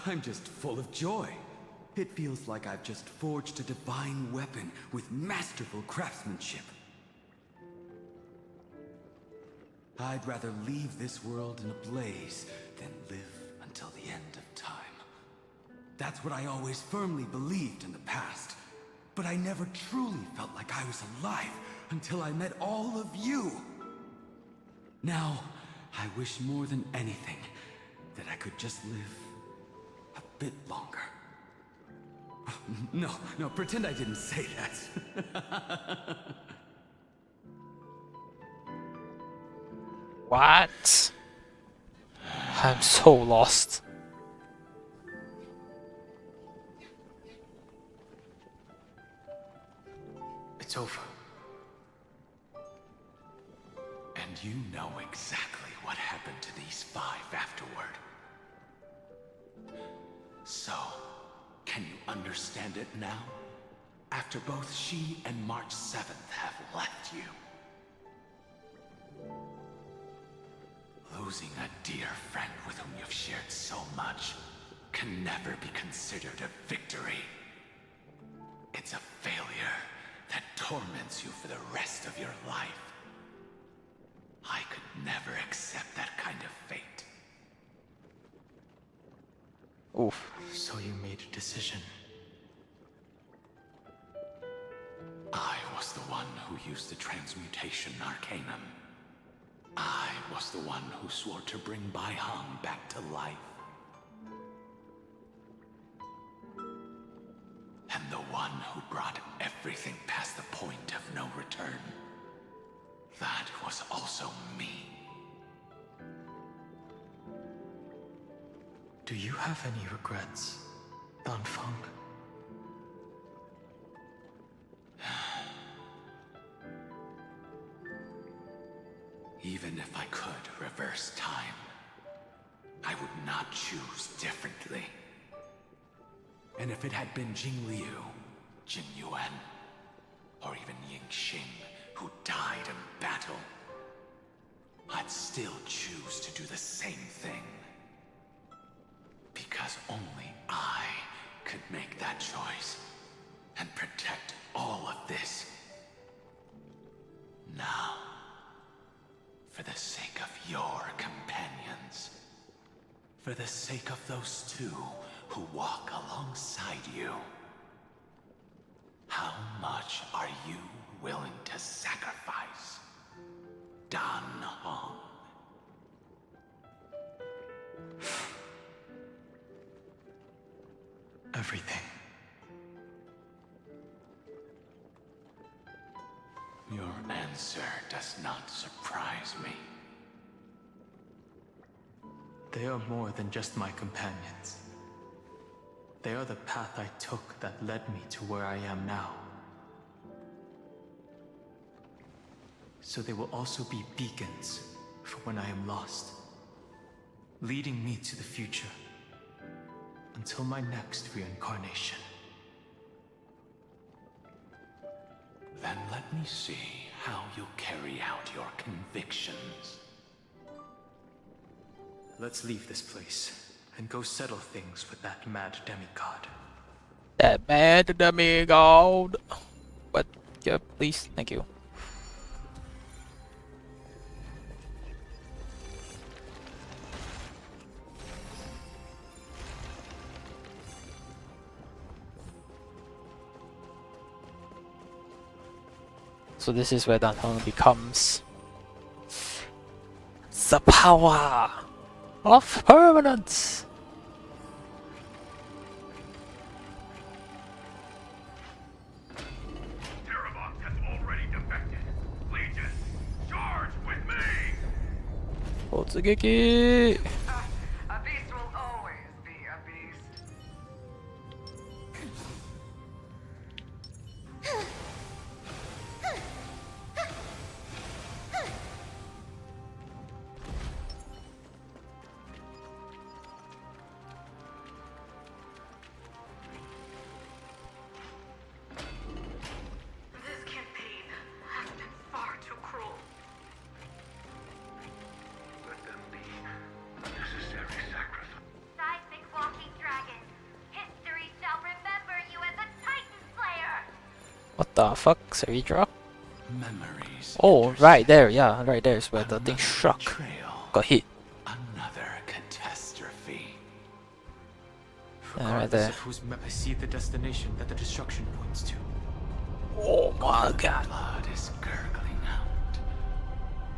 I'm just full of joy. It feels like I've just forged a divine weapon with masterful craftsmanship. I'd rather leave this world in a blaze than live until the end of time. That's what I always firmly believed in the past. But I never truly felt like I was alive until I met all of you. Now, I wish more than anything that I could just live a bit longer. No, pretend I didn't say that. What? I'm so lost. it's over. And you know exactly what happened to these 5 afterward. So, can you understand it now? After both she and March 7th have left you. Losing a dear friend with whom you've shared so much can never be considered a victory. It's a failure that torments you for the rest of your life. I could never accept that kind of fate. Oof. So you made a decision. I was the one who used the transmutation arcanum. I was the one who swore to bring Bai Hong back to life. And the one who brought everything past the point of no return. That was also me. Do you have any regrets, Danfeng? Even if I could reverse time, I would not choose differently. And if it had been Jing Liu, Jing Yuan, or even Ying Xing who died in battle, I'd still choose to do the same thing. Because only I could make that choice and protect all of this. Now, for the sake of your companions, for the sake of those 2 who walk alongside you, how much are you willing to sacrifice, Dan Hong? Everything. Your answer does not surprise me. They are more than just my companions. They are the path I took that led me to where I am now. So they will also be beacons for when I am lost, leading me to the future until my next reincarnation. Then let me see how you'll carry out your convictions. Let's leave this place and go settle things with that mad demigod. That mad demigod. But yeah, please, thank you. So this is where Dan Hong becomes the power of permanence. Terravox has already defected. Legion, charge with me! Otsugeki! A beast will always be a beast. This campaign has been far too cruel. Let them be necessary sacrifice. Seismic walking dragon. History shall remember you as a Titan Slayer. What the fuck, Saridra? Memories. Oh, right there, yeah, right there is where the thing struck. Got hit. Another catastrophe. Yeah, right Regardless there. of whose map, I see the destination that the destruction points to. Oh my god. Blood is gurgling out.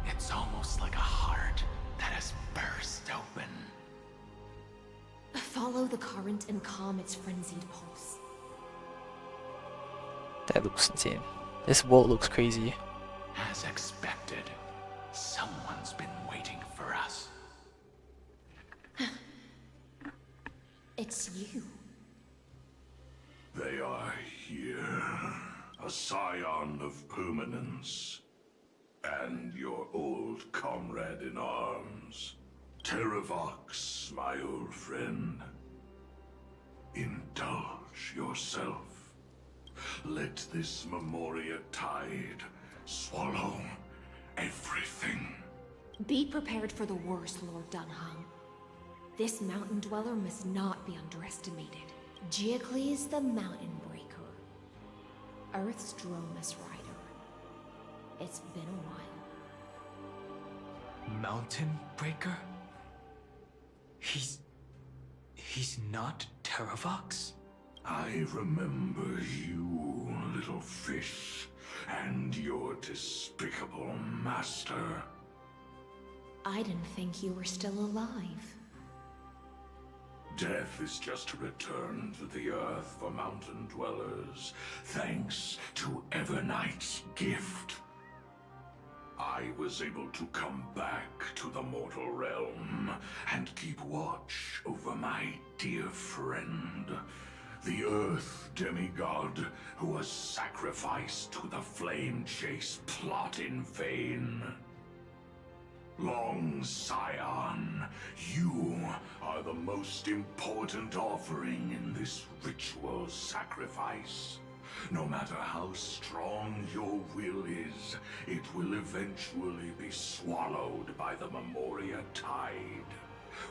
It's almost like a heart that has burst open. Follow the current and calm its frenzied pulse. That looks insane. This world looks crazy. As expected, someone's been waiting for us. It's you. They are here. a scion of permanence, and your old comrade in arms. Terravox, my old friend. Indulge yourself. Let this Memoria tide swallow everything. Be prepared for the worst, Lord Dunhung. This mountain dweller must not be underestimated. Geocles the Mountain Breaker. Earth's Dromus Rider. It's been a while. Mountain Breaker? He's not Terravox? I remember you, little fish, and your despicable master. I didn't think you were still alive. Death is just a return to the earth for mountain dwellers, thanks to Everknight's gift. I was able to come back to the mortal realm and keep watch over my dear friend, the Earth demigod who was sacrificed to the Flame Chase plot in vain. Long Scion, you are the most important offering in this ritual sacrifice. No matter how strong your will is, it will eventually be swallowed by the Memoria tide.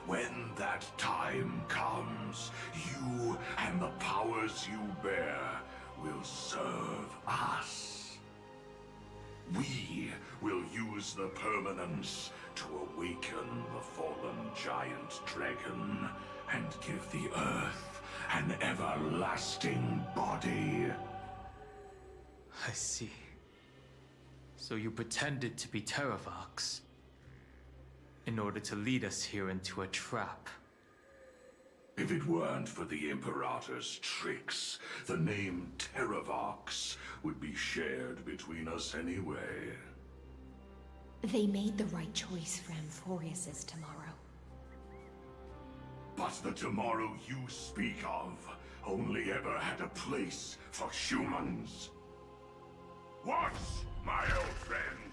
When that time comes, you and the powers you bear will serve us. We will use the permanence to awaken the fallen giant dragon and give the earth an everlasting body. I see. So you pretended to be Terravox in order to lead us here into a trap. If it weren't for the Imperator's tricks, the name Terravox would be shared between us anyway. They made the right choice for Amphorius's tomorrow. But the tomorrow you speak of only ever had a place for humans. Watch, my old friend.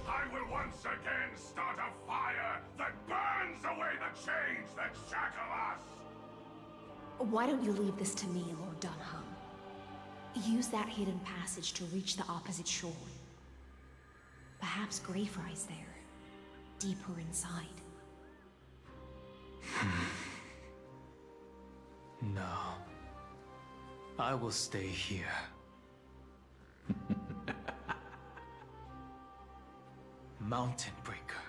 I will once again start a fire that burns away the chains that shackle us. Why don't you leave this to me, Lord Dunham? Use that hidden passage to reach the opposite shore. Perhaps Greyfry's there, deeper inside. No. I will stay here. Mountain Breaker,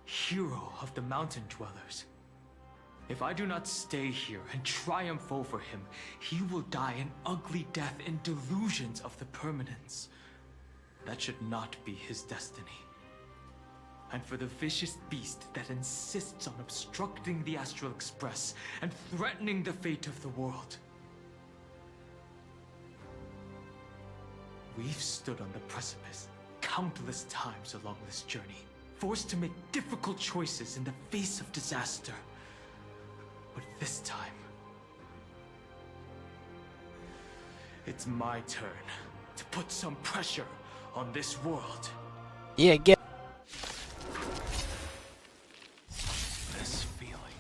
hero of the mountain dwellers. If I do not stay here and triumph over him, he will die an ugly death in delusions of the permanence. That should not be his destiny. And for the vicious beast that insists on obstructing the Astral Express and threatening the fate of the world. We've stood on the precipice countless times along this journey, forced to make difficult choices in the face of disaster. But this time, it's my turn to put some pressure on this world. Yeah, get. This feeling,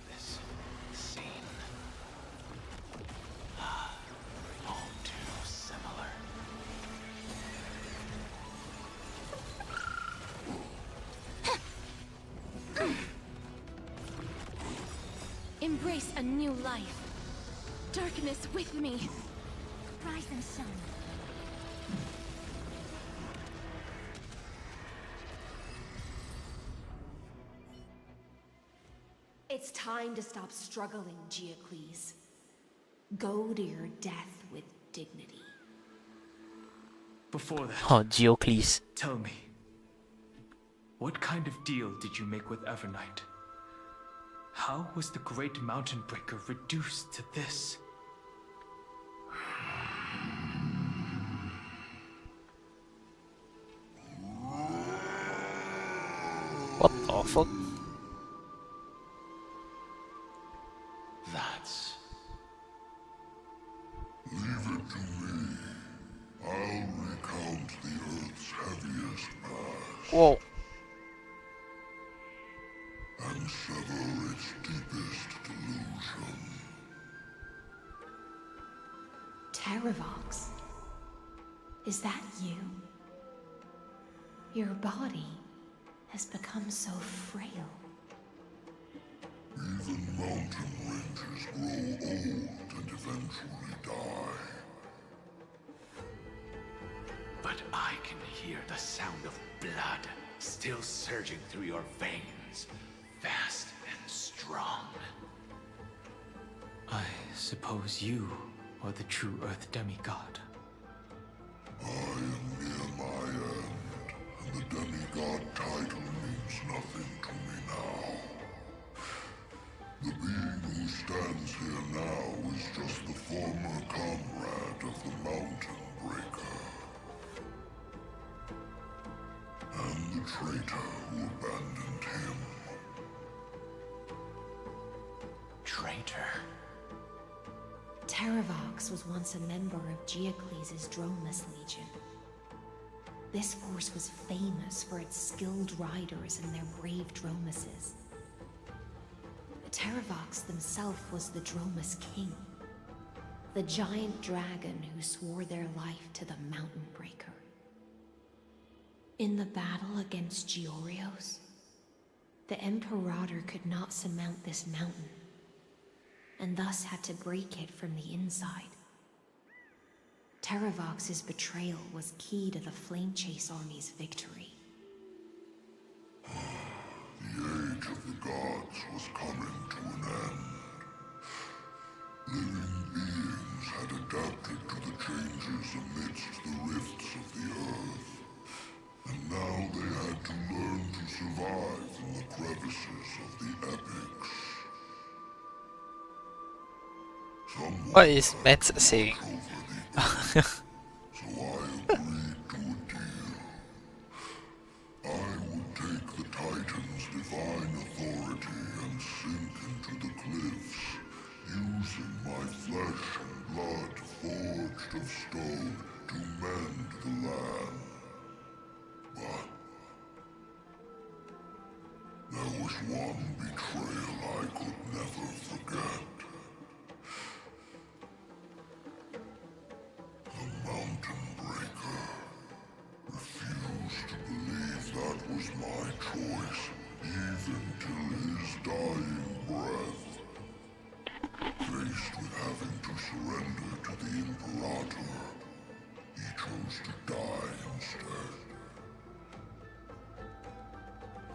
this scene, all too similar. Embrace a new life. Darkness with me. Rise and shine. It's time to stop struggling, Geocles. Go to your death with dignity. Before that, Oh, Geocles. tell me, what kind of deal did you make with Everknight? How was the Great Mountain Breaker reduced to this? What the fuck? That's... Leave it to me. Whoa. And sever its deepest delusion. Terravox? Is that you? Your body has become so frail. Even mountain ranges grow old and eventually die. But I can hear the sound of blood still surging through your veins, fast and strong. I suppose you are the true Earth demigod. I am near my end, and the demigod title means nothing to me now. The being who stands here now is just the former comrade of the Mountain Breaker. And the traitor who abandoned him. Traitor? Terravox was once a member of Geocles' Dromus Legion. This force was famous for its skilled riders and their brave Dromuses. Terravox himself was the Dromus King, the giant dragon who swore their life to the Mountain Breaker. In the battle against Georios, the Imperator could not surmount this mountain, and thus had to break it from the inside. Terravox's betrayal was key to the Flamechase army's victory. The age of the gods was coming to an end. Living beings had adapted to the changes amidst the rifts of the earth. And now they had to learn to survive in the crevices of the epics. What is Mets saying? So I agreed to a deal. I would take the Titan's divine authority and sink into the cliffs, using my flesh and blood forged of stone to mend the land. But there was one betrayal I could never forget. The Mountain Breaker refused to believe that was my choice, even till his dying breath. Faced with having to surrender to the Imperator, he chose to die instead.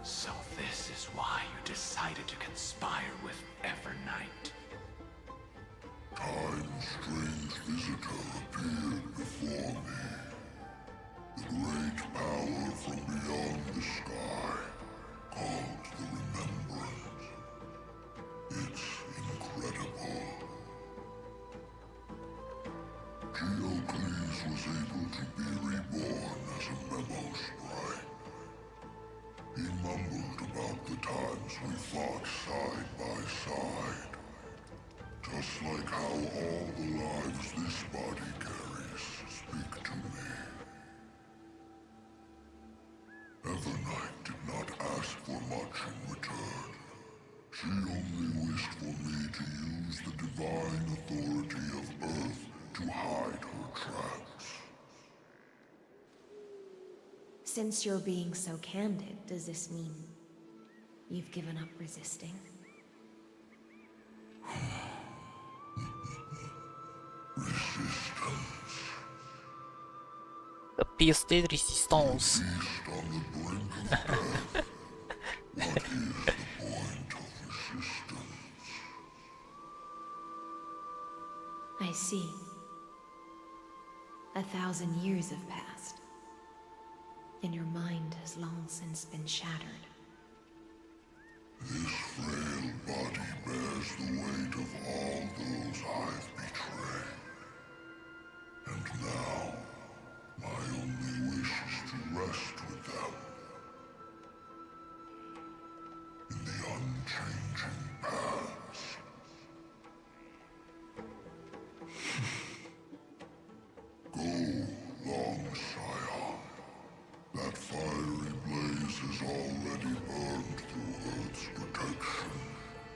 So this is why you decided to conspire with Evernight. Time's strange visitor appeared before me. The great power from beyond the sky, called the Remembrance. It's incredible. Geocles was able to be reborn as a memo sprite. He mumbled about the times we fought side by side. Just like how all the lives this body carries speak to me. Evernight did not ask for much in return. She only wished for me to use the divine authority of Earth to hide her tracks. Since you're being so candid, does this mean you've given up resisting? The pièce de résistance. Beast on the brink of death. What is the point of resistance? I see. 1,000 years have passed, and your mind has long since been shattered. This frail body bears the weight of all those I've betrayed. And now, my only wish is to rest with them. In the unchanging paths. Go, long Scion. That fiery blade has already burned through Earth's protection,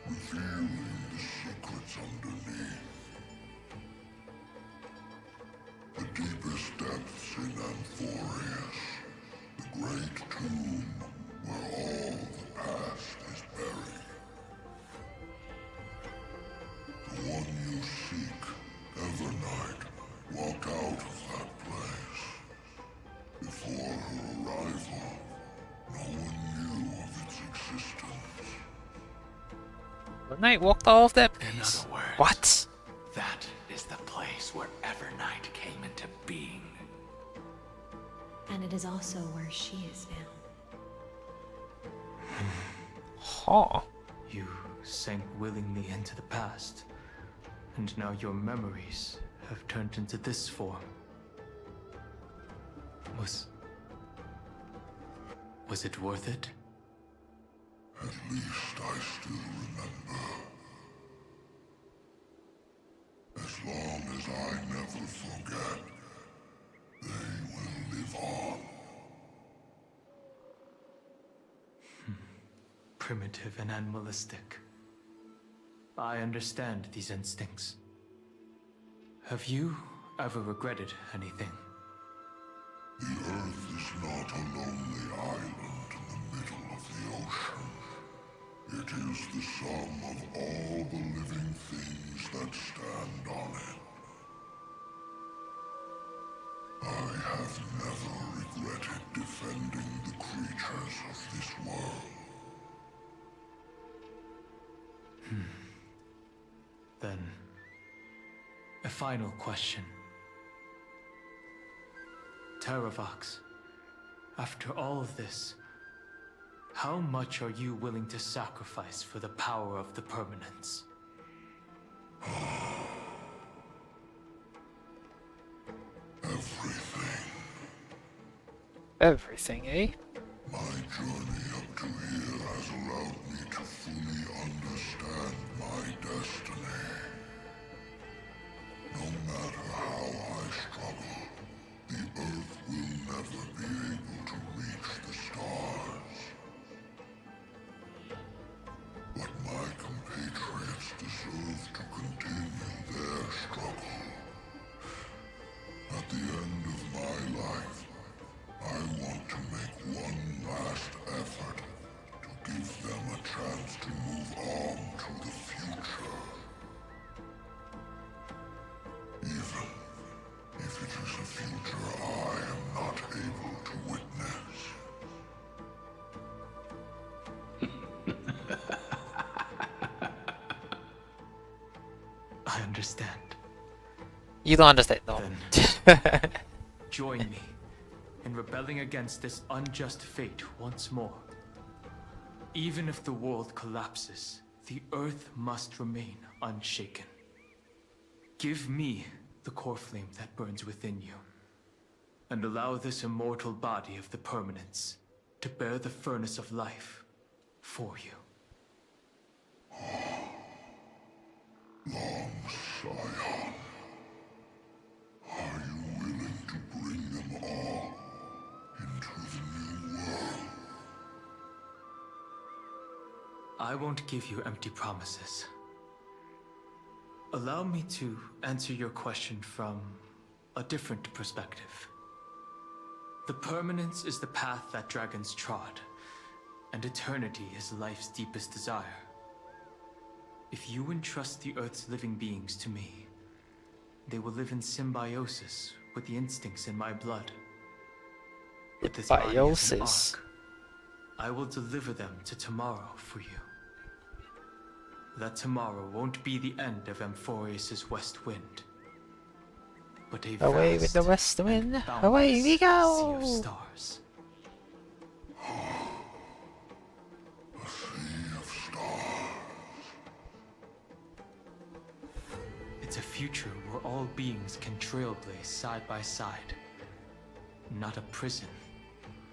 revealing the secrets underneath. The deepest depths in Amphorius, the great tomb where all the past is buried. The one you seek, Evernight, walked out of that place. Before her arrival, no one knew of its existence. The Knight walked all of that In place. other words, What? that is the place where Evernight came into being. And it is also where she is now. Huh. You sank willingly into the past, and now your memories have turned into this form. Was it worth it? At least I still remember. As long as I never forget, they will live on. Primitive and animalistic. I understand these instincts. Have you ever regretted anything? The Earth is not a lonely island in the middle of the ocean. It is the sum of all the living things that stand on it. I have never regretted defending the creatures of this world. Then, a final question. Terravox, after all of this, how much are you willing to sacrifice for the power of the Permanence? Everything. Everything, eh? My journey up to here has allowed me to fully understand my destiny. No matter how I struggle, the Earth will never be able to reach the stars. But my compatriots deserve to continue their struggle. At the end of my life, I want to make one last effort to give them a chance to move on to the future. Even if it is a future I am not able to witness. I understand. You don't understand, no. Join me in rebelling against this unjust fate once more. Even if the world collapses, the Earth must remain unshaken. Give me the core flame that burns within you, and allow this immortal body of the Permanence to bear the furnace of life for you. Long Scion, are you willing to bring them all into the new world? I won't give you empty promises. Allow me to answer your question from a different perspective. The Permanence is the path that dragons trod, and eternity is life's deepest desire. If you entrust the Earth's living beings to me, they will live in symbiosis with the instincts in my blood. With this body as an Symbiosis. ark, I will deliver them to tomorrow for you. That tomorrow won't be the end of Amphorius' west wind, but a Away with the vast west wind. and Away we boundless sea go. of stars. A sea of stars. It's a future where all beings can trailblaze side by side, not a prison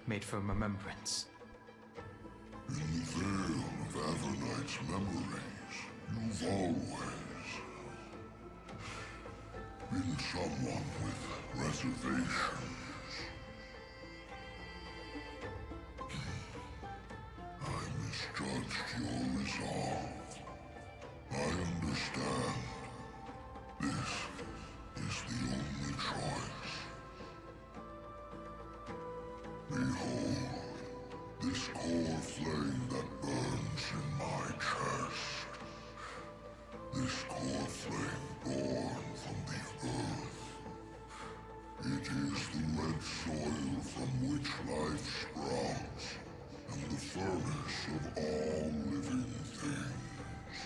made for remembrance. In the veil of Avernight's memories, you've always been someone with reservations. It is the red soil from which life sprouts, and the furnace of all living things.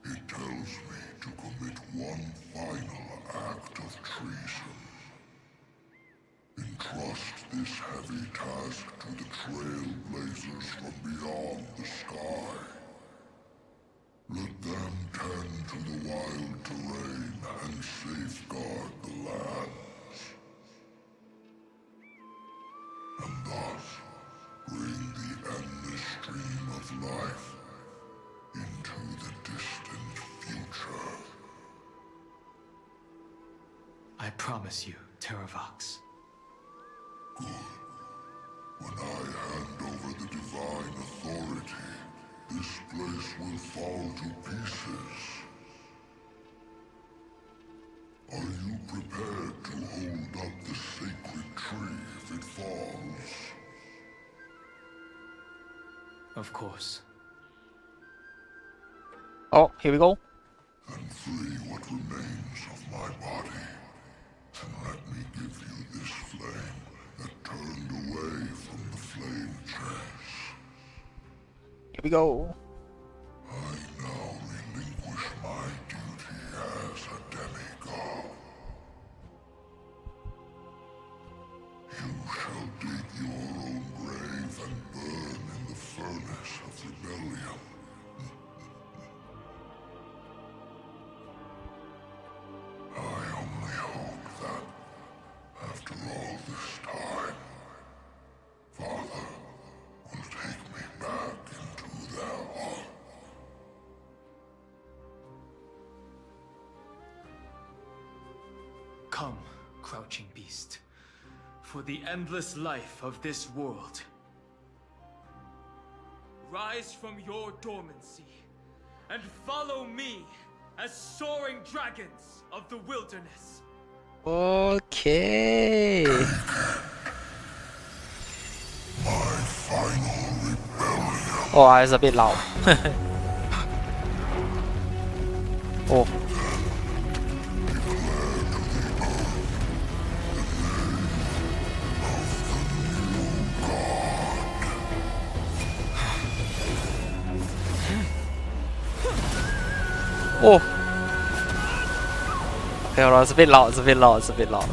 It tells me to commit one final act of treason. Entrust this heavy task to the trailblazers from beyond the sky. Let them tend to the wild terrain and safeguard the lands. And thus, bring the endless stream of life into the distant future. I promise you, Terravox. Good. When I hand over the divine authority, this place will fall to pieces. Are you prepared to hold up the sacred tree if it falls? Of course. Oh, here we go. Then free what remains of my body, and let me give you this flame that turned away from the flame chase. Here we go. I now relinquish my duty as a demigod. You shall dig your own grave and burn in the furnace of rebellion. I only hope that, after all this time, Father will take me back into their heart. Come, crouching beast, for the endless life of this world. Rise from your dormancy and follow me as soaring dragons of the wilderness. Okay. My final rebellion. Oh, it's a bit loud. Oh. Oh. Okay, hold on, it's a bit loud, it's a bit loud, it's a bit loud.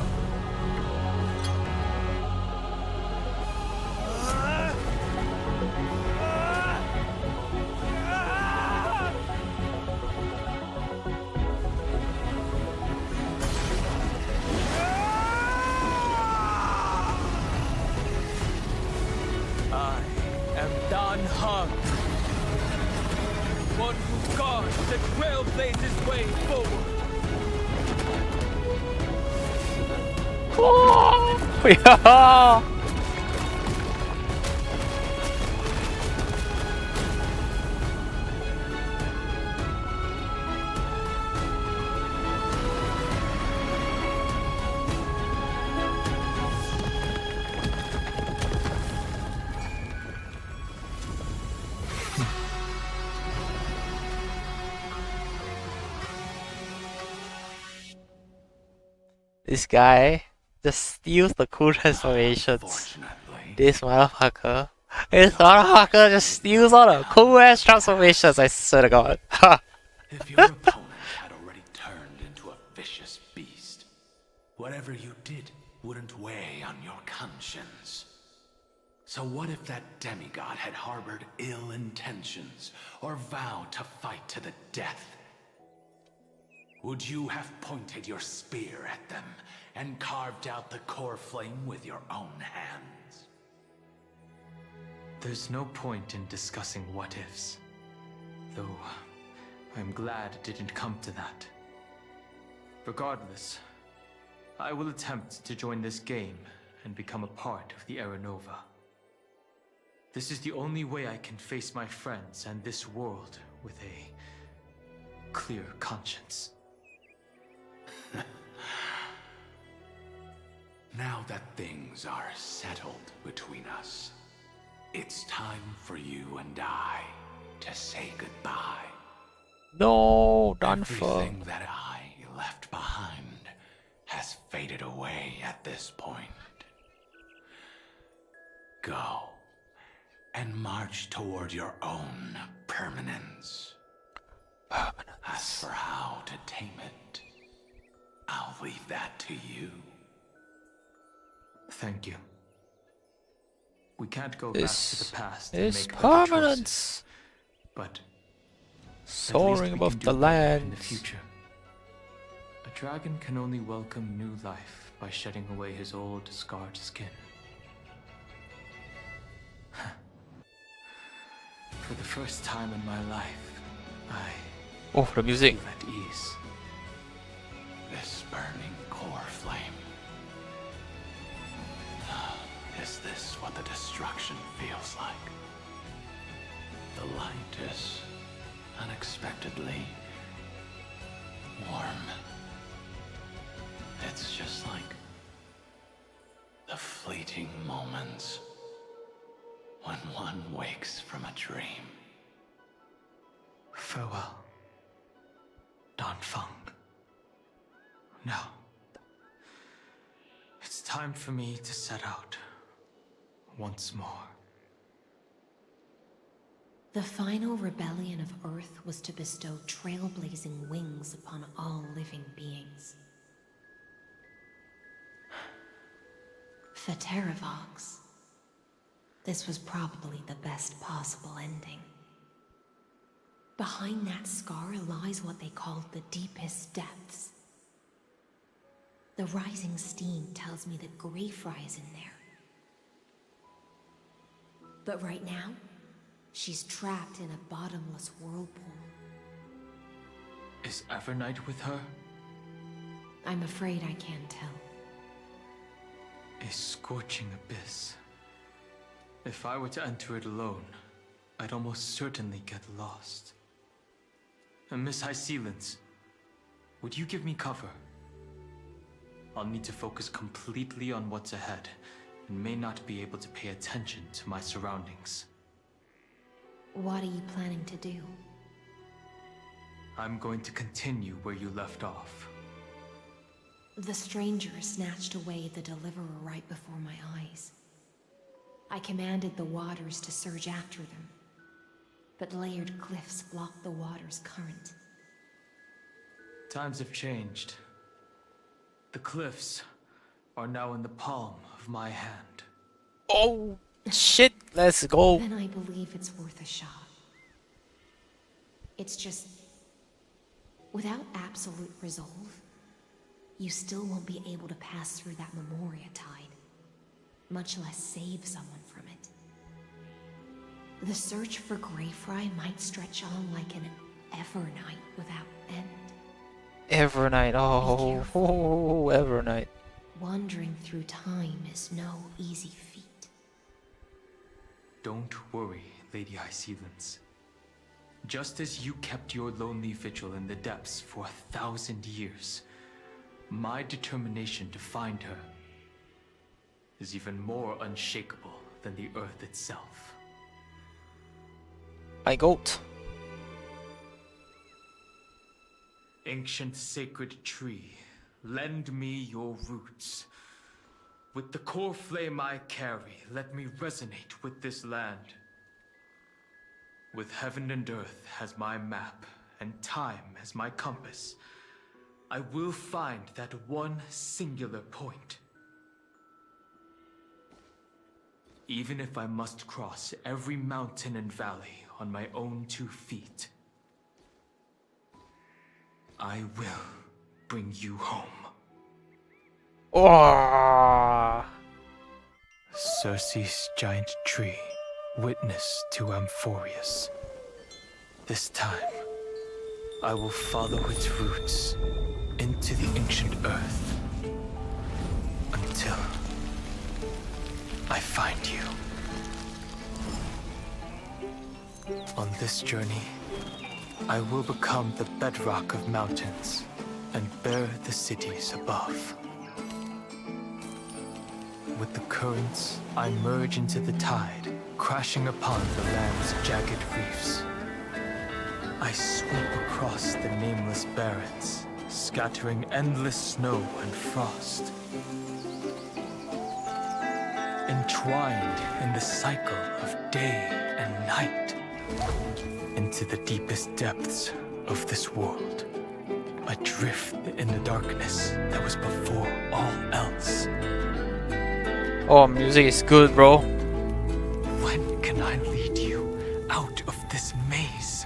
I am Dan Heng, one who guards the Trailblazers' way forward. Oh, yeah. This guy just steals the cool transformations. This motherfucker. This motherfucker just steals all the cool ass transformations, I swear to God. If your opponent had already turned into a vicious beast, whatever you did wouldn't weigh on your conscience. So what if that demigod had harbored ill intentions, or vowed to fight to the death? Would you have pointed your spear at them and carved out the core flame with your own hands? There's no point in discussing what ifs. Though, I'm glad it didn't come to that. Regardless, I will attempt to join this game and become a part of the Era Nova. This is the only way I can face my friends and this world with a clear conscience. Now that things are settled between us, it's time for you and I to say goodbye. No, don't fall. Everything that I left behind way at this point. Go and march toward your own permanence. As for how to tame it, I'll leave that to you. Thank you. We can't go back to the past and This is make better permanence. choices, but Soaring above the in the land. future. A dragon can only welcome new life by shedding away his old, scarred skin. For the first time in my life, I Oh, the music. feel at ease. This burning core flame. Is this what the destruction feels like? The light is unexpectedly warm. It's just like the fleeting moments when one wakes from a dream. Farewell, Danfeng. Now, it's time for me to set out once more. The final rebellion of Earth was to bestow trailblazing wings upon all living beings. For Terravox, this was probably the best possible ending. Behind that scar lies what they called the deepest depths. The rising steam tells me that Greyfry is in there. But right now, she's trapped in a bottomless whirlpool. Is Evernight with her? I'm afraid I can't tell. A scorching abyss. If I were to enter it alone, I'd almost certainly get lost. And Miss High Sealants, would you give me cover? I'll need to focus completely on what's ahead, and may not be able to pay attention to my surroundings. What are you planning to do? I'm going to continue where you left off. The stranger snatched away the deliverer right before my eyes. I commanded the waters to surge after them, but layered cliffs blocked the water's current. Times have changed. The cliffs are now in the palm of my hand. Oh, shit, let's go. Then I believe it's worth a shot. It's just, without absolute resolve, you still won't be able to pass through that Memoria tide, much less save someone from it. The search for Greyfry might stretch on like an Evernight without end. Evernight, oh, Evernight. Wandering through time is no easy feat. Don't worry, Lady High Sealants. Just as you kept your lonely vigil in the depths for 1,000 years, my determination to find her is even more unshakable than the earth itself. My goat. Ancient sacred tree, lend me your roots. With the core flame I carry, let me resonate with this land. With heaven and earth as my map, and time as my compass, I will find that one singular point. Even if I must cross every mountain and valley on my own 2 feet, I will bring you home. Oh. Circe's giant tree, witness to Amphorius. This time, I will follow its roots into the ancient earth until I find you. On this journey, I will become the bedrock of mountains and bear the cities above. With the currents, I merge into the tide, crashing upon the land's jagged reefs. I sweep across the nameless barrens, scattering endless snow and frost. Entwined in the cycle of day and night, into the deepest depths of this world, adrift in the darkness that was before all else. Oh, music is good, bro. When can I lead you out of this maze?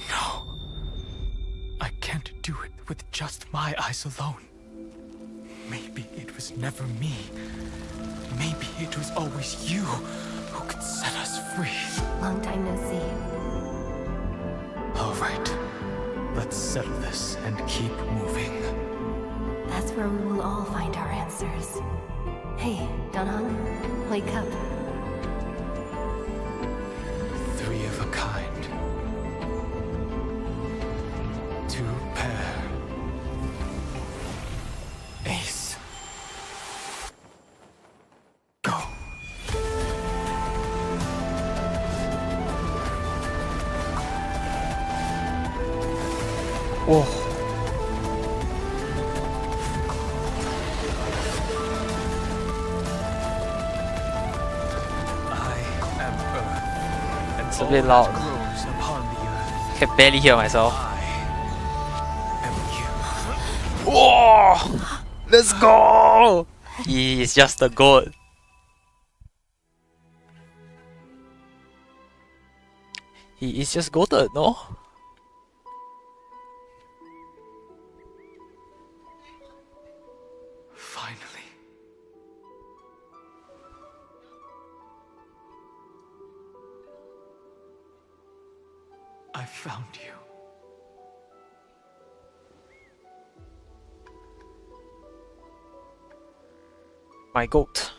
No. I can't do it with just my eyes alone. Maybe it was never me. Maybe it was always you who could set us free. Long time no see. All right. Let's settle this and keep moving. That's where we will all find our answers. Hey, Danhong, wake up. Three of a kind. Two pair. Ace. Go. Whoa. It's a bit loud. I can barely hear myself. Whoa! Let's go! He is just a goat. He is just goated, no? Finally. I found you. My goat.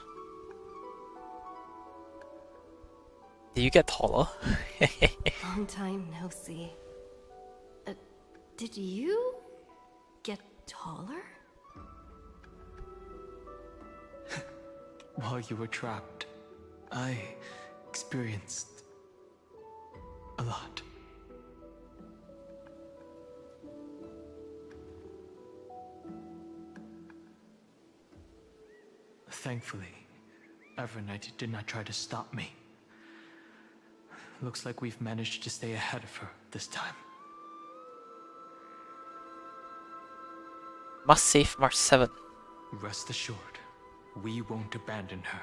Did you get taller? Long time no see. Did you get taller? While you were trapped, I experienced a lot. Thankfully, Evernight did not try to stop me. Looks like we've managed to stay ahead of her this time. Must save March 7. Rest assured, we won't abandon her.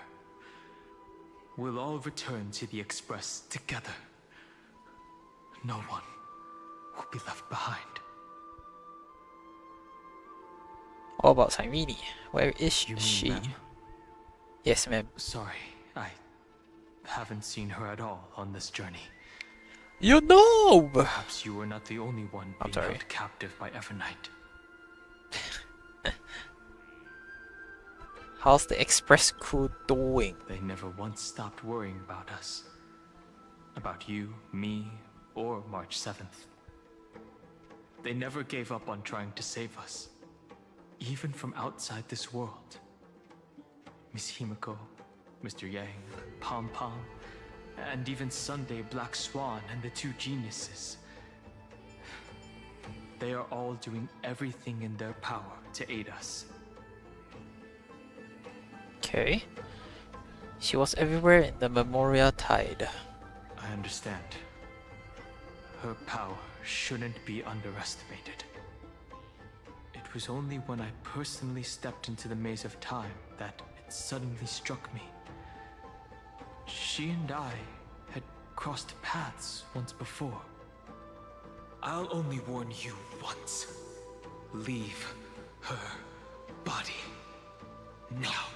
We'll all return to the Express together. No one will be left behind. What about Cyrene? Where is You mean she? ma'am? Yes, ma'am. Sorry, I haven't seen her at all on this journey. You know! Perhaps you were not the only one I'm being sorry. held captive by Evernight. How's the Express crew doing? They never once stopped worrying about us. About you, me, or March 7th. They never gave up on trying to save us. Even from outside this world. Miss Himiko, Mr. Yang, Pom Pom, and even Sunday Black Swan and the two geniuses. They are all doing everything in their power to aid us. Okay. She was everywhere in the Memoria Tide. I understand. Her power shouldn't be underestimated. It was only when I personally stepped into the maze of time that it suddenly struck me. She and I had crossed paths once before. I'll only warn you once. Leave her body. Now.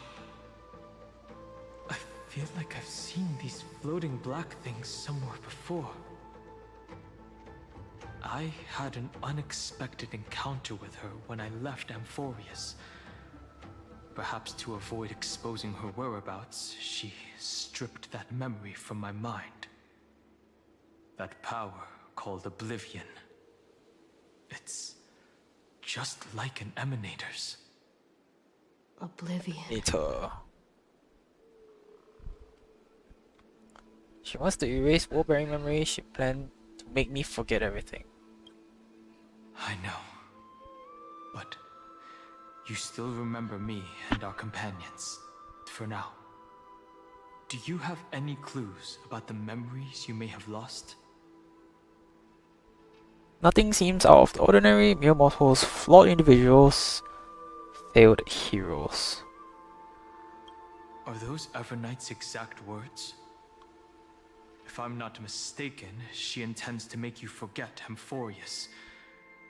I feel like I've seen these floating black things somewhere before. I had an unexpected encounter with her when I left Amphorius. Perhaps to avoid exposing her whereabouts, she stripped that memory from my mind. That power called Oblivion. It's just like an Emanator's. Oblivion. Later. She wants to erase war-bearing memories. She planned to make me forget everything. I know. But you still remember me and our companions, for now. Do you have any clues about the memories you may have lost? Nothing seems out of the ordinary. Mere mortals, flawed individuals, failed heroes. Are those Everknight's exact words? If I'm not mistaken, she intends to make you forget Amphorius,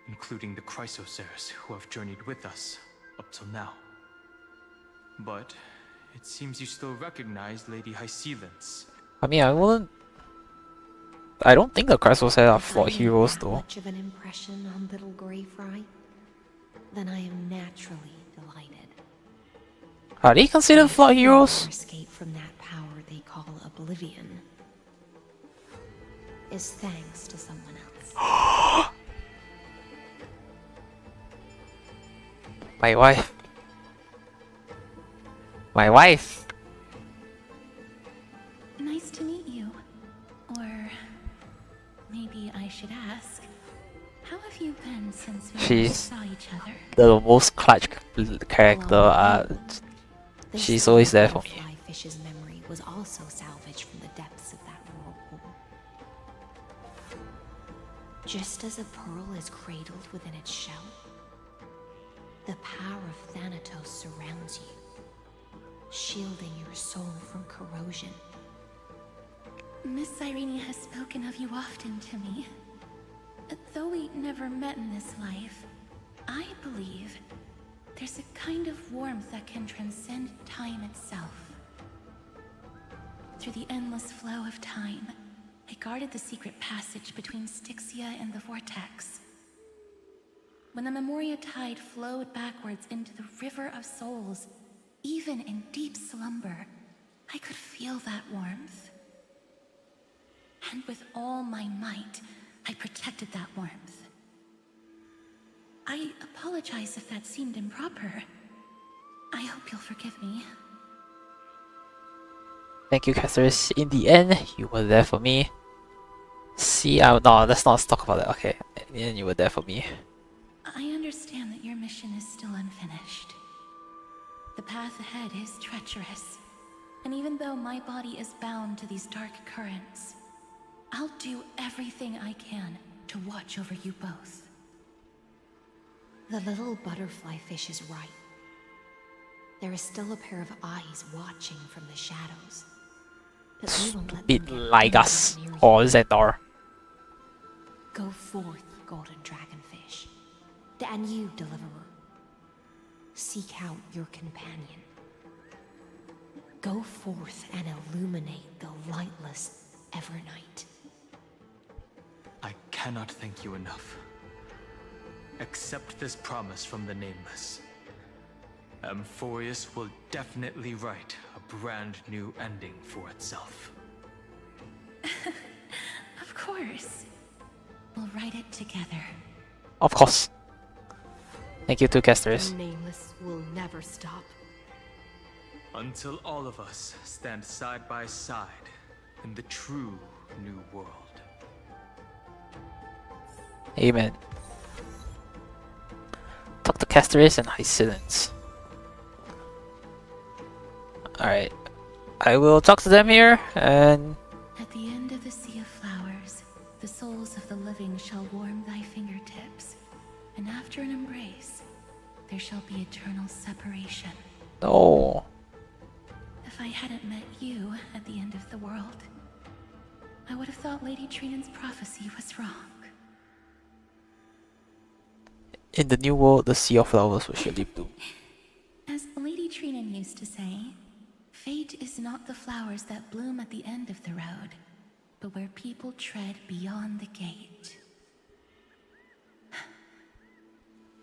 including the Chrysosaurs who have journeyed with us up till now. But it seems you still recognize Lady Hycelens. I mean, I don't think the Chrysosaurs are flawed heroes though. Much of an impression on little Greyfry? Then I am naturally delighted. Are they considered flawed heroes? Escape from that power they call oblivion is thanks to someone else. My wife. My wife. Nice to meet you. Or maybe I should ask, how have you been since we She's saw each other? the most clutch character. She's always there for me. Fish's memory was also salvaged from the depths of that whirlpool. Just as a pearl is cradled within its shell, the power of Thanatos surrounds you, shielding your soul from corrosion. Miss Irene has spoken of you often to me. Though we never met in this life, I believe there's a kind of warmth that can transcend time itself. Through the endless flow of time, I guarded the secret passage between Styxia and the Vortex. When the Memoria tide flowed backwards into the River of Souls, even in deep slumber, I could feel that warmth. And with all my might, I protected that warmth. I apologize if that seemed improper. I hope you'll forgive me. Thank you, Casters. In the end, you were there for me. See, no, let's not talk about that. Okay, in the end, you were there for me. I understand that your mission is still unfinished. The path ahead is treacherous, and even though my body is bound to these dark currents, I'll do everything I can to watch over you both. The little butterfly fish is right. There is still a pair of eyes watching from the shadows. But we won't let them Bit get like us anywhere near or you. Xehanort. Go forth, golden dragonfish, and you, deliverer. Seek out your companion. Go forth and illuminate the lightless Evernight. I cannot thank you enough. Accept this promise from the Nameless. Amphorius will definitely write a brand new ending for itself. Of course. We'll write it together. Of course. Thank you, two casters. The Nameless will never stop. Until all of us stand side by side in the true new world. Amen. Talk to Casters and Hycelens. Alright. I will talk to them here and... At the end of the sea of flowers, the souls of the living shall warm thy fingertips, and after an embrace, there shall be eternal separation. No. If I hadn't met you at the end of the world, I would have thought Lady Trinan's prophecy was wrong. In the new world, the sea of flowers will surely bloom. As Lady Trinan used to say, fate is not the flowers that bloom at the end of the road, but where people tread beyond the gate.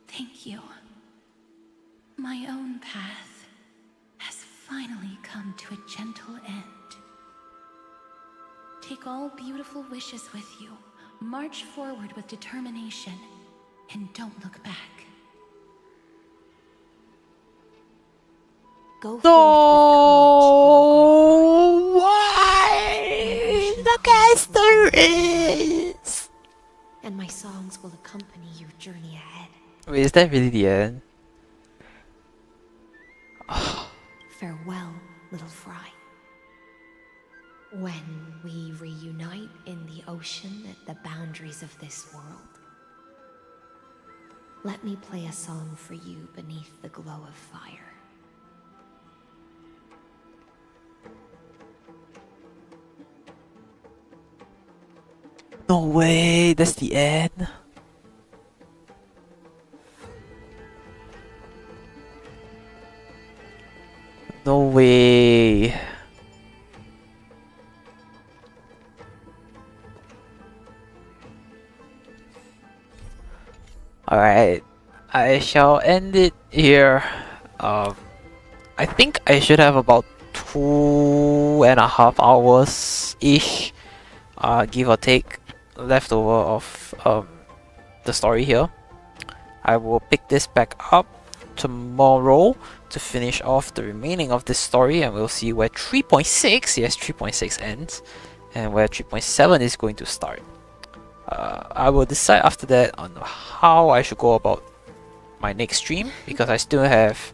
Thank you. My own path has finally come to a gentle end. Take all beautiful wishes with you, march forward with determination, and don't look back. Go No! Why? The Casters! And my songs will accompany your journey ahead. Wait, is that really the end? Farewell, little Fry. When we reunite in the ocean at the boundaries of this world, let me play a song for you beneath the glow of fire. No way, that's the end. No way. Alright, I shall end it here. I think I should have about 2.5 hours ish, give or take, left over of the story here. I will pick this back up tomorrow to finish off the remaining of this story, and we'll see where 3.6, yes, 3.6 ends, and where 3.7 is going to start. I will decide after that on how I should go about my next stream, because I still have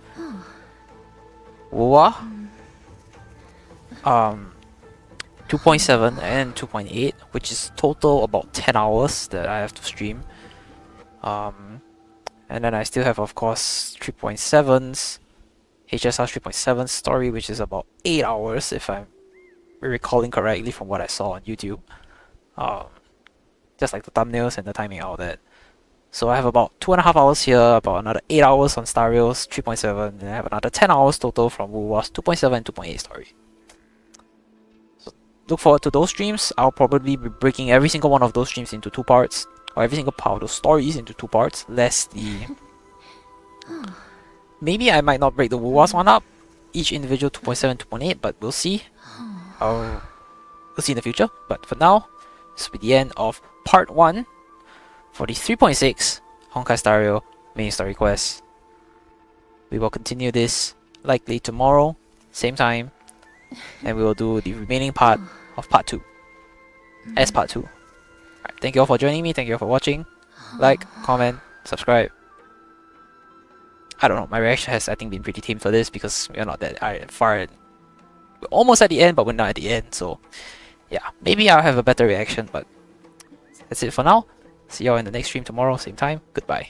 Wuwa, 2.7 and 2.8, which is total about 10 hours that I have to stream. And then I still have, of course, 3.7's HSR 3.7 story, which is about 8 hours if I'm recalling correctly from what I saw on YouTube. Just like the thumbnails and the timing out of that. So I have about 2.5 hours here, about another 8 hours on Star Rails 3.7, and I have another 10 hours total from Wuwa's 2.7 and 2.8 story. So look forward to those streams. I'll probably be breaking every single one of those streams into 2 parts, or every single part of those stories into 2 parts, less the... Maybe I might not break the Wuwa's one up, each individual 2.7, 2.8, but we'll see. We'll see in the future, but for now, this will be the end of part 1 for the 3.6 Honkai Star Rail main story quest. We will continue this likely tomorrow, same time, and we will do the remaining part of part 2 as part 2. Alright, thank you all for joining me, thank you all for watching. Like, comment, subscribe. I don't know, my reaction has, I think, been pretty tame for this because we're not that far. We're almost at the end, but we're not at the end, so yeah, maybe I'll have a better reaction, but that's it for now. See y'all in the next stream tomorrow, same time. Goodbye.